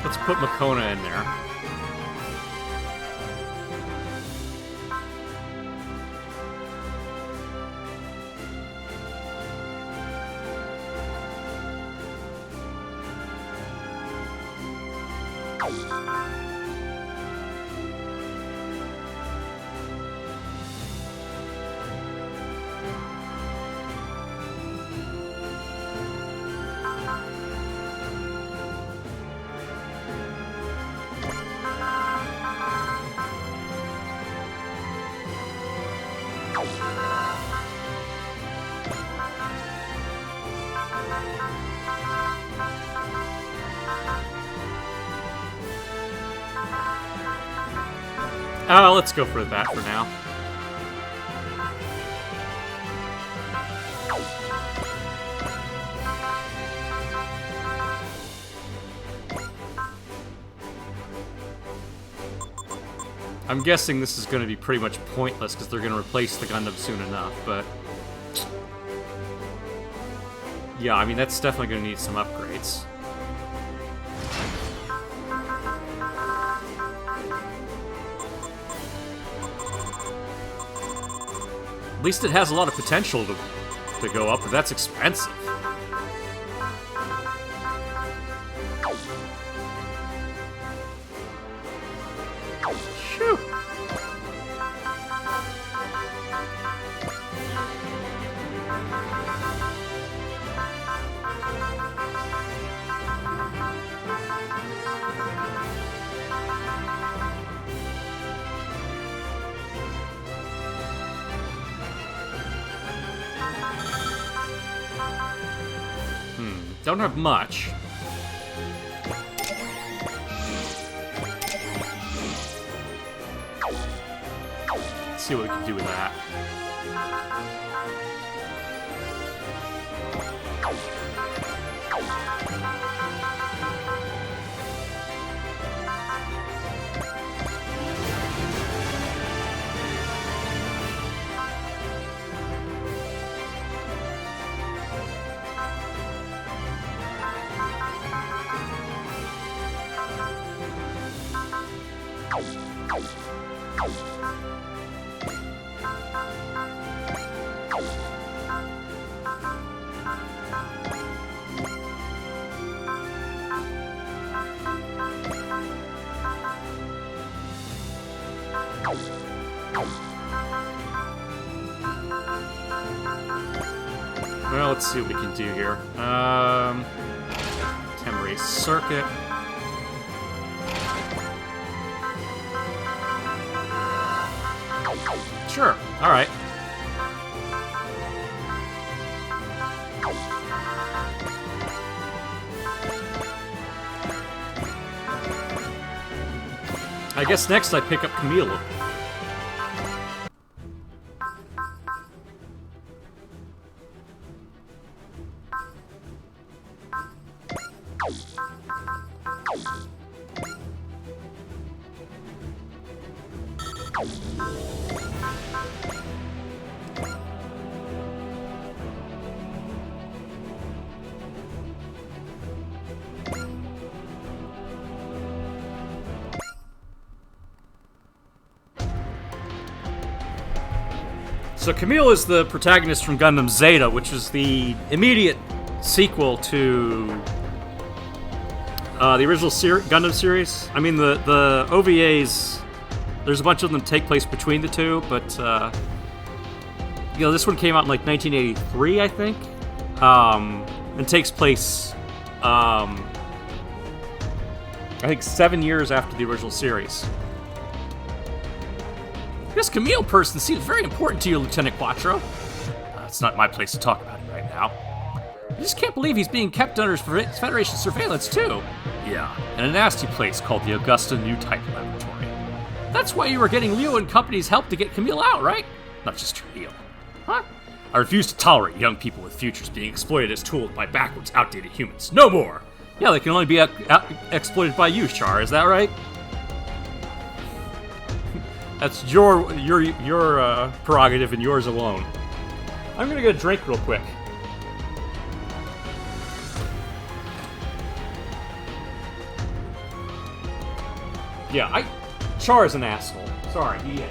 A: Let's put Makona in there. Let's go for that for now. I'm guessing this is going to be pretty much pointless because they're going to replace the Gundam soon enough, but... yeah, I mean, that's definitely going to need some upgrades. At least it has a lot of potential to go up, but that's expensive. Phew. Don't have much. Let's see what we can do with that. Well, let's see what we can do here. Temporary circuit. Sure, alright. I guess next I pick up Camille. So Camille is the protagonist from Gundam Zeta, which is the immediate sequel to the original Gundam series. I mean, the OVAs, there's a bunch of them take place between the two, but this one came out in like 1983, I think, and takes place, I think 7 years after the original series. This Camille person seems very important to you, Lieutenant Quattro. It's not my place to talk about him right now. I just can't believe he's being kept under Federation surveillance, too. Yeah, in a nasty place called the Augusta New Type Laboratory. That's why you were getting Leo and company's help to get Camille out, right? Not just Camille. Huh? I refuse to tolerate young people with futures being exploited as tools by backwards, outdated humans. No more! Yeah, they can only be exploited by you, Char, is that right? That's your prerogative and yours alone. I'm gonna get a drink real quick. Yeah, Char is an asshole. Sorry, he is.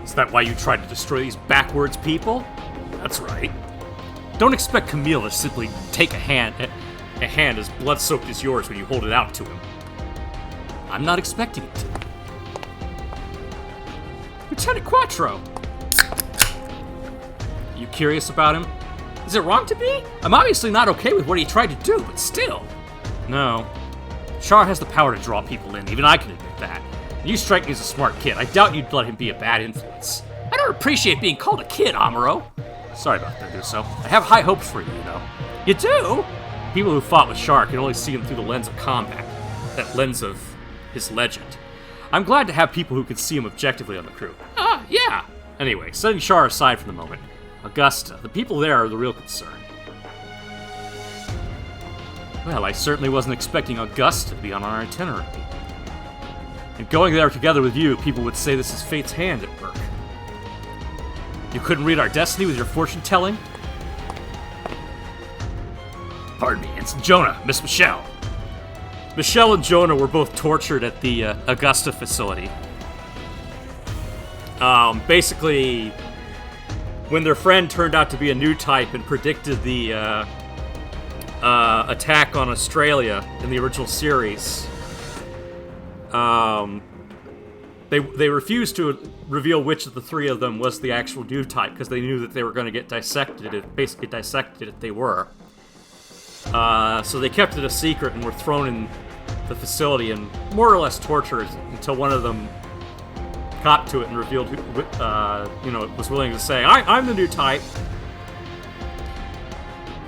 A: Is that why you tried to destroy these backwards people? That's right. Don't expect Camille to simply take a hand as blood-soaked as yours when you hold it out to him. I'm not expecting it to. Lieutenant Quattro! You curious about him? Is it wrong to be? I'm obviously not okay with what he tried to do, but still. No. Char has the power to draw people in, even I can admit that. You strike me as a smart kid. I doubt you'd let him be a bad influence. I don't appreciate being called a kid, Amuro. Sorry about that, Uso. I have high hopes for you, you know. You do? People who fought with Char can only see him through the lens of combat. That lens of his legend. I'm glad to have people who can see him objectively on the crew. Yeah. Anyway, setting Char aside for the moment. Augusta, the people there are the real concern. Well, I certainly wasn't expecting Augusta to be on our itinerary. And going there together with you, people would say this is fate's hand at work. You couldn't read our destiny with your fortune-telling? Pardon me, it's Jonah, Miss Michelle. Michelle and Jonah were both tortured at the Augusta facility. Basically, when their friend turned out to be a new type and predicted the attack on Australia in the original series, they refused to reveal which of the three of them was the actual new type because they knew that they were going to get basically dissected if they were. So they kept it a secret and were thrown in the facility and more or less tortured until one of them got to it and revealed was willing to say, I'm the new type.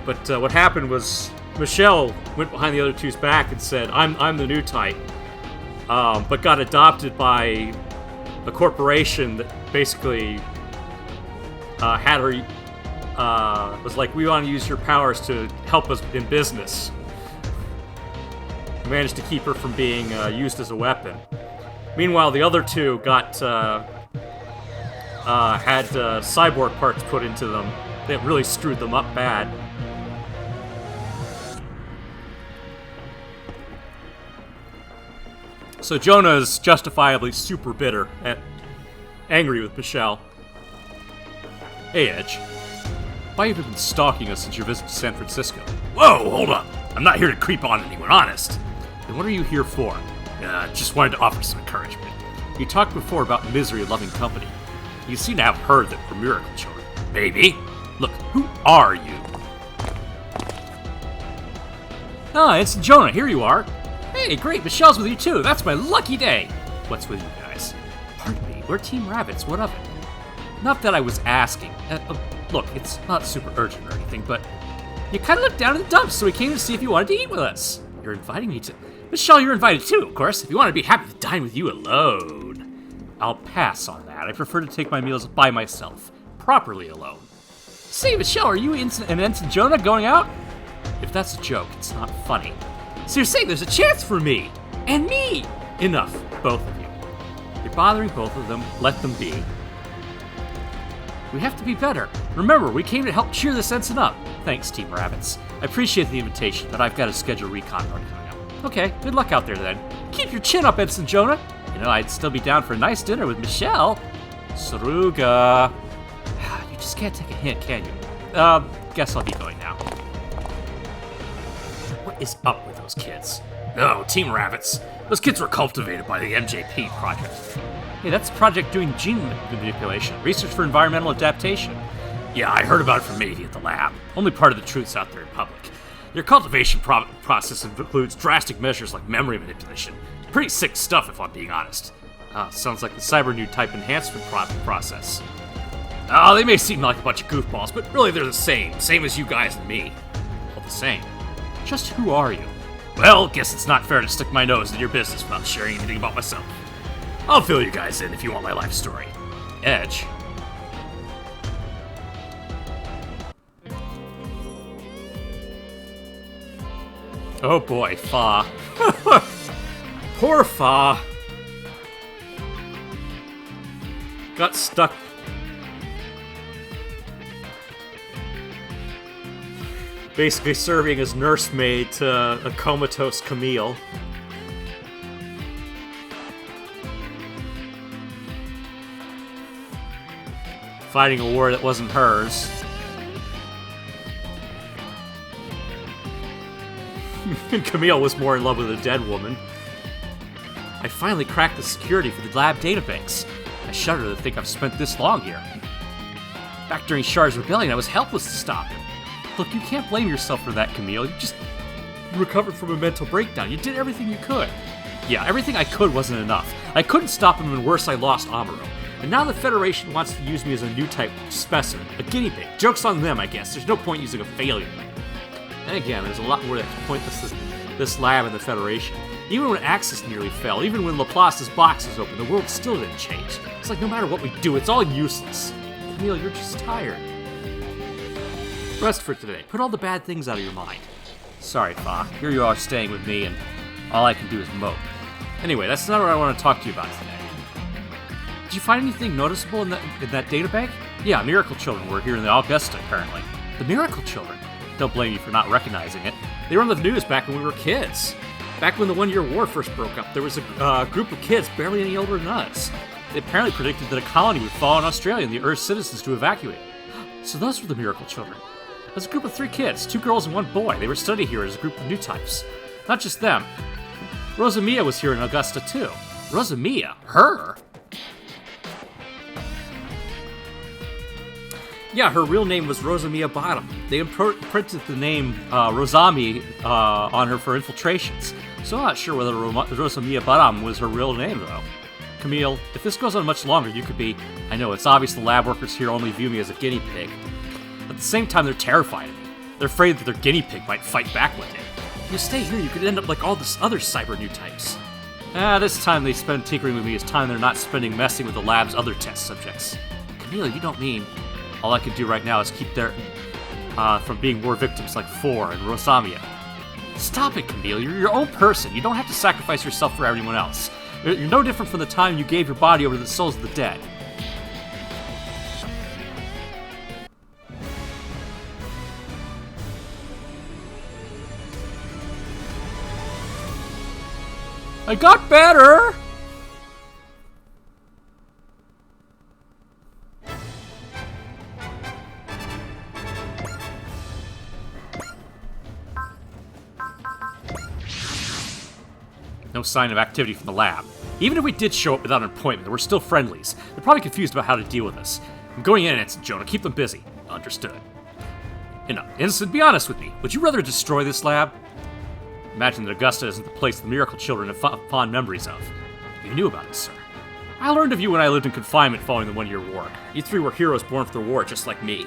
A: But what happened was Michelle went behind the other two's back and said, I'm the new type, but got adopted by a corporation that basically had her, was like, we want to use your powers to help us in business. Managed to keep her from being used as a weapon. Meanwhile, the other two got had cyborg parts put into them that really screwed them up bad. So Jonah is justifiably super bitter and angry with Michelle. Hey, Edge. Why have you been stalking us since your visit to San Francisco?
G: Whoa, hold up. I'm not here to creep on anyone, honest.
A: Then what are you here for?
G: Just wanted to offer some encouragement.
A: You talked before about misery and loving company. You seem to have heard that we're miracle children.
G: Maybe. Look, who are you?
A: Ah, it's Jonah. Here you are. Hey, great. Michelle's with you, too. That's my lucky day. What's with you guys? Pardon me. We're Team Rabbits. What of it? Not that I was asking. Look, it's not super urgent or anything, but you kind of looked down in the dumps, so we came to see if you wanted to eat with us. You're inviting me to... Michelle, you're invited too, of course. If you want to be happy to dine with you alone. I'll pass on that. I prefer to take my meals by myself. Properly alone. Say, Michelle, are you and Ensign Jonah going out? If that's a joke, it's not funny. So you're saying there's a chance for me. And me. Enough, both of you. You're bothering both of them. Let them be. We have to be better. Remember, we came to help cheer this ensign up. Thanks, Team Rabbits. I appreciate the invitation, but I've got a scheduled recon run coming up. Okay, good luck out there then. Keep your chin up, Ensign Jonah. You know, I'd still be down for a nice dinner with Michelle. Saruga. You just can't take a hint, can you? Guess I'll be going now. What is up with those kids?
G: No, Team Rabbits. Those kids were cultivated by the MJP project.
A: Hey, that's a project doing gene manipulation. Research for environmental adaptation.
G: Yeah, I heard about it from Mavie at the lab.
A: Only part of the truth's out there in public.
G: Their cultivation process includes drastic measures like memory manipulation. Pretty sick stuff, if I'm being honest.
A: Sounds like the cyber new type enhancement process.
G: They may seem like a bunch of goofballs, but really they're the same. Same as you guys and me.
A: All the same. Just who are you?
G: Well, guess it's not fair to stick my nose in your business without sharing anything about myself. I'll fill you guys in if you want my life story.
A: Edge. Oh boy, Fa. Poor Fa. Got stuck. Basically serving as nursemaid to a comatose Camille. Fighting a war that wasn't hers. And Camille was more in love with a dead woman. I finally cracked the security for the lab databanks. I shudder to think I've spent this long here. Back during Char's rebellion, I was helpless to stop him. Look, you can't blame yourself for that, Camille. You recovered from a mental breakdown. You did everything you could. Yeah, everything I could wasn't enough. I couldn't stop him, and worse, I lost Amuro. And now the Federation wants to use me as a new type specimen, a guinea pig. Joke's on them, I guess. There's no point using a failure. And again, there's a lot more that can point this lab and the Federation. Even when Axis nearly fell, even when Laplace's box was open, the world still didn't change. It's like no matter what we do, it's all useless. Camille, you're just tired. Rest for today. Put all the bad things out of your mind. Sorry, Fa. Here you are staying with me, and all I can do is mope. Anyway, that's not what I want to talk to you about today. Did you find anything noticeable in that data bank? Yeah, Miracle Children were here in the Augusta, apparently. The Miracle Children? Don't blame me for not recognizing it. They were on the news back when we were kids. Back when the One-Year War first broke up, there was a group of kids barely any older than us. They apparently predicted that a colony would fall in Australia and the Earth's citizens to evacuate. So those were the Miracle Children. There's a group of 3 kids, 2 girls and 1 boy. They were studying here as a group of new types. Not just them. Rosamia was here in Augusta, too. Rosamia? Her? Yeah, her real name was Rosamia Bottom. They printed the name Rosami on her for infiltrations. So I'm not sure whether Rosamia Bottom was her real name, though. Camille, if this goes on much longer, you could be... I know, it's obvious the lab workers here only view me as a guinea pig. At the same time, they're terrified of me. They're afraid that their guinea pig might fight back one day. If you stay here, you could end up like all this other cyber new types. This time they spend tinkering with me is time they're not spending messing with the lab's other test subjects. Camille, you don't mean... All I can do right now is keep their... from being more victims like 4 and Rosamia. Stop it, Camille. You're your own person. You don't have to sacrifice yourself for everyone else. You're no different from the time you gave your body over to the souls of the dead. I got better! No sign of activity from the lab. Even if we did show up without an appointment, we're still friendlies. They're probably confused about how to deal with us. I'm going in an instant, Jonah. Keep them busy. Understood. Enough. Innocent, be honest with me. Would you rather destroy this lab? Imagine that Augusta isn't the place the miracle children have fond memories of. You knew about it, sir. I learned of you when I lived in confinement following the 1-year war. You 3 were heroes born for the war, just like me.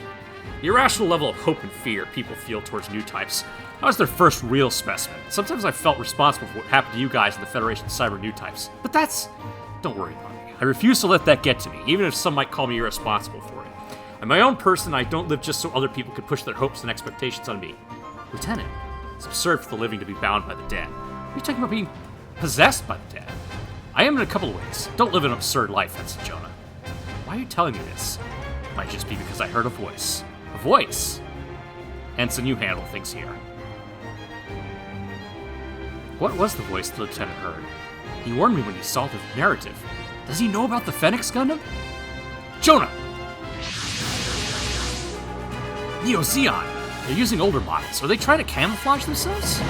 A: The irrational level of hope and fear people feel towards new types. I was their first real specimen. Sometimes I felt responsible for what happened to you guys in the Federation's cyber new types. But that's... Don't worry about me. I refuse to let that get to me, even if some might call me irresponsible for it. I'm my own person, I don't live just so other people could push their hopes and expectations on me. Lieutenant, it's absurd for the living to be bound by the dead. Are you talking about being possessed by the dead? I am in a couple of ways. Don't live an absurd life, Ensign Jonah. Why are you telling me this? It might just be because I heard a voice. A voice? Ensign, you handle things here. What was the voice the lieutenant heard? He warned me when he saw the narrative. Does he know about the Phoenix Gundam? Jonah! Neo Zeon! They're using older models. Are they trying to camouflage themselves?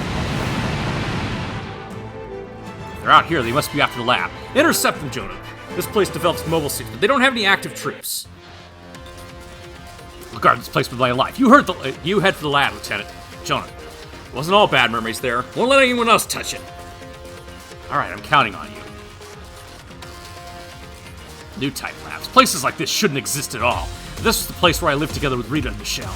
A: If they're out here, they must be after the lab. Intercept them, Jonah. This place develops mobile suits, but they don't have any active troops. I'll guard this place with my life. You head for the lab, Lieutenant. Jonah. It wasn't all bad memories there. Won't let anyone else touch it. Alright, I'm counting on you. New type labs. Places like this shouldn't exist at all. This was the place where I lived together with Rita and Michelle.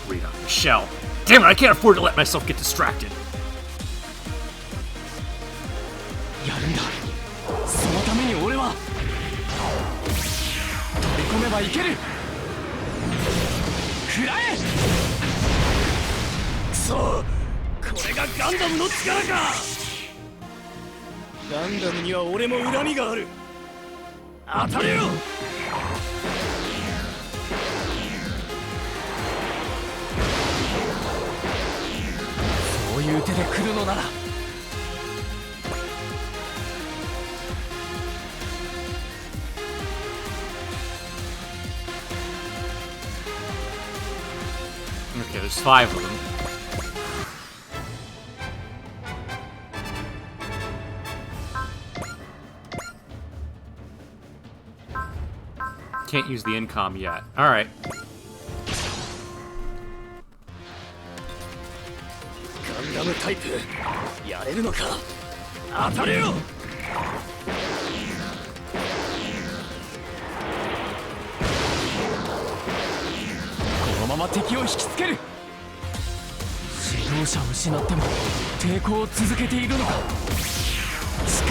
A: Rita, Michelle. Damn it, I can't afford to let myself get distracted.
D: やるんだ。そのために俺は飛び込めばいける。食らえ。くそ、これがガンダムの力か。ガンダムには俺も恨みがある。当たれよ。そういう手で来るのなら。
A: Okay, there's 5 of them. Can't use the incom yet. Alright.
D: Gundam type. やれるのか。当たれよ。このまま敵を引きつける。指導者を失っても抵抗を続けているのか。近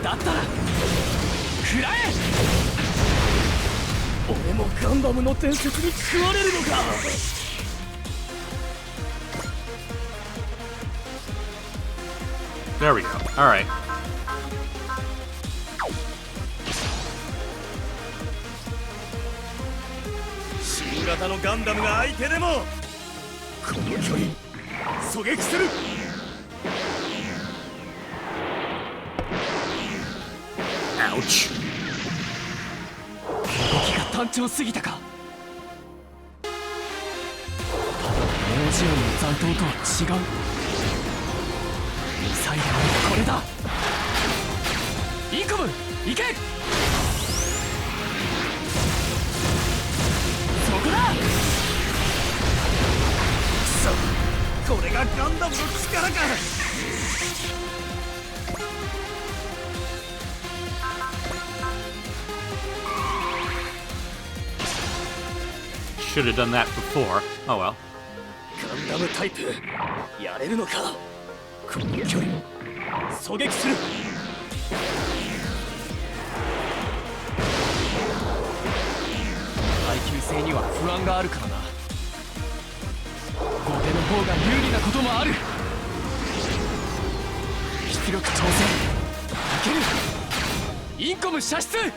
D: い。だったら食らえ。俺もガンダムの伝説に救われるのか。
A: There we go. Alright.
H: 型のガンダムが相手でもこの距離狙撃する。
G: Ouch.
D: 動きが単調すぎたか。ただのジオンの残党とは違う。ミサイルはこれだ。インコム行け。そこだ。
H: くそ、これがガンダムの力か。
G: Should have done that before. Oh well.
H: ガンダムタイプやれるのか。この距離狙撃する。
D: 耐久性には不安があるからな。後手の方が有利なこともある。出力調整いける。インコム射出。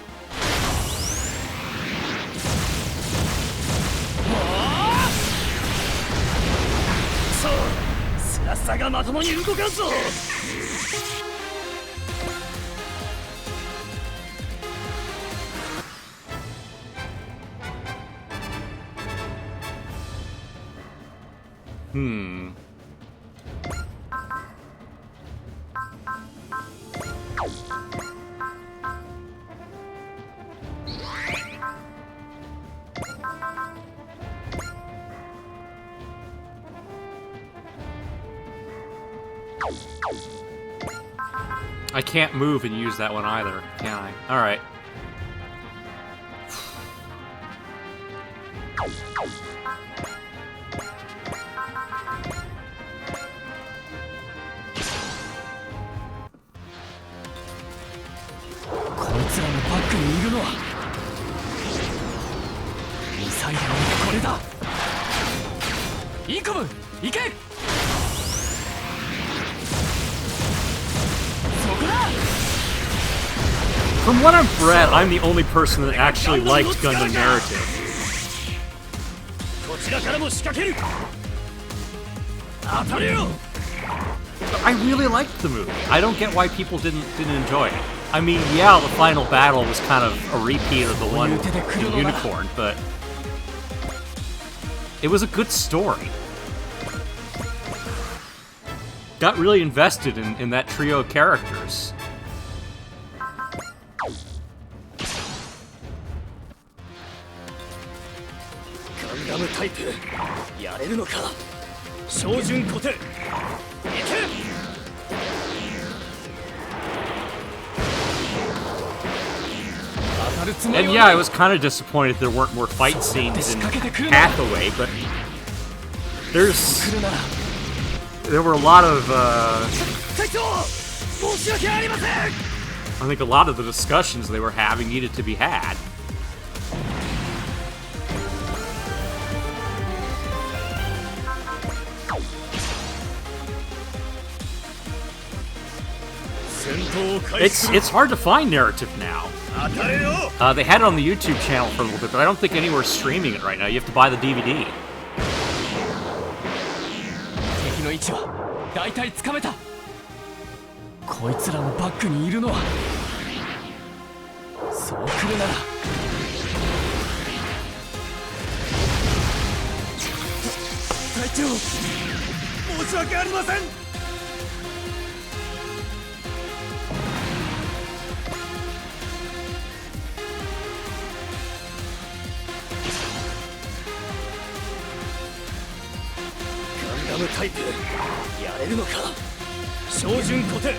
H: スラッサがまともに動かんぞ。
G: I can't move and use that one either, can I? Alright. From what I've read, I'm the only person that actually liked Gundam Narrative.
H: こちらからも仕掛ける。当たれよ。
G: I really liked the movie. I don't get why people didn't enjoy it. I mean, yeah, the final battle was kind of a repeat of the one in Unicorn, but it was a good story. Got really invested in that trio of characters.
H: ガンダムタイプやれるのか。照準固定。いけ。
G: And yeah, I was kind of disappointed there weren't more fight scenes in Hathaway, but there were a lot of I think a lot of the discussions they were having needed to be had. It's hard to find narrative now. They had it on the YouTube channel for a little bit, but I don't think anywhere's streaming it right now. You have to buy the DVD.
D: 敵の位置は大体つかめた。こいつらのバックにいるのはそう来るなら隊長申し訳ありません。
H: タイプやれるのか。照準固定。い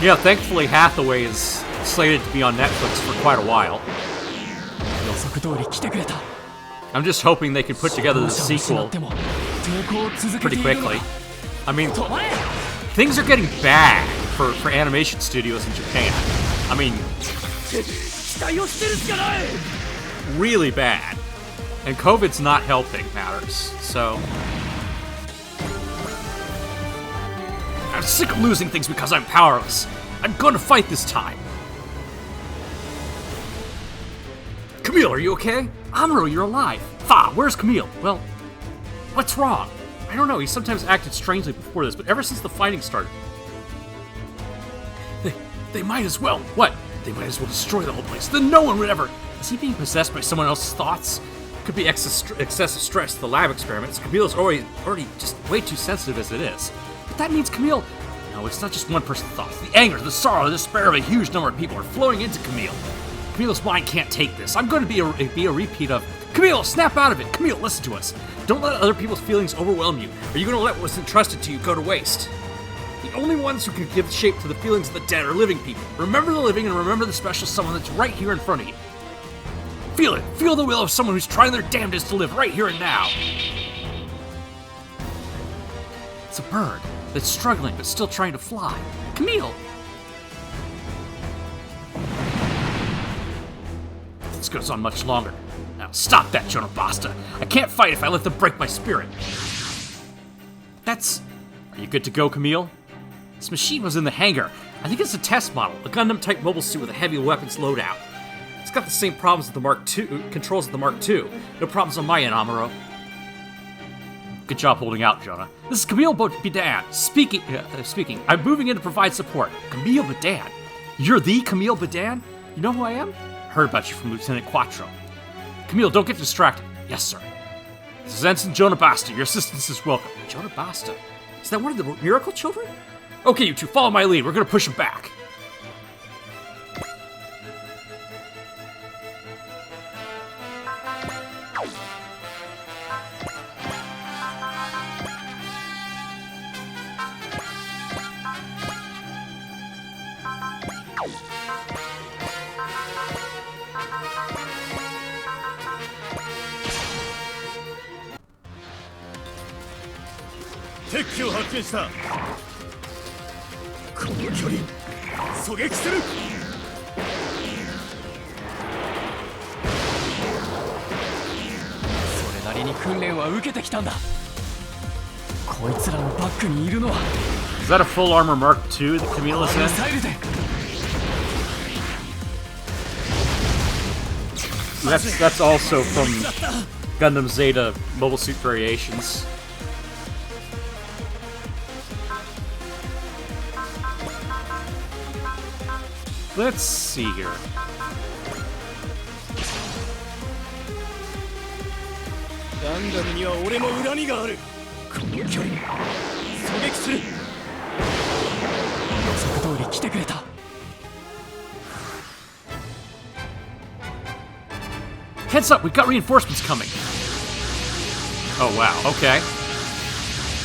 H: け。
G: Yeah, thankfully Hathaway is slated to be on Netflix for quite a while.
D: 予測通り来てくれた。
G: I'm just hoping they can put together the sequel pretty quickly. I mean, things are getting bad for animation studios in Japan. I mean, really bad. And COVID's not helping matters, so... I'm sick of losing things because I'm powerless. I'm gonna fight this time.
A: Camille, are you okay? Amuro, you're alive. Fa, where's Camille? Well, what's wrong? I don't know, he sometimes acted strangely before this, but ever since the fighting started... They might as well. What? They might as well destroy the whole place. Then no one would ever... Is he being possessed by someone else's thoughts? Could be excessive stress to the lab experiments. Camille's already just way too sensitive as it is. But that means Camille... No, it's not just one person's thoughts. The anger, the sorrow, the despair of a huge number of people are flowing into Camille. Camille's mind can't take this. I'm going to be a repeat of... Camille, snap out of it! Camille, listen to us. Don't let other people's feelings overwhelm you. Are you going to let what's entrusted to you go to waste? The only ones who can give shape to the feelings of the dead are living people. Remember the living and remember the special someone that's right here in front of you. Feel it. Feel the will of someone who's trying their damnedest to live right here and now. It's a bird that's struggling but still trying to fly. Camille! This goes on much longer. Now stop that, Jonah Basta. I can't fight if I let them break my spirit. That's... Are you good to go, Camille? This machine was in the hangar. I think it's a test model, a Gundam-type mobile suit with a heavy weapons loadout. It's got the same problems as the Mark II, controls of the Mark II. No problems on my end, Amuro. Good job holding out, Jonah. This is Camille Badan, speaking. I'm moving in to provide support. Camille Badan? You're the Camille Badan? You know who I am? Heard about you from Lieutenant Quattro. Camille, don't get distracted. Yes, sir. This is Ensign Jonah Basta. Your assistance is welcome. Jonah Basta? Is that one of the Miracle Children? Okay, you two, follow my lead. We're gonna push him back. Is that a full armor Mark II that Camille is in? That's also from Gundam Zeta Mobile Suit Variations. Let's see here. Heads up, we've got reinforcements coming. Oh wow, okay.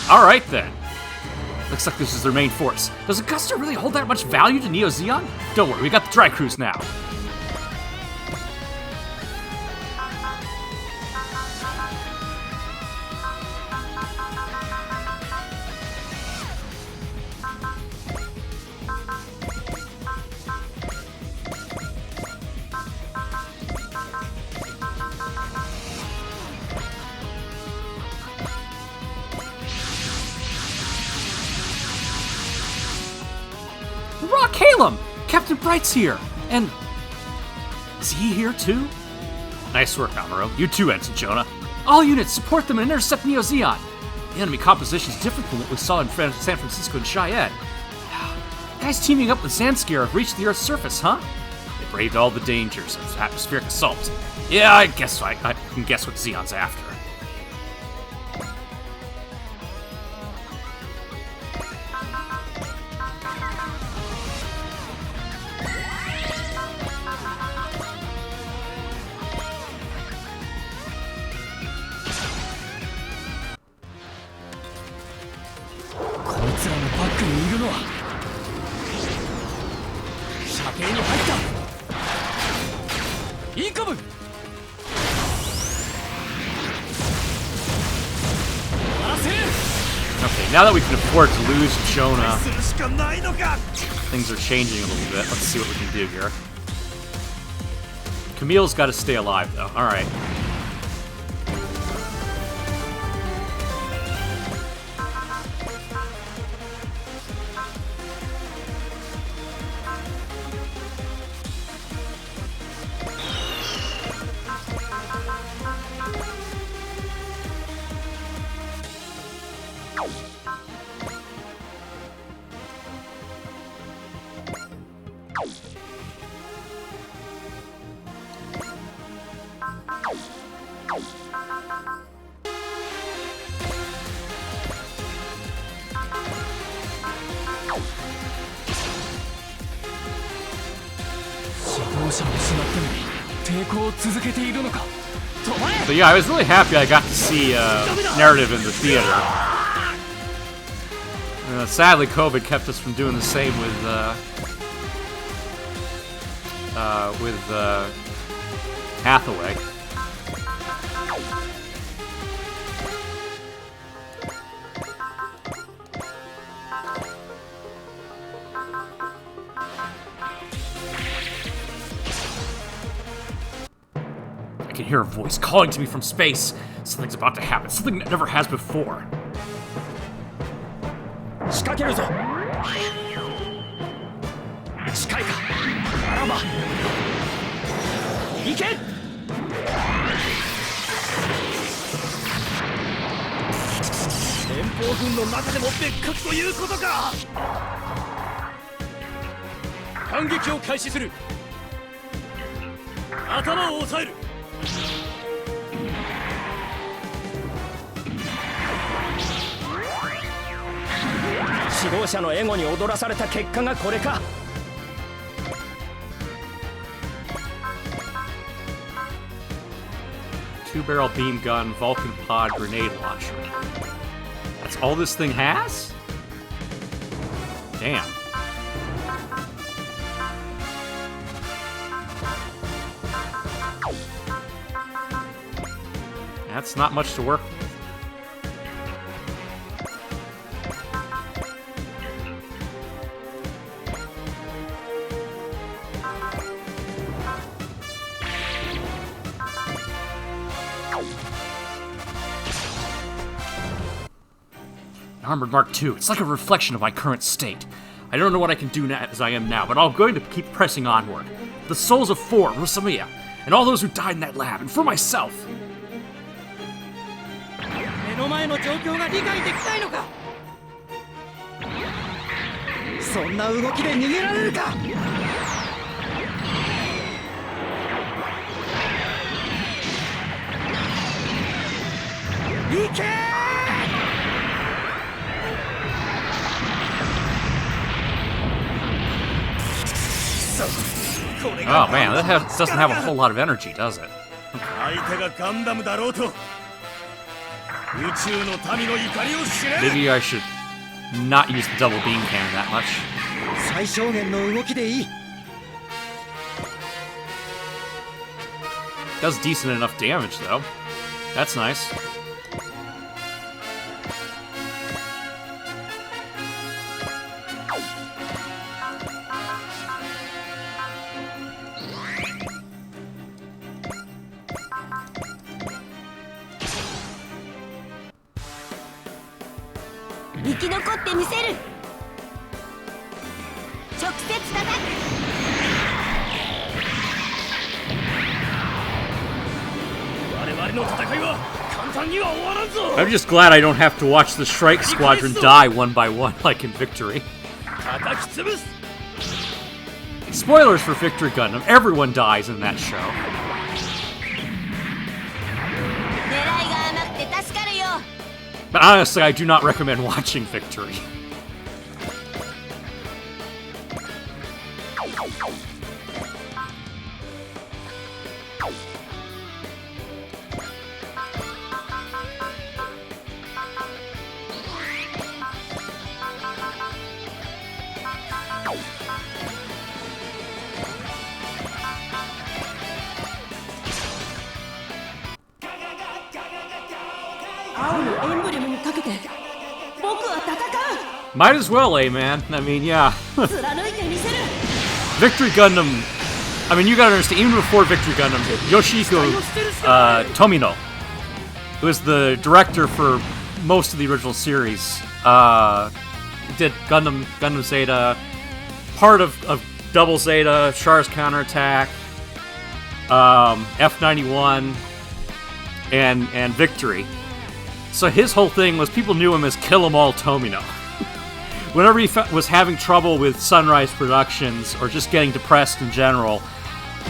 A: Alright then. Looks like this is their main force. Does Augusta really hold that much value to Neo Zeon? Don't worry, we got the dry cruise now. Rock Halem! Captain Bright's here! And... is he here too? Nice work, Amuro. You too, Ensign Jonah. All units, support them and intercept Neo Zeon! The enemy composition is different from what we saw in San Francisco and Cheyenne. Guys teaming up with Zanskier have reached the Earth's surface, huh? They braved all the dangers of atmospheric assault. Yeah, I guess I can guess what Zeon's after. Okay, now that we can afford to lose Jonah, things are changing a little bit. Let's see what we can do here. Camille's got to stay alive, though. All right.
G: So yeah, I was really happy I got to see narrative in the theater. Sadly, COVID kept us from doing the same with Hathaway. I can hear a voice calling to me from space. Something's about to happen. Something that never has before.
H: 仕掛けるぞ近いかならば行け連邦軍の中でも別格ということか反撃を開始する頭を押さえる指導者のエゴに踊らされた結果がこれか
G: Two-barrel beam gun, Vulcan pod, grenade launcher. That's all this thing has? Damn. That's not much to work with. Armored Mark II. It's like a reflection of my current state. I don't know what I can do as I am now, but I'm going to keep pressing onward. The souls of 4, Rosamiya, and all those who died in that lab, and for myself.
E: 目の前の状況が理解できないのかそんな動きで逃げられるか行け
G: Oh man, that doesn't have a whole lot of energy, does it?
H: 相手がガンダムだろうと宇宙の民の怒りを知れ
G: Maybe I should not use the double beam cannon that much.
E: 最小限の動きでいい
G: Does decent enough damage though. That's nice. I'm just glad I don't have to watch the Strike Squadron die one by one like in Victory. Spoilers for Victory Gundam, everyone dies in that show. But honestly, I do not recommend watching Victory. Might as well, man. I mean, yeah. Victory Gundam. I mean, you gotta understand, even before Victory Gundam, Yoshihiko Tomino, who was the director for most of the original series, did Gundam Zeta, part of Double Zeta, Char's Counterattack, F91, and Victory. So his whole thing was people knew him as Kill 'Em All Tomino. Whenever he was having trouble with Sunrise Productions or just getting depressed in general,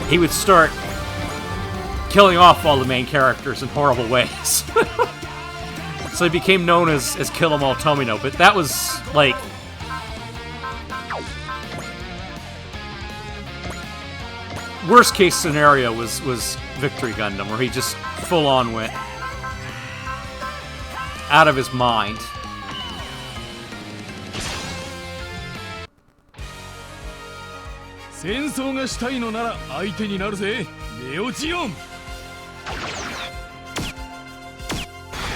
G: he would start killing off all the main characters in horrible ways. So he became known as Kill 'Em All Tomino, but that was, like... worst case scenario was Victory Gundam, where he just full-on went out of his mind.
D: 戦争がしたいのなら相手になるぜ、ネオジオン。こ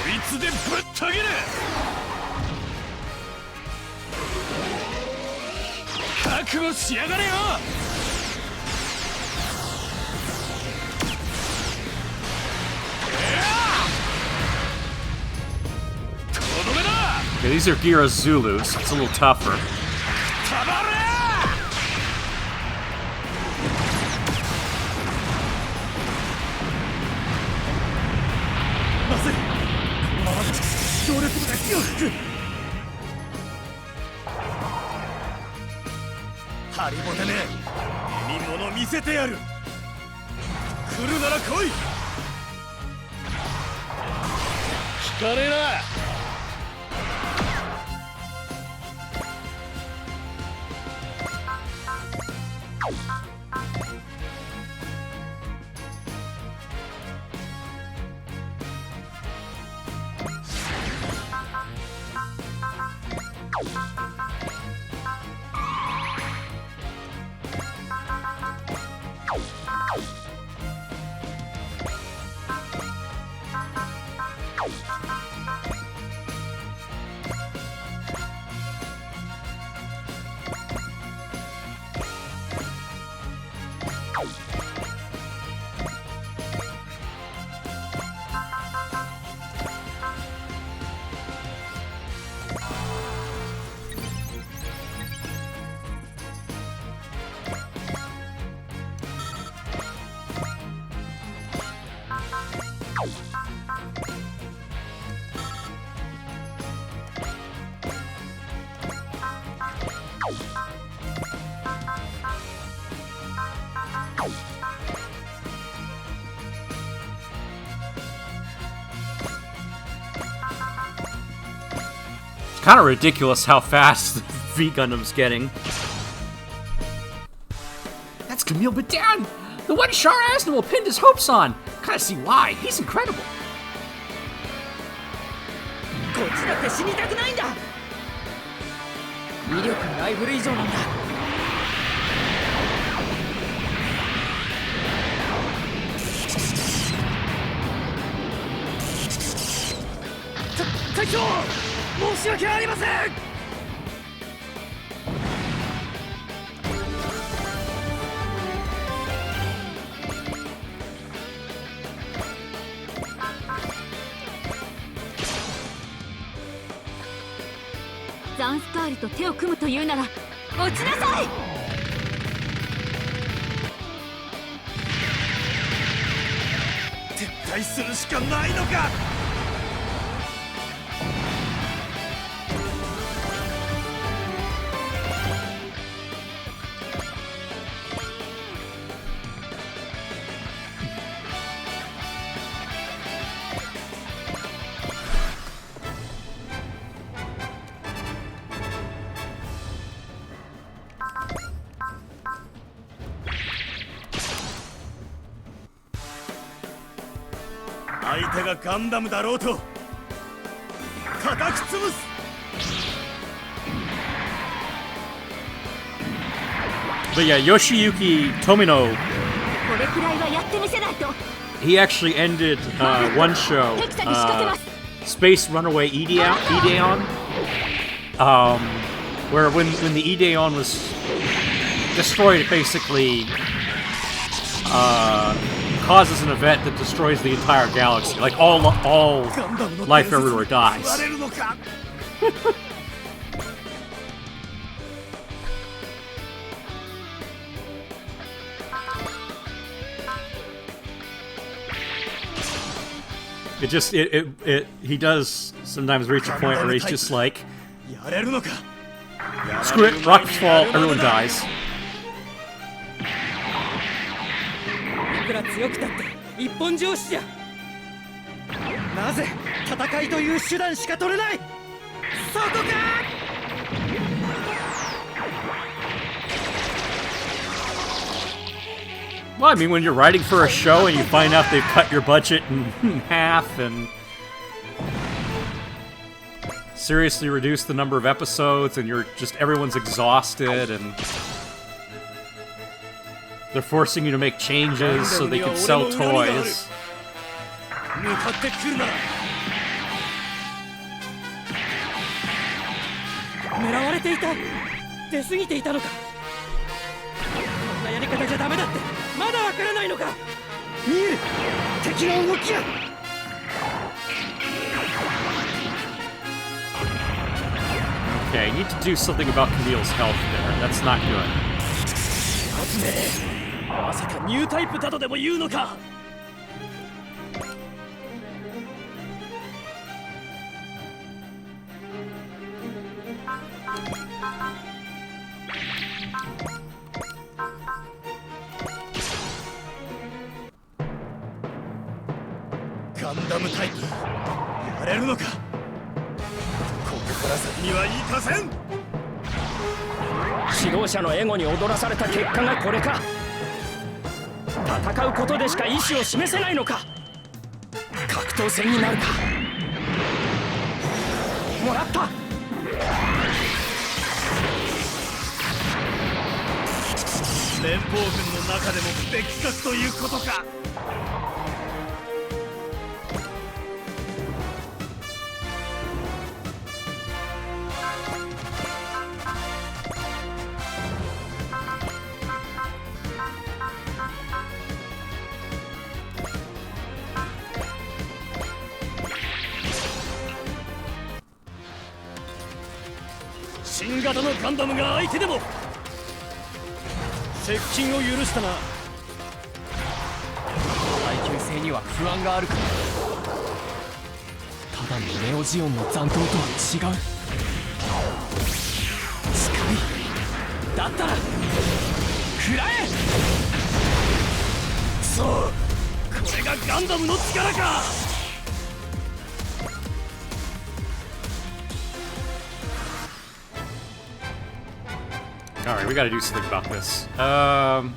D: いつでぶった切れ。覚悟しやがれよ。
G: Okay, these are Gira Zulus. It's a little tougher. Kind of ridiculous how fast the V Gundam's getting. That's Camille Badan! The one Char Aznavour pinned his hopes on! Kinda see why. He's incredible.
E: こっちだって死にたくないんだ。威力のライフル以上なんだ。隊長、申し訳ありません。
C: ザンスカールと手を組むというなら落ちなさい。
D: 撤退するしかないのか。相手がガンダムだろうと叩き潰す。
G: But yeah, Yoshiyuki Tomino,
C: これくらいはやってみせないと。
G: he actually ended one show, Space Runaway Ideon, where when the Ideon was destroyed, it basically causes an event that destroys the entire galaxy. Like all life everywhere dies. He does sometimes reach a point where he's just like, screw it, rockets fall, everyone dies.
E: いくら強くたって一本上司じゃ。なぜ戦いという手段しか取れない。そこか。
G: Well, I mean, when you're writing for a show and you find out they've cut your budget in half and seriously reduced the number of episodes, and everyone's exhausted, and they're forcing you to make changes so they can sell toys.
E: 向かってくるなら。狙われていた。出過ぎていたのか。こんなやり方じゃダメだって。 まだわからないのか。見える。敵の動きや。
G: Okay, I need to do something about Camille's health there. That's not good.
H: まさかニュータイプだとでも言うのか。ガンダムタイプやれるのか。ここから先には行かせん。
D: 指導者のエゴに踊らされた結果がこれか。戦うことでしか意志を示せないのか。格闘戦になるか。もらった。
H: 連邦軍の中でも別格ということか。 新型のガンダムが相手でも接近を許したな。
D: 耐久性には不安があるか。ただのネオジオンの残党とは違う。近い。だったら食らえ。
H: そう、これがガンダムの力か。
G: Alright, we gotta do something about this. Alright.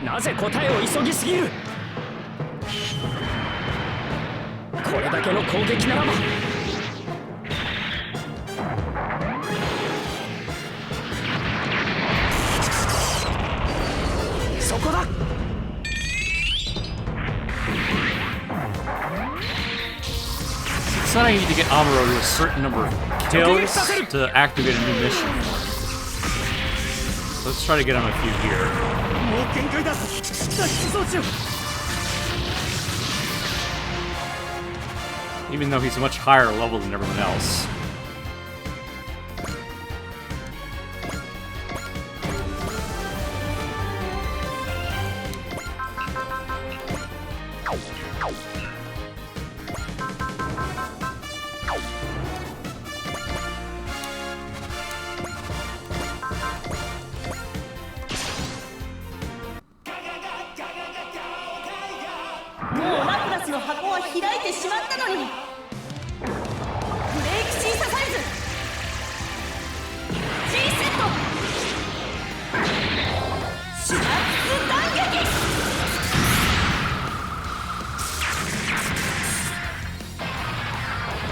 D: なぜ答えを急ぎすぎる。これだけの攻撃ならば。
G: It's not I need to get Amuro to a certain number of kills to activate a new mission. So let's try to get him a few here. Even though he's a much higher level than everyone else.
B: もうラプラスの箱は開いてしまったのに。ブレイク審査サイズ G セットシナプス弾撃。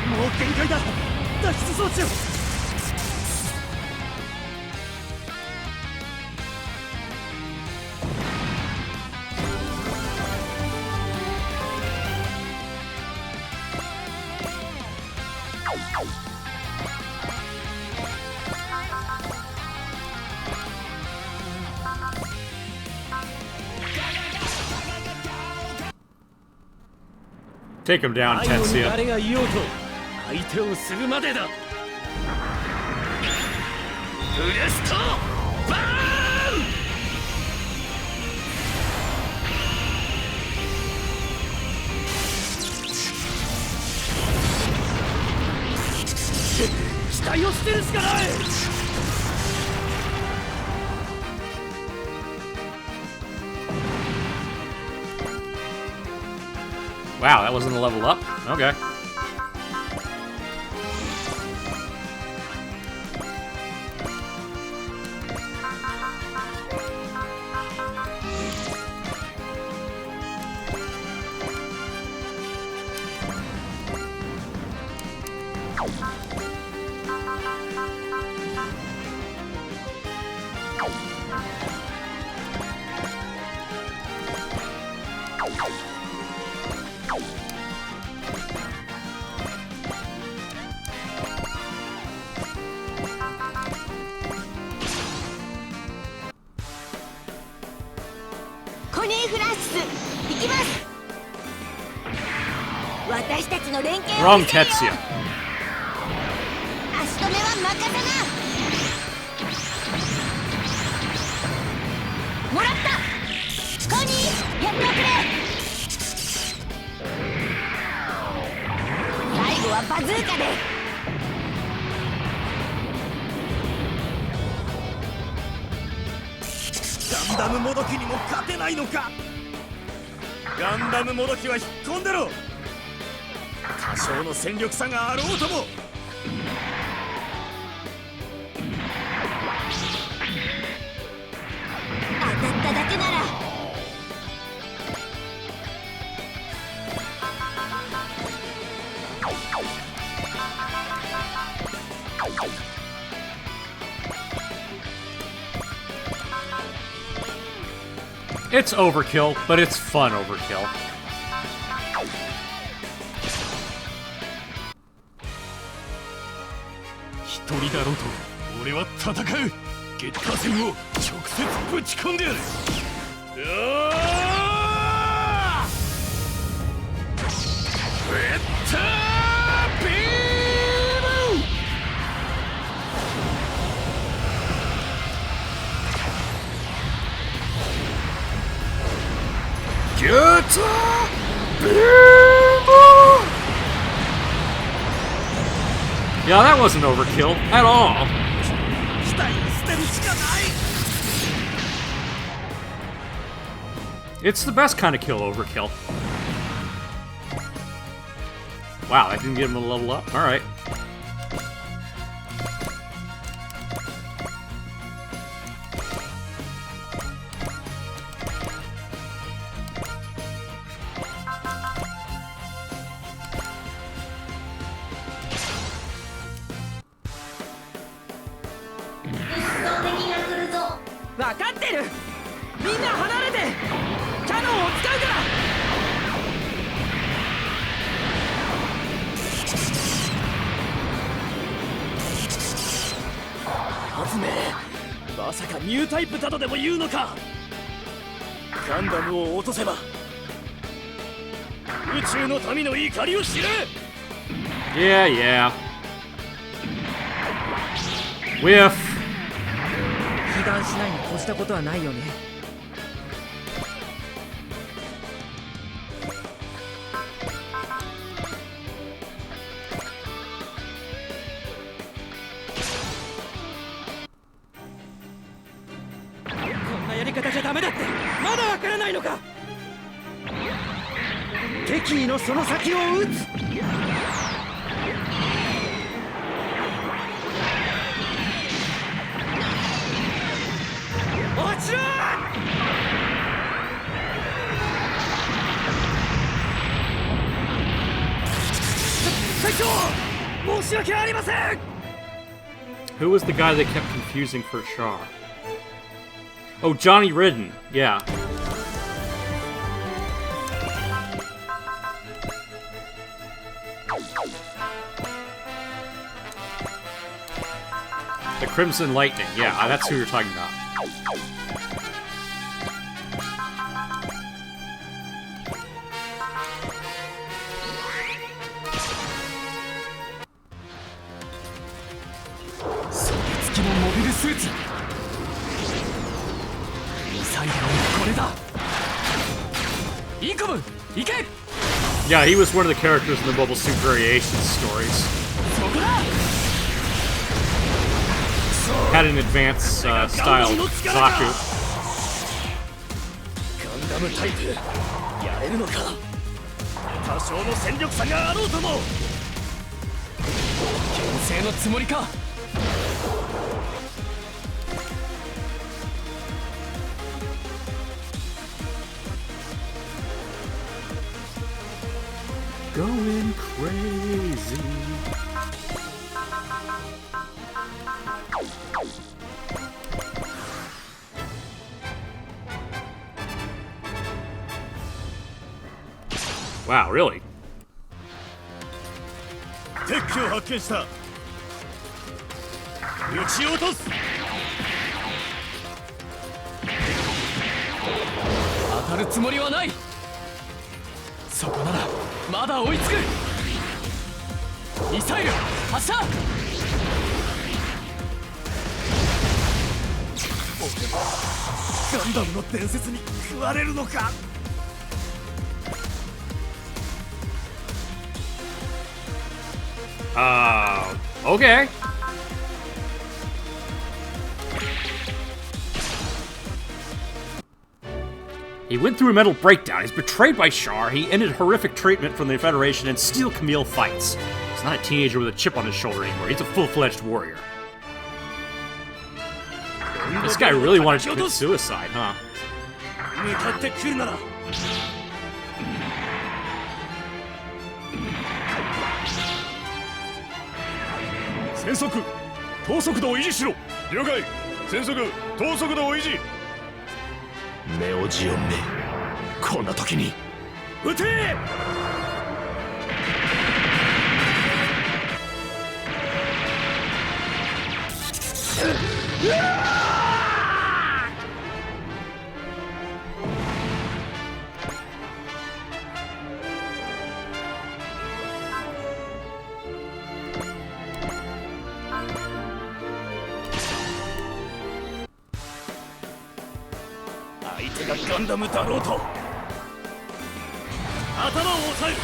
H: もう限界だ。脱出装置を。
G: Take him down,
H: 最後に
G: Tetsuya.
H: 誰が言おうと相手をするまでだ。ブレストバーン。期待を捨てるしかない。
G: Wow, that wasn't a level up? Okay. Wrong Tetsuya.
B: 足止めは任せな。もらった。コニーやっておくれ。最後はバズーカで。
H: ガンダムもどきにも勝てないのか。ガンダムもどきは引っ込んでろ。多少の戦力差があろうとも。
B: 当たっただけなら。
G: It's overkill, but it's fun overkill.
H: 一人だろうと俺は戦う。ゲッター戦を直接ぶち込んでやる。ゲッタービーム。ゲッタービーム。
G: Yeah, that wasn't overkill at all. It's the best kind of kill overkill. Wow, that didn't get him a level up. Alright.
H: まさかニュータイプだとでも言うのか。ガンダムを落とせば宇宙の民の怒りを知れ。
G: Yeah, yeah. Whiff.
E: 被弾しないに越したことはないよね。敵意のその先を撃つ。落ちろ。隊長、申し訳ありません。
G: Who was the guy they kept confusing for Char? Oh, Johnny Ridden. Yeah. The Crimson Lightning. Yeah, that's who you're talking about. Yeah, he was one of the characters in the Mobile Suit Variations stories. Had an advanced style Zaku.
H: ガンダムタイプやれるのか。多少の戦力差があろうとも。
D: 牽制のつもりか。
G: Going crazy. Wow, really?
H: 敵機を発見した。撃ち落とす。
D: 当たるつもりはない。そこならまだ追いつく。ミサイル発射。
H: ガンダムの伝説に食われるのか。
G: Okay. He went through a mental breakdown. He's betrayed by Char. He ended horrific treatment from the Federation and Steel Camille fights. He's not a teenager with a chip on his shoulder anymore. He's a full-fledged warrior. This guy really wanted to commit suicide, huh?
H: 向かってくるなら。 変速等速度を維持しろ。了解。変速等速度を維持。ネオジオンめ、こんな時に撃て。相手がガンダムだろうと頭を押さえる。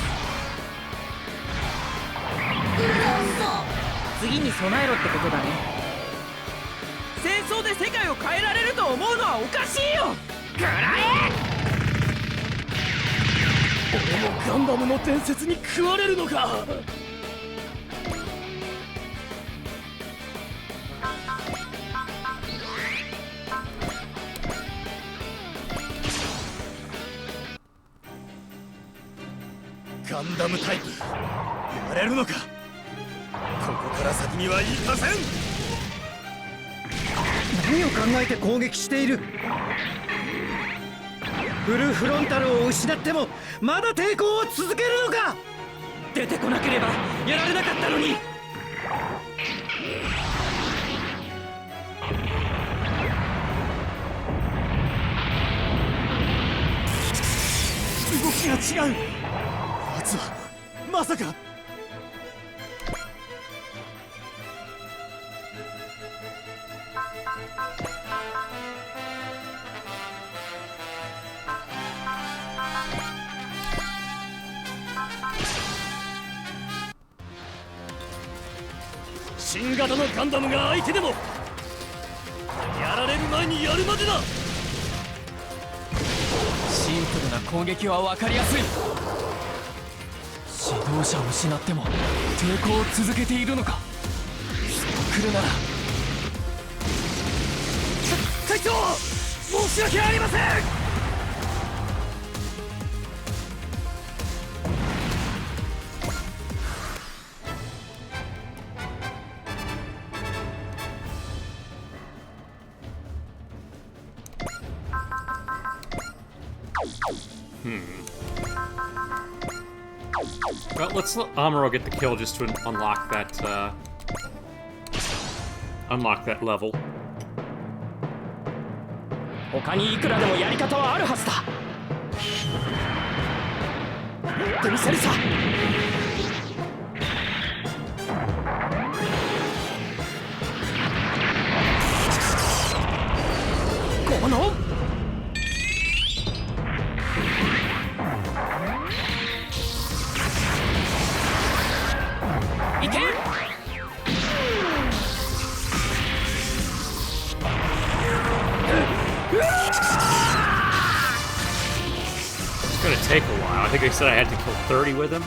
E: 次に備えろってことだね。戦争で世界を変えられると思うのはおかしいよ。食らえ。
H: 俺もガンダムの伝説に食われるのか。ガンダムタイプやれるのか。ここから先には行かせん。
E: 何を考えて攻撃している。フルフロンタルを失ってもまだ抵抗を続けるのか。出てこなければやられなかったのに。
H: 動きが違う。奴はまさか。新型のガンダムが相手でもやられる前にやるまでだ。
D: シンプルな攻撃は分かりやすい。指導者を失っても抵抗を続けているのか。そう来るなら。
E: 隊長、申し訳ありません。
G: Well, let's let Amuro get the kill just to unlock that level.
D: 他にいくらでもやり方はあるはずだ。やってみせるさ。このいけ。
G: It's gonna take a while. I think they said I had to kill 30 with him.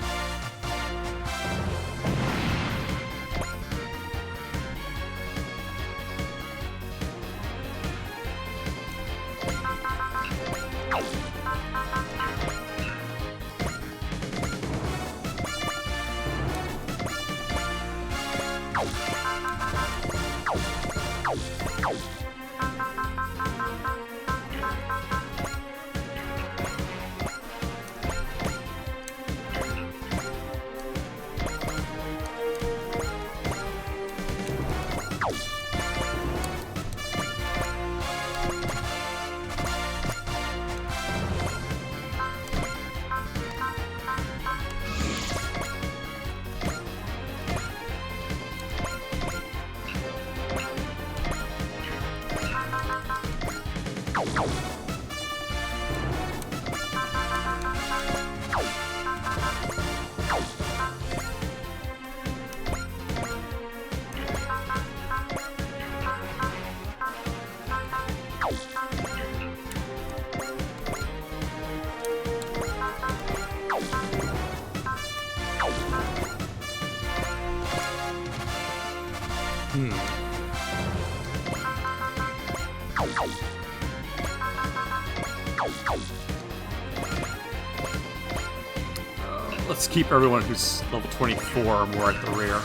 G: Let's keep everyone who's level 24 or more at the rear.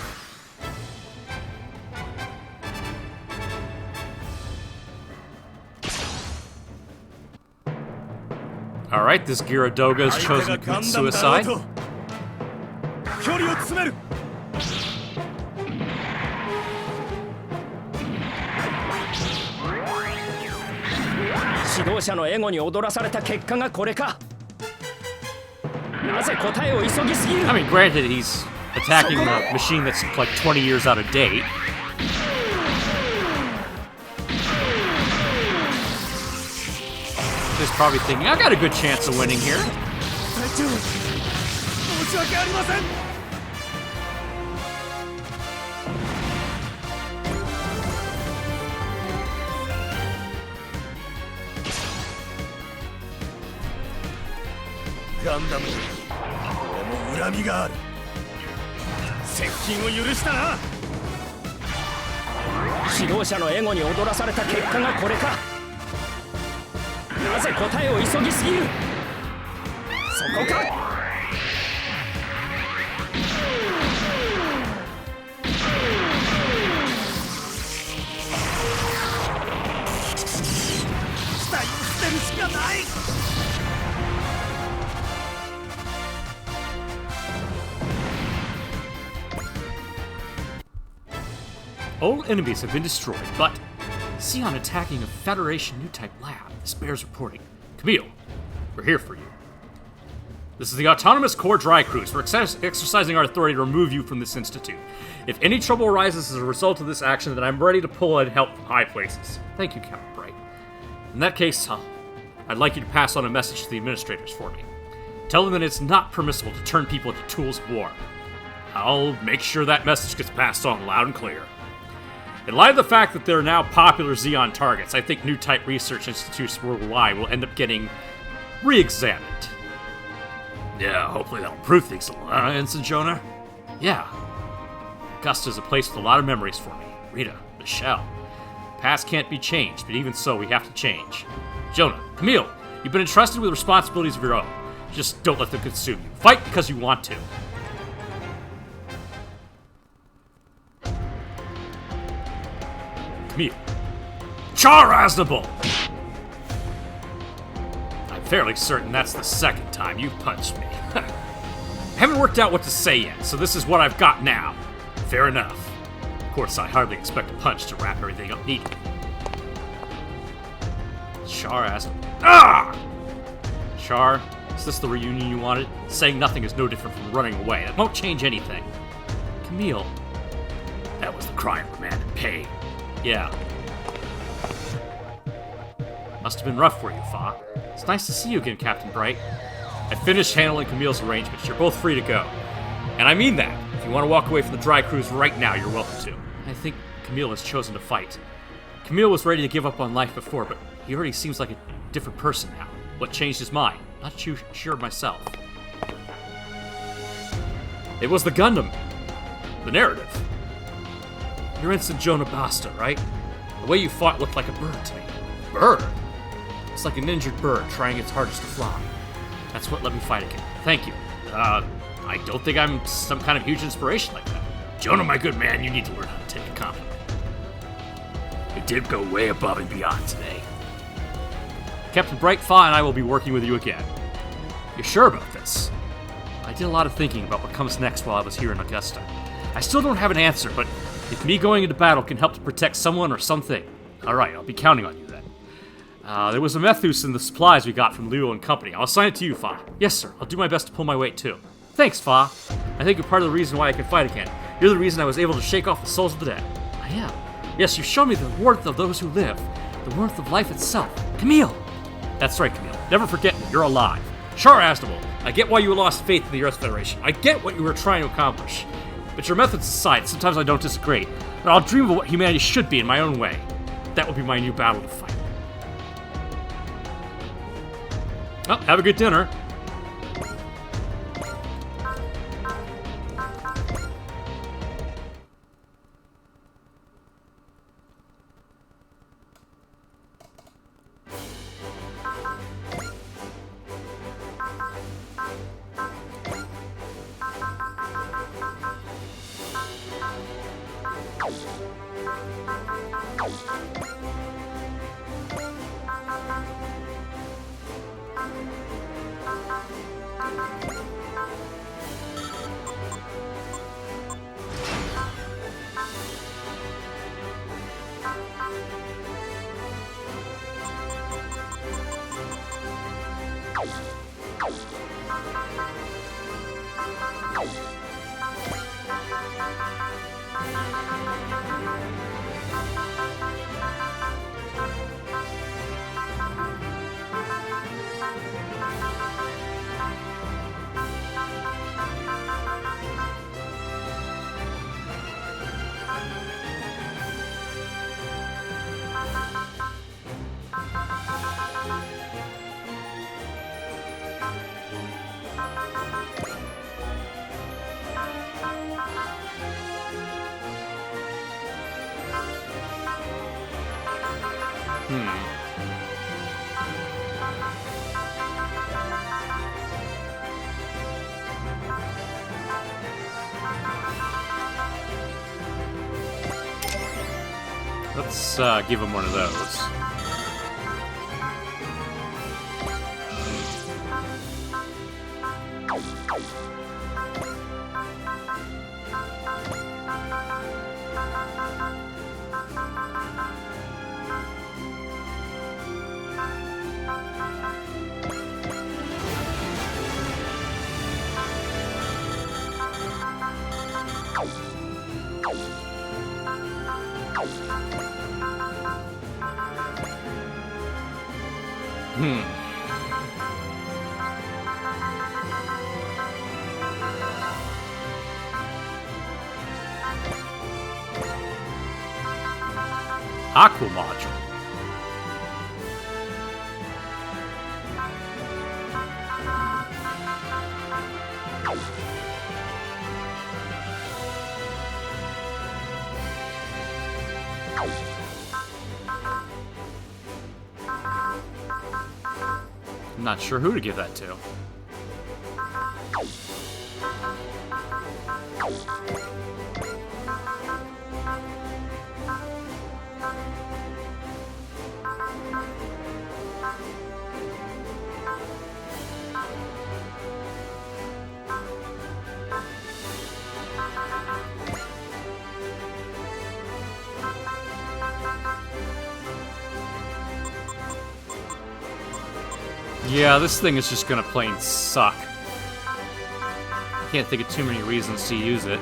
G: Alright, this Gyaradoga has chosen to commit suicide.
H: 距離を詰める。
D: 指導者のエゴに踊らされた結果がこれか。なぜ答えを急ぎすぎる。
G: I mean, granted, he's attacking a machine that's like 20 years out of date. He's probably thinking, I got a good chance of winning here.
H: 隊長、申し訳ありません。ガンダムに俺も恨みがある。接近を許したな。
D: 指導者のエゴに踊らされた結果がこれか。なぜ答えを急ぎすぎる。そこか。
H: 機体を捨てるしかない。
G: All enemies have been destroyed, but Sion attacking a Federation new type lab. This bears reporting. Camille, we're here for you. This is the Autonomous Core Dry Cruise. We're exercising our authority to remove you from this institute. If any trouble arises as a result of this action, then I'm ready to pull and help from high places. Thank you, Captain Bright. In that case, I'd like you to pass on a message to the administrators for me. Tell them that it's not permissible to turn people into tools of war. I'll make sure that message gets passed on loud and clear. In light of the fact that there are now popular Xeon targets, I think new type research institutes worldwide will end up getting re-examined. Yeah, hopefully that'll improve things a little, Ensign Jonah? Yeah. Augusta's a place with a lot of memories for me. Rita, Michelle. Past can't be changed, but even so, we have to change. Jonah, Camille, you've been entrusted with responsibilities of your own. Just don't let them consume you. Fight because you want to. Camille. Char-aznable! I'm fairly certain that's the second time you've punched me. Haven't worked out what to say yet, so this is what I've got now. Fair enough. Of course, I hardly expect a punch to wrap everything up neatly. Char-aznable. Ah! Char, is this the reunion you wanted? Saying nothing is no different from running away. That won't change anything. Camille. That was the cry of a man in pain. Yeah. Must have been rough for you, Fa. It's nice to see you again, Captain Bright. I finished handling Camille's arrangements. You're both free to go. And I mean that. If you want to walk away from the dry cruise right now, you're welcome to. I think Camille has chosen to fight. Camille was ready to give up on life before, but he already seems like a different person now. What changed his mind? Not too sure myself. It was the Gundam. The narrative. You're Ensign Jonah Basta, right? The way you fought looked like a bird to me. Bird? It's like an injured bird trying its hardest to fly. That's what let me fight again. Thank you. I don't think I'm some kind of huge inspiration like that. Jonah, my good man, you need to learn how to take a compliment. You did go way above and beyond today. Captain Bright, Fa and I will be working with you again. You're sure about this? I did a lot of thinking about what comes next while I was here in Augusta. I still don't have an answer, but if me going into battle can help to protect someone or something, alright, I'll be counting on you then. There was a Methus in the supplies we got from Leo and company. I'll assign it to you, Fa. Yes, sir. I'll do my best to pull my weight, too. Thanks, Fa. I think you're part of the reason why I can fight again. You're the reason I was able to shake off the souls of the dead. I am. Yes, you've shown me the warmth of those who live. The warmth of life itself. Camille! That's right, Camille. Never forget me. You're alive. Char-aznable. I get why you lost faith in the Earth Federation. I get what you were trying to accomplish. But your methods aside, sometimes I don't disagree. But I'll dream of what humanity should be in my own way. That will be my new battle to fight. Well, have a good dinner. Let's give him one of those. Aqua module. I'm not sure who to give that to. Yeah, this thing is just gonna plain suck. Can't think of too many reasons to use it.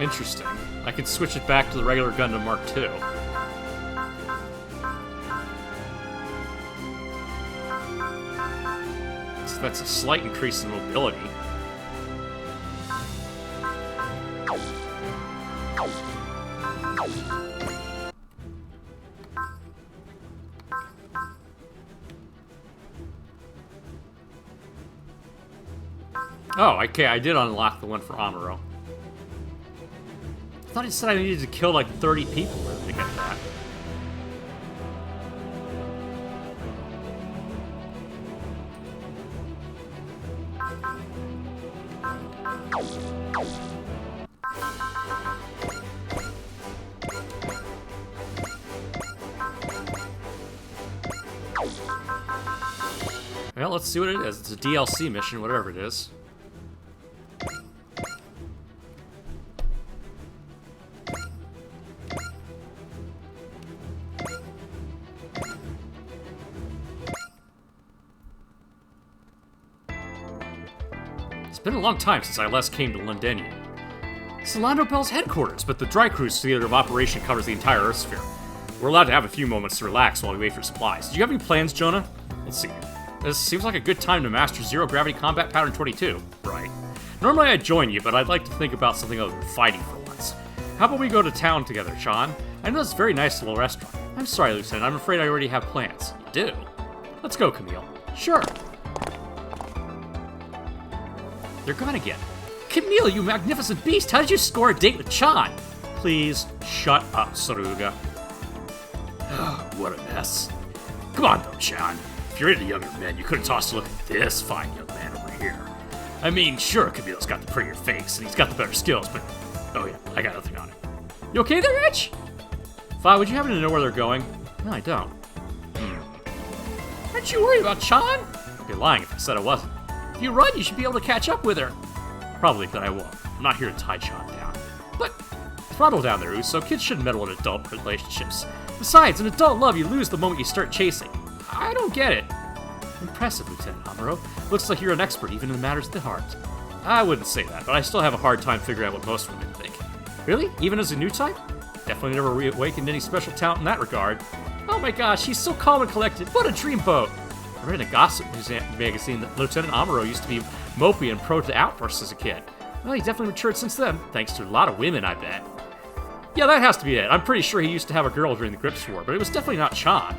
G: Interesting. I can switch it back to the regular Gundam Mark II. So that's a slight increase in mobility. Oh, okay, I did unlock the one for Amuro. I thought he said I needed to kill like 30 people to get that. Well, let's see what it is. It's a DLC mission, whatever it is. It's been a long time since I last came to Londinium. It's Lando Bell's headquarters, but the Dry Cruise theater of operation covers the entire Earth sphere. We're allowed to have a few moments to relax while we wait for supplies. Do you have any plans, Jonah? Let's see. This seems like a good time to master Zero Gravity Combat Pattern 22. Right. Normally I'd join you, but I'd like to think about something other than fighting for once. How about we go to town together, Sean? I know this very nice little restaurant. I'm sorry, Lieutenant. I'm afraid I already have plans. You do? Let's go, Camille. Sure. They're gone again. Camille, you magnificent beast! How did you score a date with Chan? Please, shut up, Saruga. What a mess. Come on, though, Chan. If you're into younger men, you couldn't toss a look at this fine young man over here. I mean, sure, Camille's got the prettier face, and he's got the better skills, but... Oh yeah, I got nothing on it. You okay there, Rich? Fi, would you happen to know where they're going? No, I don't. Aren't you worried about Chan? I'd be lying if I said I wasn't. If you run, you should be able to catch up with her. Probably, but I won't. I'm not here to tie Chan down. But throttle down there, Uso. Kids shouldn't meddle in adult relationships. Besides, an adult love you lose the moment you start chasing. I don't get it. Impressive, Lieutenant Amuro. Looks like you're an expert even in matters of the heart. I wouldn't say that, but I still have a hard time figuring out what most women think. Really? Even as a new type? Definitely never reawakened any special talent in that regard. Oh my gosh, he's so calm and collected. What a dreamboat! I read in a gossip magazine that Lieutenant Amuro used to be mopey and prone to outbursts as a kid. Well, he definitely matured since then, thanks to a lot of women, I bet. Yeah, that has to be it. I'm pretty sure he used to have a girl during the Grips War, but it was definitely not Chan.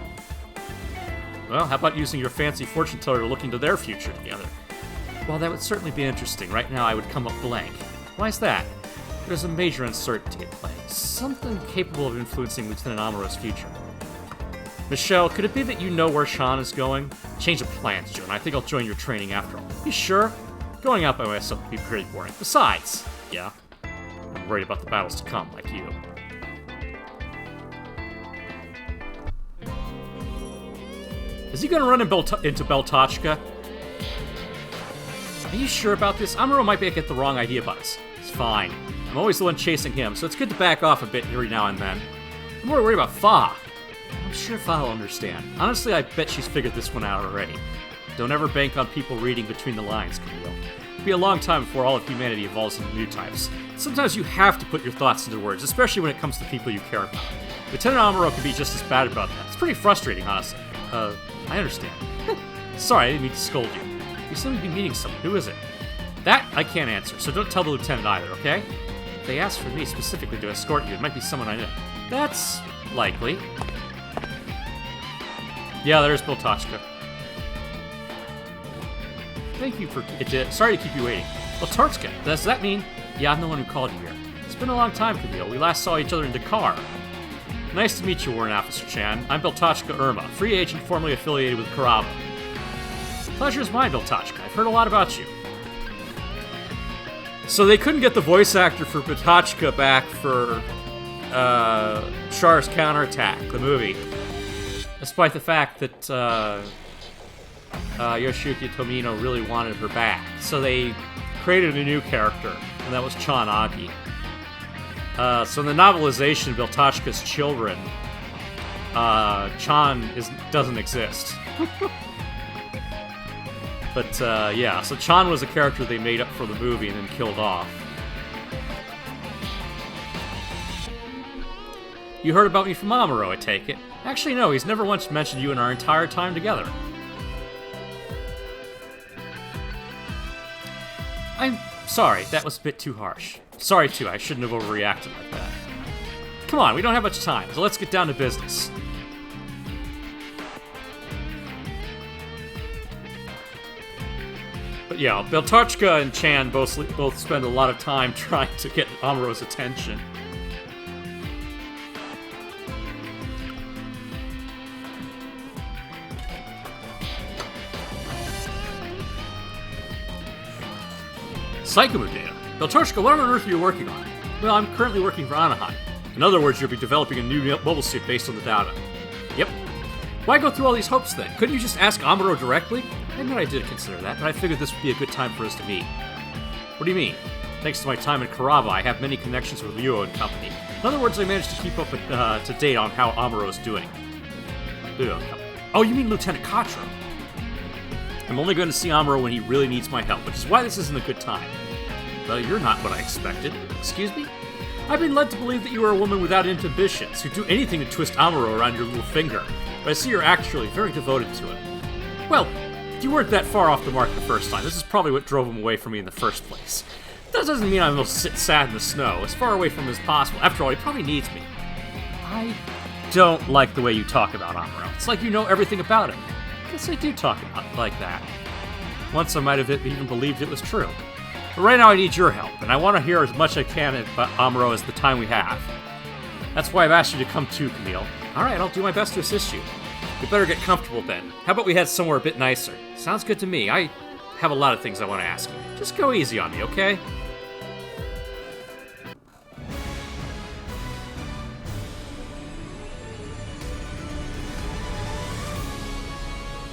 G: Well, how about using your fancy fortune teller to look into their future together? Well, that would certainly be interesting. Right now, I would come up blank. Why is that? There's a major uncertainty at play. Something capable of influencing Lieutenant Amuro's future. Michelle, could it be that you know where Sean is going? Change of plans, Joan. I think I'll join your training after all. You sure? Going out by myself would be pretty boring. Besides, yeah, I'm worried about the battles to come, like you. Is he gonna run into Beltachka? Are you sure about this? Amuro might get the wrong idea about us. It's fine. I'm always the one chasing him, so it's good to back off a bit every now and then. I'm more worried about Fa. I'm sure Fa will understand. Honestly, I bet she's figured this one out already. Don't ever bank on people reading between the lines, Camille. It'll be a long time before all of humanity evolves into new types. Sometimes you have to put your thoughts into words, especially when it comes to people you care about. Lieutenant Amuro can be just as bad about that. It's pretty frustrating, honestly. I understand. Sorry, I didn't mean to scold you. You seem to be meeting someone. Who is it? That I can't answer, so don't tell the lieutenant either, okay? If they asked for me specifically to escort you, it might be someone I know. That's likely. Yeah, there's Beltachka. Thank you for... sorry to keep you waiting. Beltachka, does that mean... Yeah, I'm the one who called you here. It's been a long time, Camille. We last saw each other in Dakar. Nice to meet you, Warrant Officer Chan. I'm Beltachka Irma, free agent formerly affiliated with Kuraba. Pleasure's mine, Beltachka. I've heard a lot about you. So they couldn't get the voice actor for Beltachka back for Char's Counterattack, the movie. Despite the fact that Yoshiyuki Tomino really wanted her back. So they created a new character, and that was Chan Agi. So in the novelization of Beltachka's Children, Chan doesn't exist. But yeah, so Chan was a character they made up for the movie and then killed off. You heard about me from Amuro, I take it. Actually, no, he's never once mentioned you in our entire time together. I'm sorry, that was a bit too harsh. Sorry, too, I shouldn't have overreacted like that. Come on, we don't have much time, so let's get down to business. But yeah, Beltachka and Chan both spend a lot of time trying to get Amuro's attention. Psychomu data. Beltachka, what on earth are you working on? Well, I'm currently working for Anaheim. In other words, you'll be developing a new mobile suit based on the data. Yep. Why go through all these hopes then? Couldn't you just ask Amuro directly? I admit I did consider that, but I figured this would be a good time for us to meet. What do you mean? Thanks to my time in Kuraba, I have many connections with Ryo and company. In other words, I managed to keep up to date on how Amuro is doing. Oh, you mean Lieutenant Katra? I'm only going to see Amuro when he really needs my help, which is why this isn't a good time. Well, you're not what I expected. Excuse me? I've been led to believe that you are a woman without inhibitions, who'd do anything to twist Amuro around your little finger, but I see you're actually very devoted to him. Well, you weren't that far off the mark the first time. This is probably what drove him away from me in the first place. That doesn't mean I'm going to sit sad in the snow, as far away from him as possible. After all, he probably needs me. I don't like the way you talk about Amuro. It's like you know everything about him. I guess I do talk about it like that. Once I might have even believed it was true. But right now I need your help, and I want to hear as much as I can about Amuro as the time we have. That's why I've asked you to come too, Camille. Alright, I'll do my best to assist you. We better get comfortable then. How about we head somewhere a bit nicer? Sounds good to me. I have a lot of things I want to ask you. Just go easy on me, okay?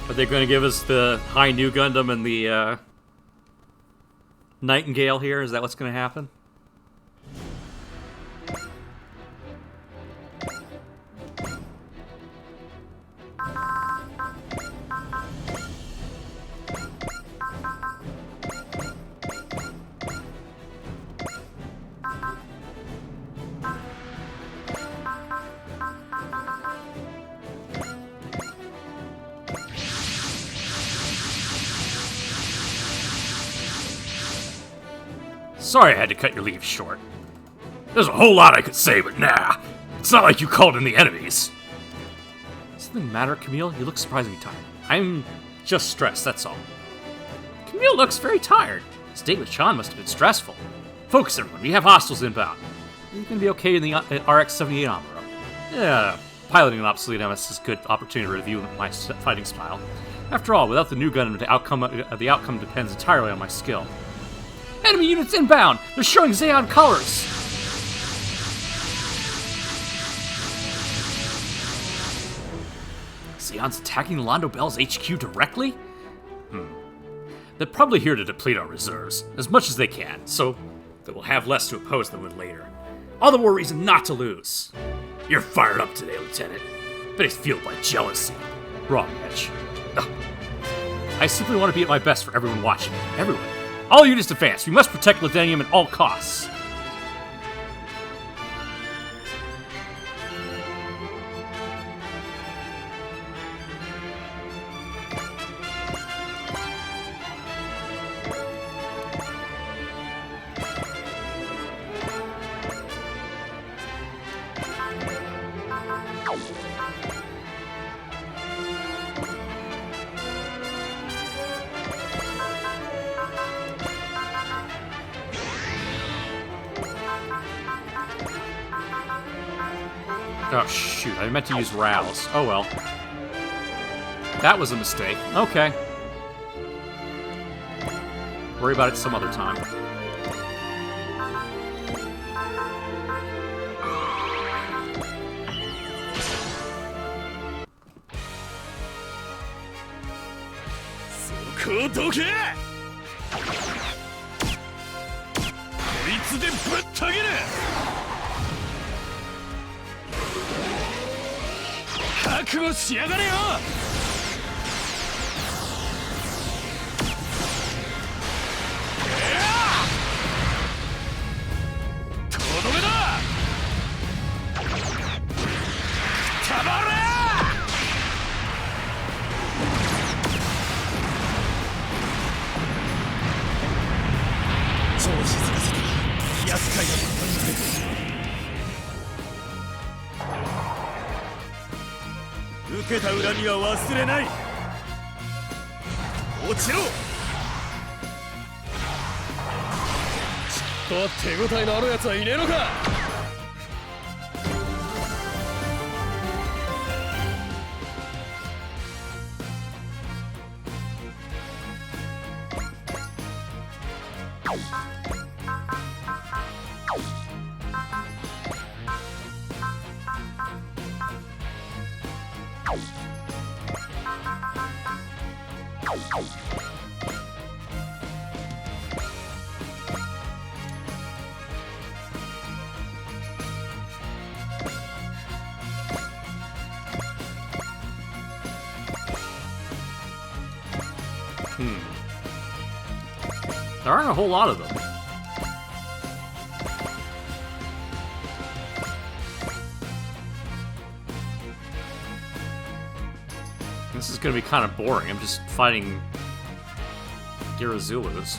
G: Are they going to give us the High New Gundam and the Nightingale here? Is that what's going to happen? Sorry I had to cut your leave short. There's a whole lot I could say, but nah. It's not like you called in the enemies. Something the matter, Camille? You look surprisingly tired. I'm just stressed, that's all. Camille looks very tired. His date with Chan must have been stressful. Focus, everyone. We have hostiles inbound. You can be okay in the RX-78 Amuro. Yeah, piloting an obsolete MS is a good opportunity to review my fighting style. After all, without the new gun, the outcome depends entirely on my skill. Enemy units inbound! They're showing Zeon colors! Zeon's attacking Londo Bell's HQ directly? They're probably here to deplete our reserves, as much as they can, so that we'll have less to oppose them with later. All the more reason not to lose. You're fired up today, Lieutenant, but it's fueled by jealousy. Wrong, Mitch. Ugh. I simply want to be at my best for everyone watching. Everyone. All units advance. We must protect Ladenium at all costs. Oh, shoot. I meant to use Rouse. Oh, well. That was a mistake. Okay. Worry about it some other time. There aren't a whole lot of them. This is gonna be kind of boring. I'm just fighting Girazulus.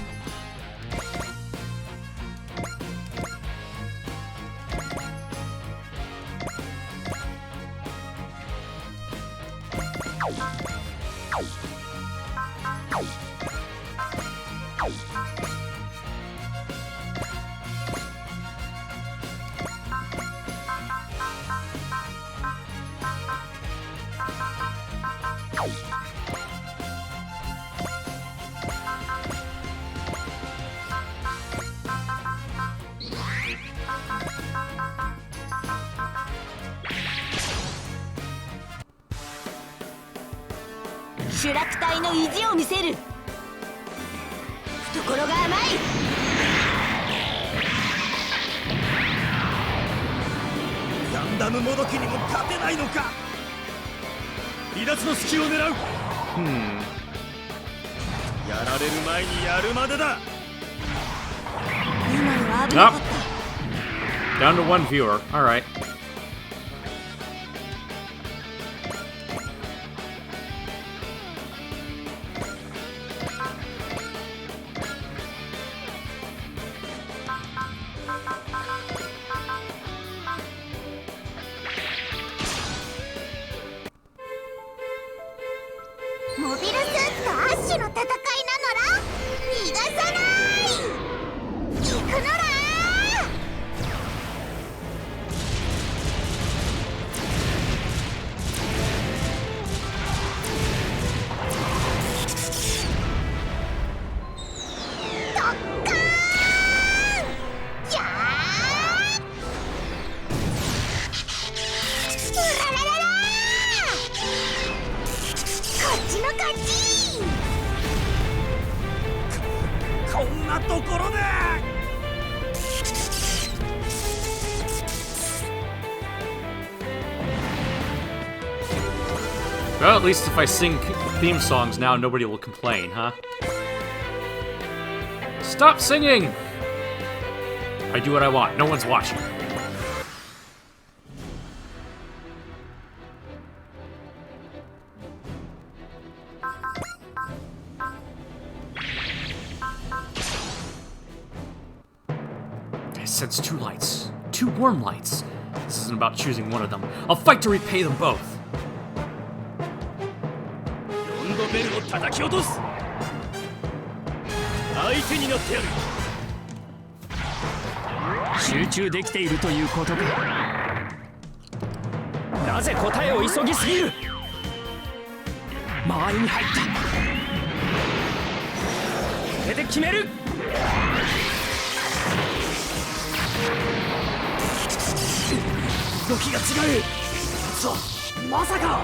B: 主楽隊の意地を見せる。懐が甘い。
H: ガンダムもどきにも勝てないのか。離脱の隙を狙う。やられる前にやるまでだ。
B: 今のは危なかった。
G: Down to one viewer. All right. Well, at least if I sing theme songs now, nobody will complain, huh? Stop singing! I do what I want. No one's watching. I sense 2 lights. 2 warm lights. This isn't about choosing one of them. I'll fight to repay them both.
D: 4度ベルを叩き落とす。相手になってやる。集中できているということか。なぜ答えを急ぎすぎる。間合いに入った。これで決める。動きが違う。そう、まさか。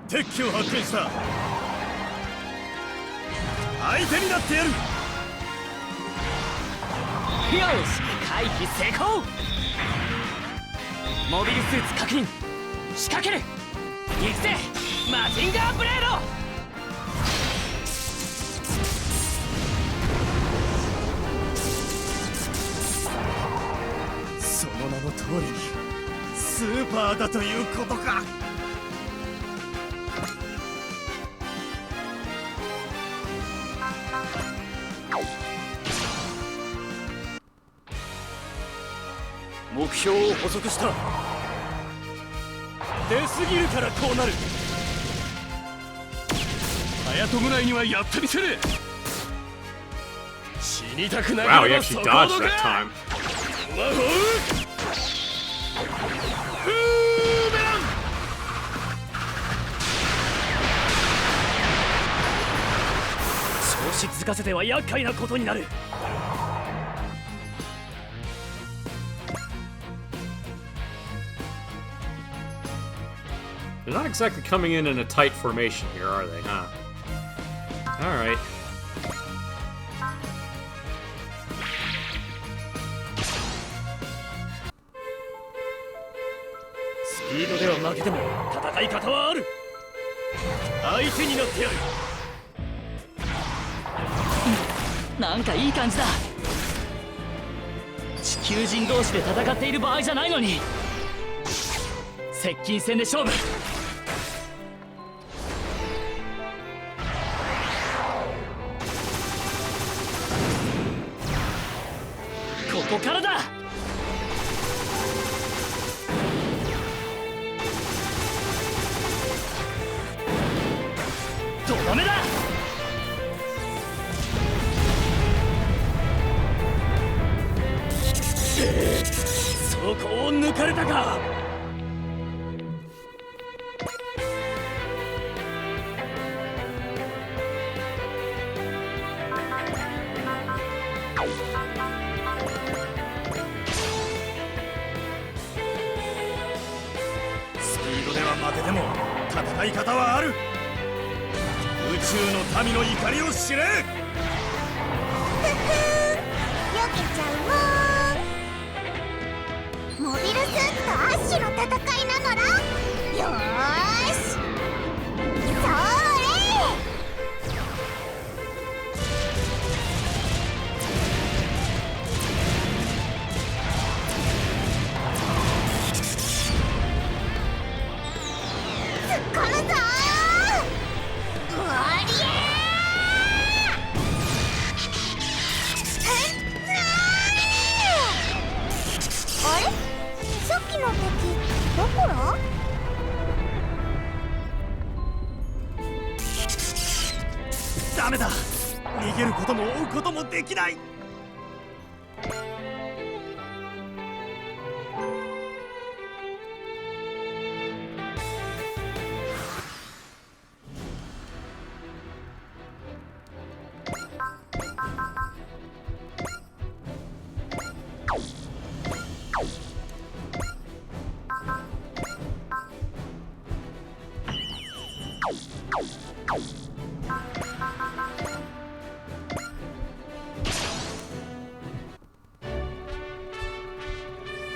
H: 敵機を発見した。相手になってやる。
D: よし、回避成功。モビルスーツ確認。仕掛ける。行くぜ、マジンガーブレード。
H: その名の通りにスーパーだということか。
D: 目標を捕捉した。出すぎるからこうなる。
H: 隼人ぐらいにはやってみせる。死にたくな
G: Wow,
H: け
G: he
H: れば
G: actually
H: そこ
G: dodged
H: ど
G: that
H: か。
G: time.
H: ワホーフーメラン。
D: 調子づかせては厄介なことになる。
G: They're not exactly coming in a tight formation here, are they, huh? Alright.
D: スピードでは負けても戦い方はある。相手になってやる。なんかいい感じだ。地球人同士で戦っている場合じゃないのに。接近戦で勝負。ここからだ。とどめだ。そこを抜かれたか。
H: スピードでは負けても戦い方はある。宇宙の民の怒りを知れ。
B: ふふん、避けちゃうもん。モビルスーツとアッシュの戦いなのら。よーし、そーれ。突っ込むぞー。おりゃー。あれ、さっきの敵どこら？
H: ダメだ。逃げることも追うこともできない。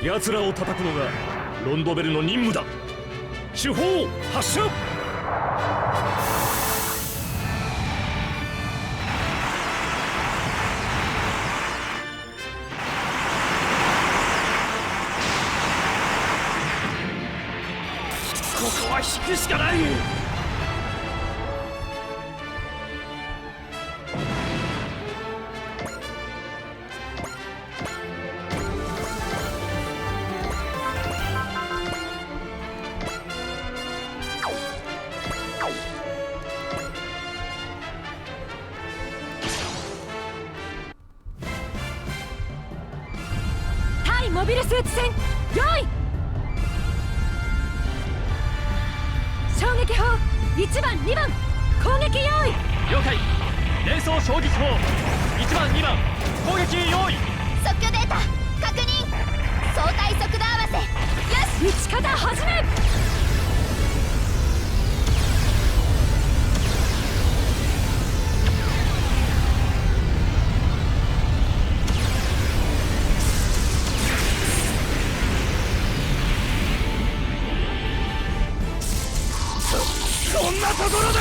H: 奴らを叩くのがロンドベルの任務だ。手法発射。ここは引くしかない。
C: 対モビルスーツ戦用意。衝撃砲1番2番攻撃用意。
D: 了解。連装衝撃砲1番2番攻撃用意。
B: 即興データ確認。相対速度合わせよし。
C: 撃ち方始め。
H: こんなところだ。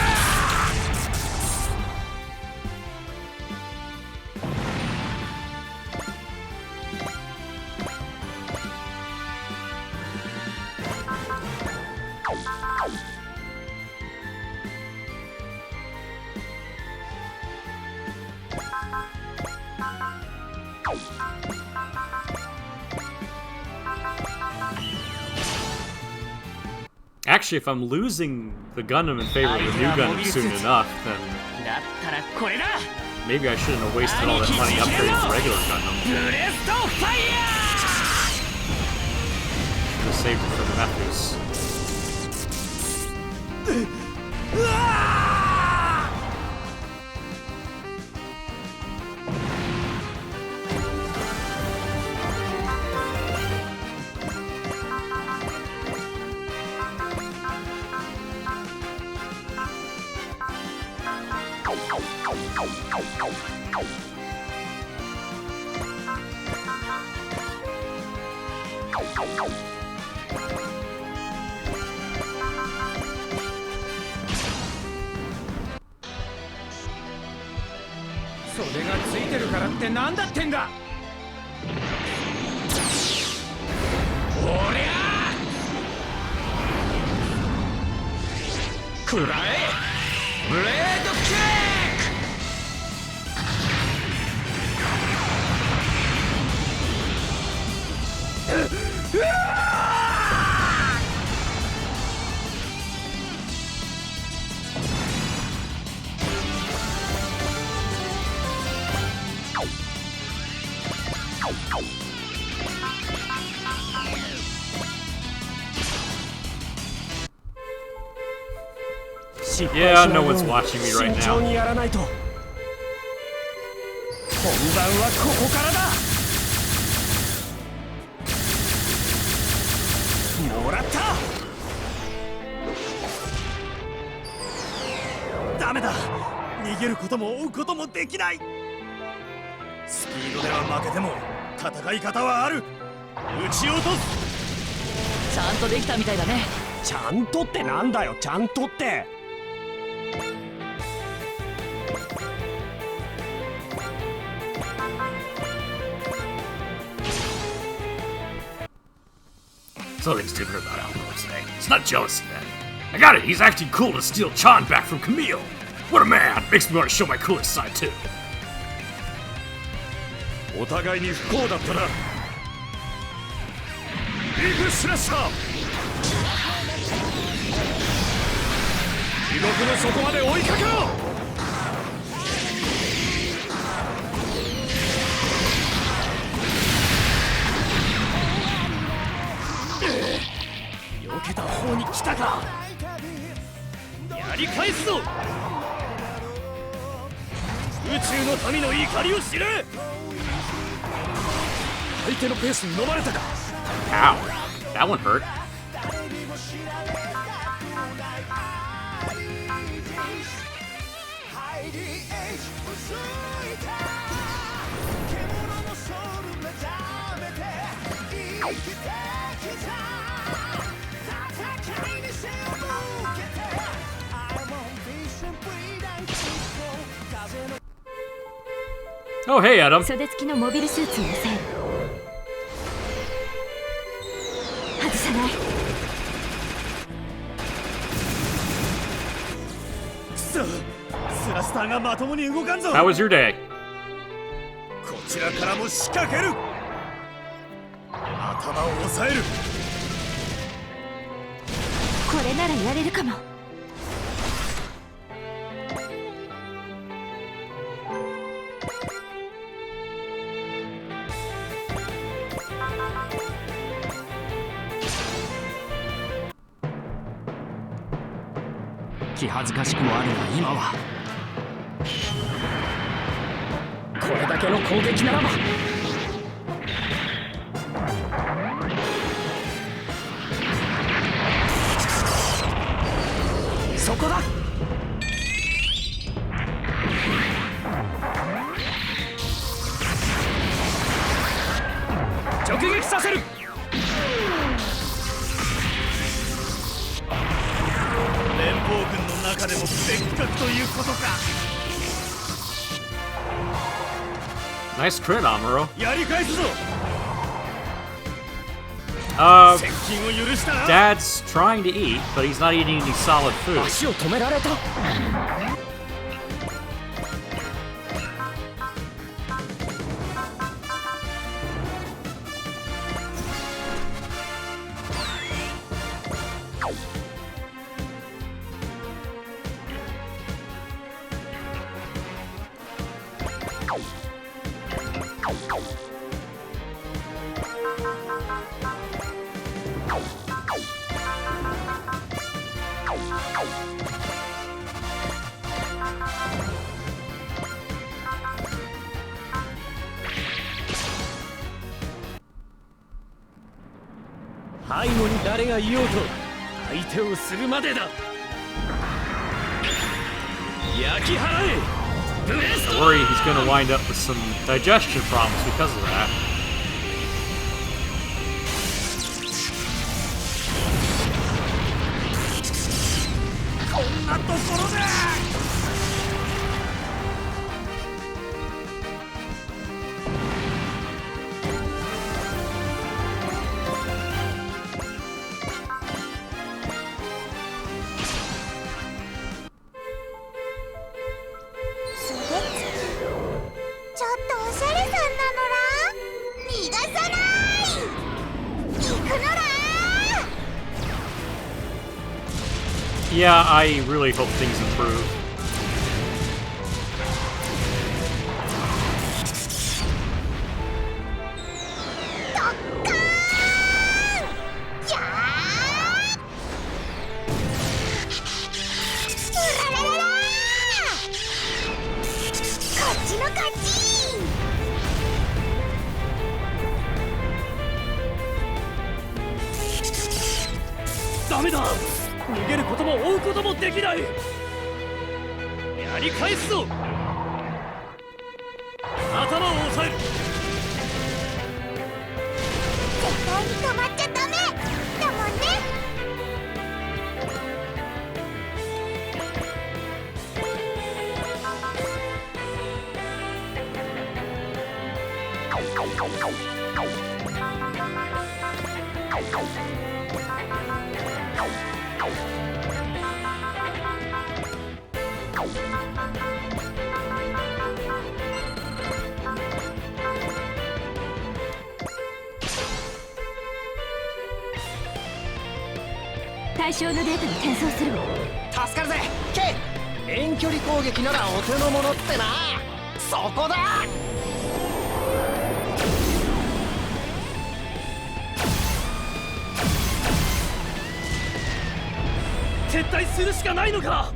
G: Actually, if I'm losing the Gundam in favor of the new Gundam soon enough, then
D: だったらこれだ。
G: maybe I shouldn't have wasted all that money upgrading the regular Gundam.
D: ブレストファイヤ
G: Just saved it for the Methus.
E: 袖がついてるからってなんだってんだ。おりゃくらえブレードキック。うわ
G: Yeah, no one's watching me right
H: 慎重
G: now.
H: にやらないと。本番はここからだ。もらった。ダメだ。逃げることも追うこともできない。スピードでは負けても戦い方はある。撃ち落とす。
D: ちゃんとできたみたいだね。
H: ちゃんとってなんだよ、ちゃんとって。
G: Something's different about Alpha today. It's not jealousy, then. I got it. He's acting cool to steal Chan back from Camille. What a man! Makes me want to show my coolest side too.
H: お互いに不幸だったな。ビッグスラッシャー。地獄の底まで追いかけろ。避けた方に来たか。やり返すぞ。宇宙の民の怒りを知れ。相手のペースに飲まれたか。
G: Ow. That one hurt. Oh, hey, Adam.
C: 袖付きのモビルスーツを押さえる。外さない。
H: くそ、スラスターがまともに動かんぞ。
G: How was your day?
H: こちらからも仕掛ける。頭を押さえる。
C: これならやれるかも。
D: 気恥ずかしくもあるが今はこれだけの攻撃ならばそこだ。直撃させる。
H: 連邦軍の中でも別格ということか。
G: Nice crit, Amuro.
H: やり返すぞ。 接近を許したな。
G: Dad's trying to eat, but he's not eating any solid food.
D: 足を止められた。
H: 背後に誰がいようと相手をするまでだ。焼き払え。ブレス
G: I worry he's gonna wind up with some digestion problems because of that.
H: こんなところで。
B: ちょっとおしゃれさんなのら逃がさない行くのら
G: Yeah, I really hope things improve.
B: ドッカーンやーうららららこっちの勝ち。
H: ダメだ。逃げることも追うこともできない。やり返すぞ。頭を押さえる。
B: 絶対に止まっちゃダメだもんね。
C: 対象のデータに転送するわ。
F: 助かるぜ K。 遠距離攻撃ならお手の物ってな。そこだ。
H: 撤退するしかないのか。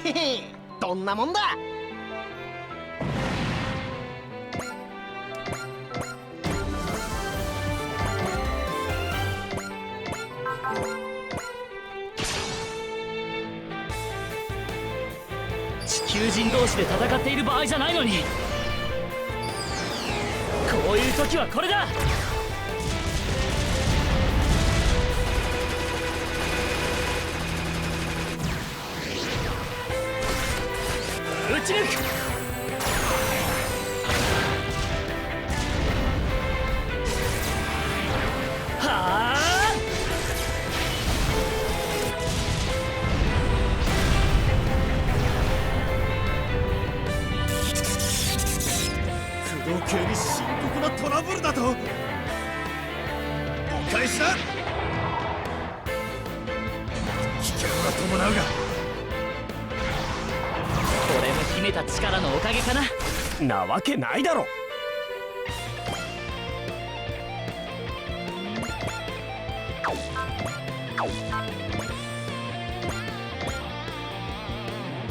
F: へへ、どんなもんだ。
D: 友人同士で戦っている場合じゃないのに。こういう時はこれだ。撃ち抜く。はあ、
H: 工藤系に深刻なトラブルだと。お返しだ。危険は伴うが、
D: これも秘めた力のおかげかな。
H: なわけないだろ。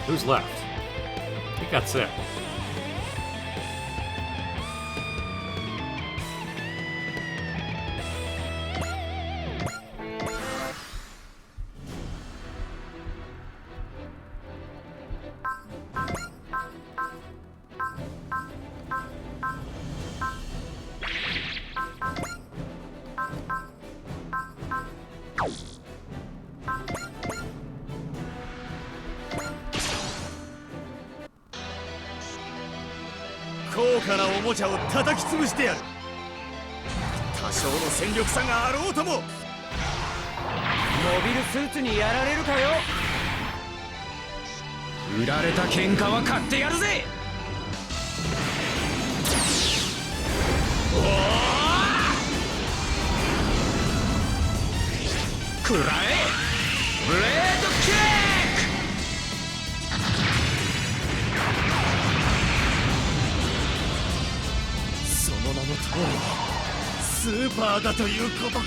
G: Who's left? I think that's it.
H: 高価なおもちゃを叩き潰してやる。多少の戦力差があろうとも。
E: モビルスーツにやられるかよ。
D: 売られた喧嘩は買ってやるぜ。くらえ、ブレードキック。
H: その名の通りスーパーだということか。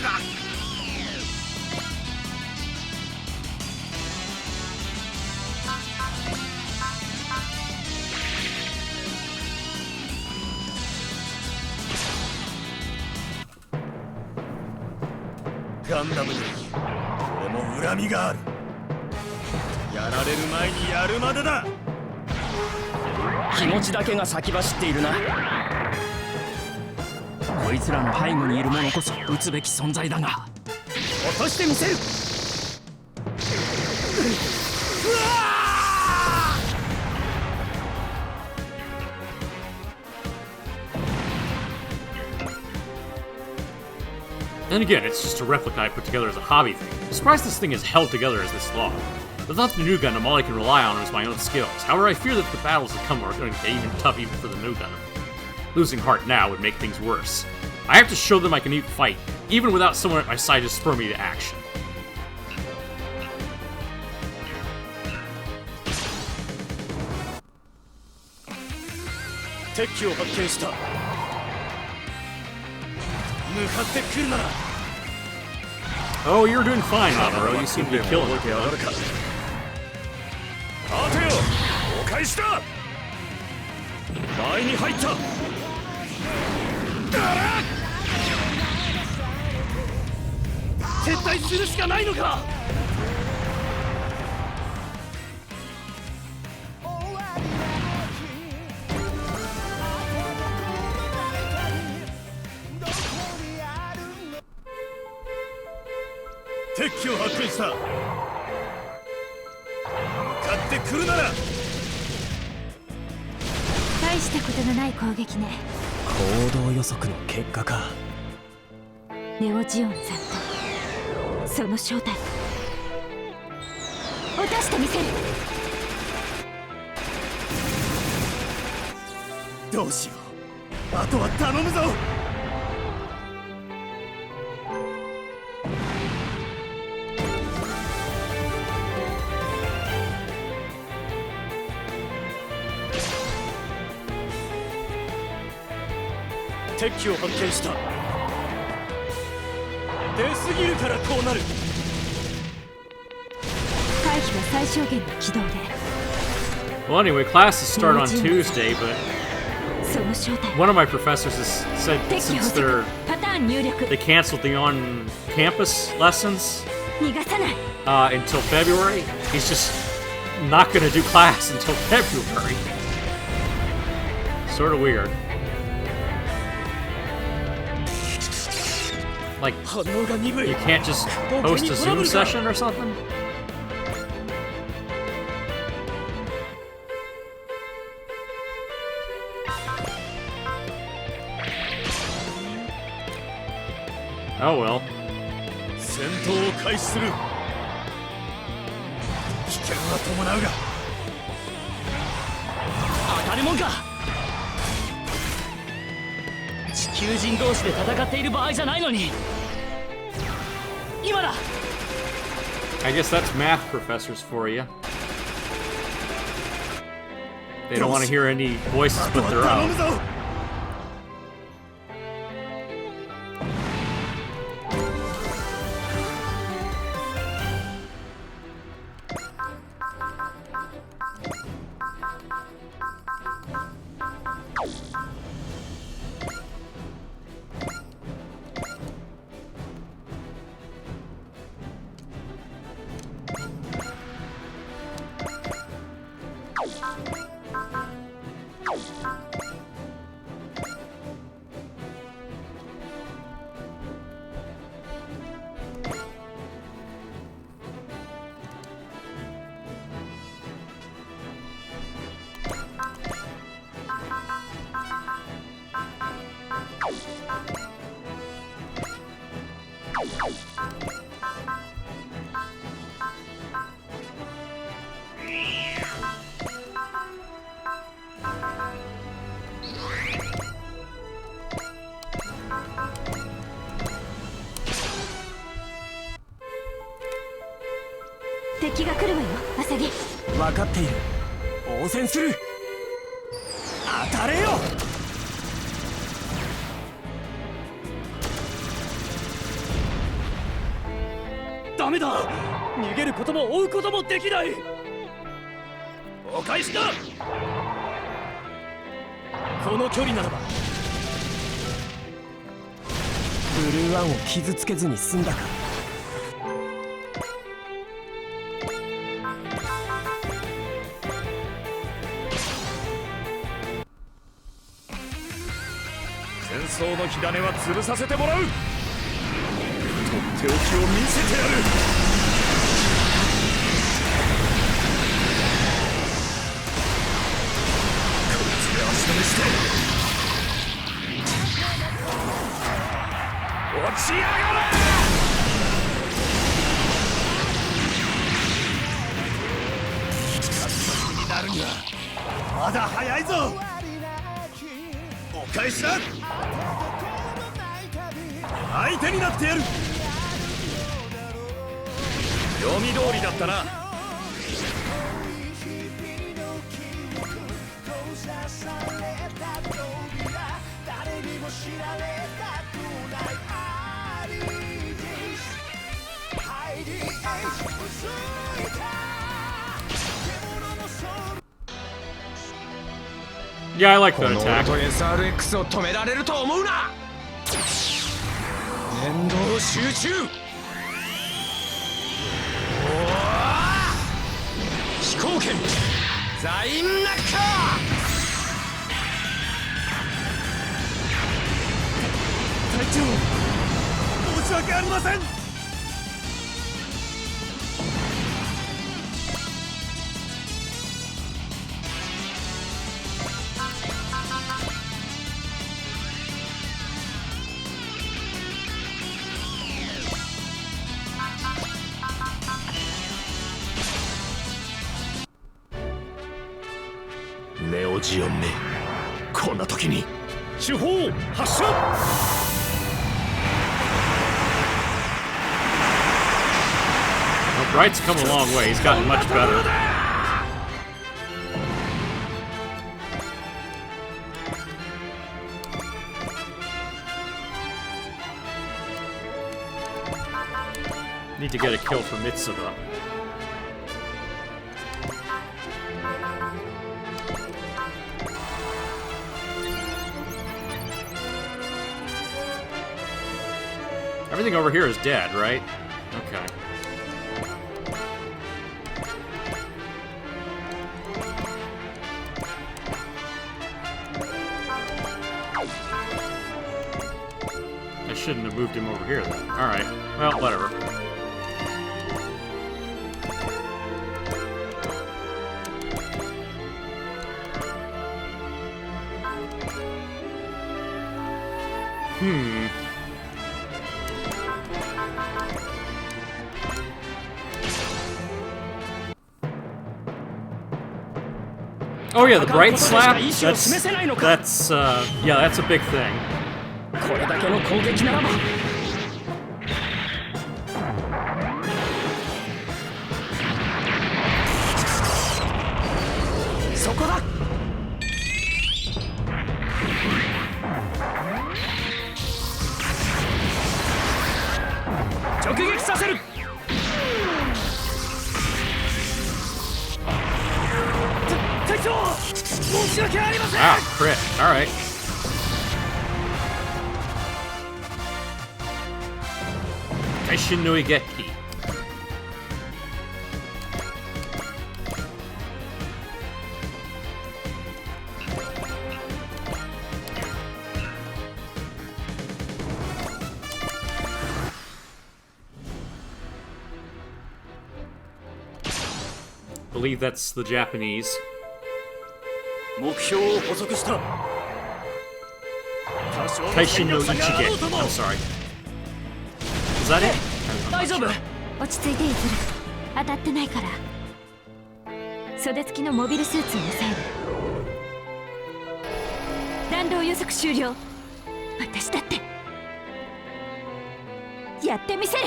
H: ガンダムに俺も恨みがある。やられる前にやるまでだ。
D: 気持ちだけが先走っているな。こいつらの背後にいる者こそ撃つべき存在だが、落としてみせる。
G: And again, it's just a replica I put together as a hobby thing. I'm surprised this thing is held together as this long. Without the new Gundam, all I can rely on is my own skills. However, I fear that the battles that come are going to get even tough even for the new Gundam. Losing heart now would make things worse. I have to show them I can even fight, even without someone at my side to spur me to action.
H: 敵機を発見した。向かってくるなら。
G: Oh, you're doing fine, Amuro. You seem to be killing it.
H: 待てよ、お返しだ。前に入った。撤退するしかないのか。敵機を発見した。向かってくるなら。
C: 大したことのない攻撃ね。
D: 行動予測の結果か。
C: ネオジオンさんとその正体落としてみせる。
H: どうしよう、あとは頼むぞ。敵機を発見した。出すぎるからこうなる。
C: 回避は最小限の軌道で。
G: Well, anyway, classes start on Tuesday, but
C: その正体
G: one of my professors has said
C: 敵
G: since
C: 捕捉パターン入力
G: they canceled the on-campus lessons
C: 逃がさない。
G: until February, he's just not gonna do class until February. Sort of weird. Like, you can't just host a Zoom session or something? Oh well.
H: 戦闘を開始する。危険は伴うが
D: 当たるもんか。地球人同士で戦っている場合じゃないのに。今だ。
G: I guess that's math professors for you. They don't want to hear any voices but their
H: 頼
G: own.
H: むぞ。
C: 敵が来るわよ、アサギ。
D: 分かっている。応戦する。当たれよ。ダメだ。逃げることも追うこともできない。お返しだ。この距離ならばブルーワンを傷つけずに済んだか。
H: 戦争の火種は潰させてもらう。とっておきを見せてやる。こいつで足止めして落ちやがれ。勝ちになるにはまだ早いぞ。お返しだ。相手になってやる。読み通りだったな。
G: Yeah, I like that
H: この
G: attack.
H: オート SRX を止められると思うな。念動集中。飛行剣ザインナッカー。隊長、申し訳ありません。ネオジオンめ、こんな時に手法発射。
G: Well, Bright's come a long way. He's gotten much better. Need to get a kill for Mitsuba. Everything over here is dead, right? Okay. I shouldn't have moved him over here then. Alright. Well, whatever. Oh yeah, the bright slap. That's yeah, that's a big thing.
D: これだけの攻撃ならばそこだ直撃させる隊長申し訳ありません
G: Wow, crit. Alright. Kaiju no Igeki. Believe that's the Japanese.
H: 目標を捕捉した
G: Kaiju no Ichige. I'm sorry. Is that it?
D: 大丈夫
C: 落ち着いていずる。当たってないから。袖付きのモビルスーツを抑える。弾道予測終了。私だってやってみせる。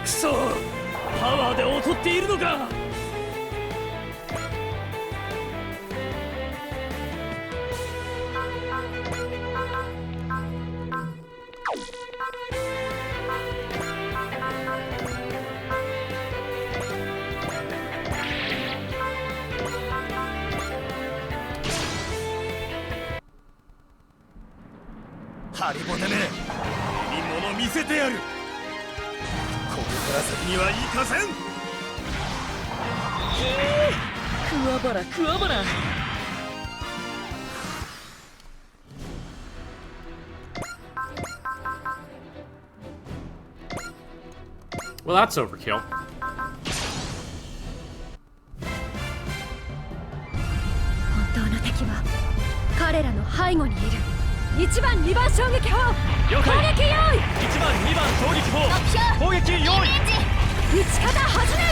H: くそパワーで劣っているのかハリボテめ見物見せてやるここから先には行かせん
E: 桑原桑原
G: Well, that's overkill.
C: 本当の敵は彼らの背後にいる。1番2番衝撃砲攻撃用意。
H: 1番2番衝撃砲攻撃用意
C: 撃ち方始め。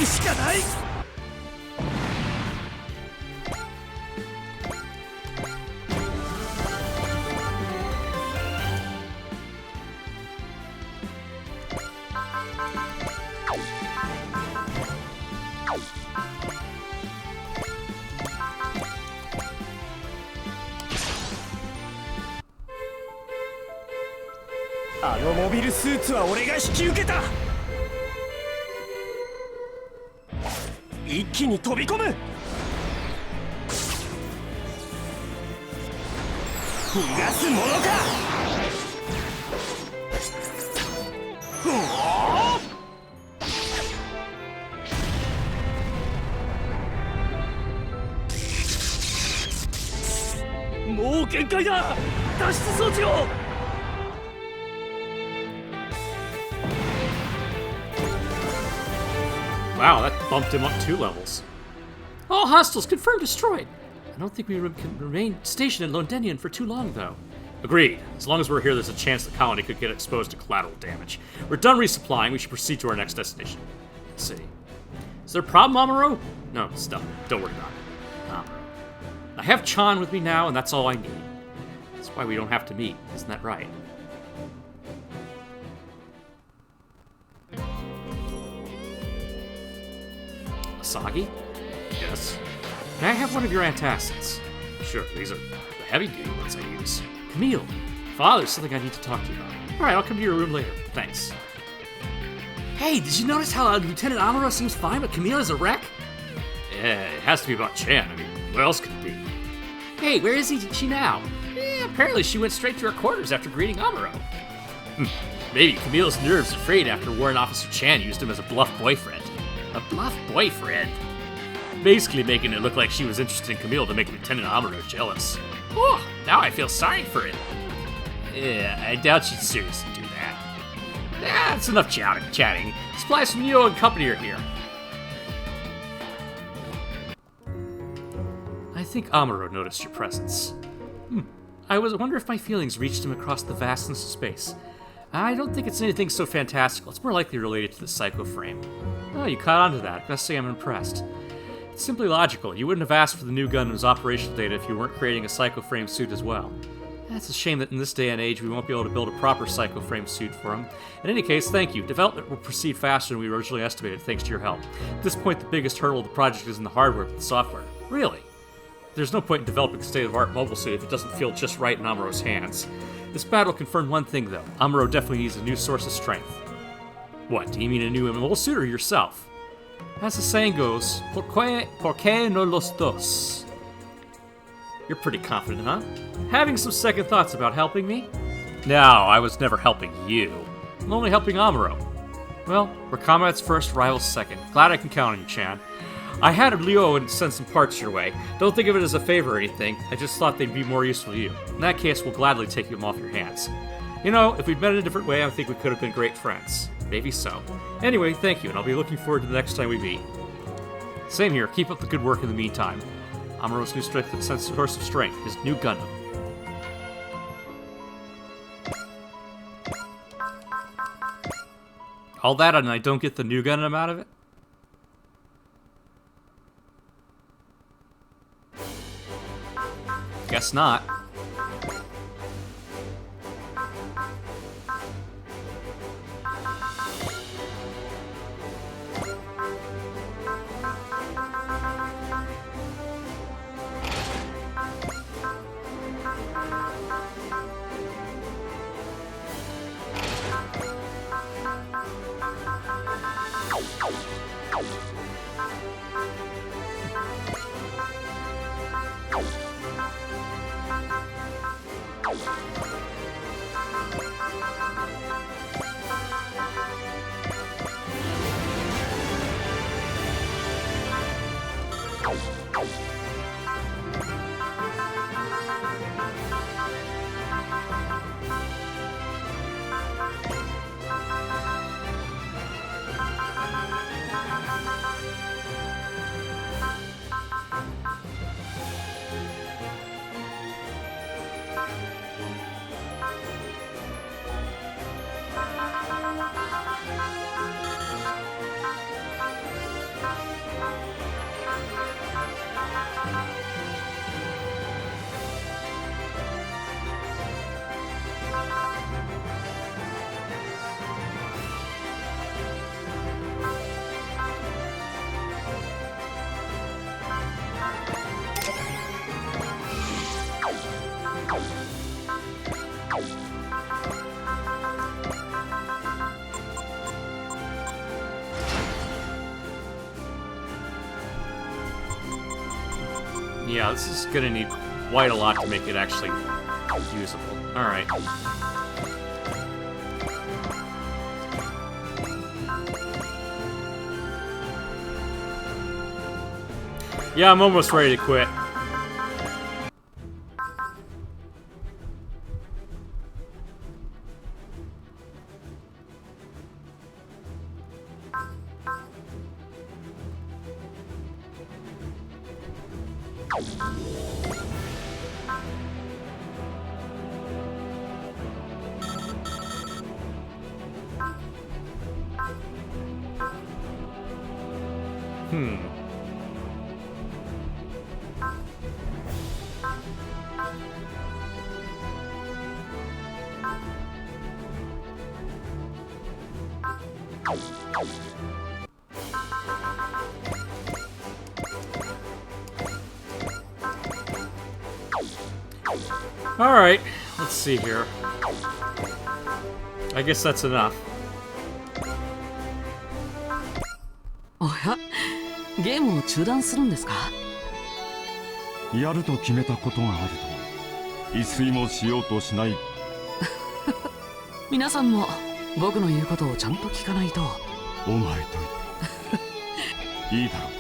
H: しかないあのモビルスーツは俺が引き受けた一気に飛び込む逃がすものかもう限界だ脱出装置を
G: Wow, that bumped him up 2 levels. All hostiles confirmed destroyed. I don't think we can remain stationed in Londinian for too long, though. Agreed. As long as we're here, there's a chance the colony could get exposed to collateral damage. We're done resupplying. We should proceed to our next destination. Let's see. Is there a problem, Amuro? No, stop. Don't worry about it. Amuro. I have Chan with me now, and that's all I need. That's why we don't have to meet. Isn't that right? Asagi? Yes. Can I have one of your antacids? Sure, these are the heavy-duty ones I use. Camille! Father, there's something I need to talk to you about. Alright, I'll come to your room later. Thanks. Hey, did you notice how Lieutenant Amuro seems fine, but Camille is a wreck?
A: Yeah, it has to be about Chan. I mean, what else could it be? Hey, where is she now? Apparently she went straight to her quarters after greeting Amuro. Maybe Camille's nerves are frayed after Warrant Officer Chan used him as a bluff boyfriend. A bluff boyfriend? Basically making it look like she was interested in Camille to make Lieutenant Amuro jealous. Oh, now I feel sorry for it. Yeah, I doubt she'd seriously do that. That's enough chatting. Supplies from Neo and company are here. I think Amuro noticed your presence. I wonder if my feelings reached him across the vastness of space. I don't think it's anything so fantastical. It's more likely related to the psycho frame. Oh, you caught on to that. I must say I'm impressed. It's simply logical. You wouldn't have asked for the new Gundam's operational data if you weren't creating a psycho frame suit as well. It's a shame that in this day and age we won't be able to build a proper psycho frame suit for him. In any case, thank you. Development will proceed faster than we originally estimated thanks to your help. At this point, the biggest hurdle of the project isn't the hardware, but the software. Really? There's no point in developing a state-of-the-art mobile suit if it doesn't feel just right in Amuro's hands. This battle confirmed one thing, though. Amuro definitely needs a new source of strength. What, do you mean a new mobile suit or yourself? As the saying goes, ¿Por qué no los dos? You're pretty confident, huh? Having some second thoughts about helping me? No, I was never helping you. I'm only helping Amuro. Well, we're comrades first, rivals second. Glad I can count on you, Chan. I had Leo and send some parts your way. Don't think of it as a favor or anything. I just thought they'd be more useful to you. In that case, we'll gladly take them off your hands. You know, if we'd met in a different way, I think we could have been great friends. Maybe so. Anyway, thank you, and I'll be looking forward to the next time we meet. Same here. Keep up the good work in the meantime. Amuro's new source of strength, his new Gundam. All that and I don't get the new Gundam out of it? Guess not. Yeah, this is gonna need quite a lot to make it actually usable. Alright. Yeah, I'm almost ready to quit. Alright, let's see here. I guess that's enough.
I: おや、
E: ゲームを中断するんですか？
H: やると決めたことがあると一睡もしようとしない。
E: 皆さんも僕の言うことをちゃんと聞かないと。
H: お前といいだろう。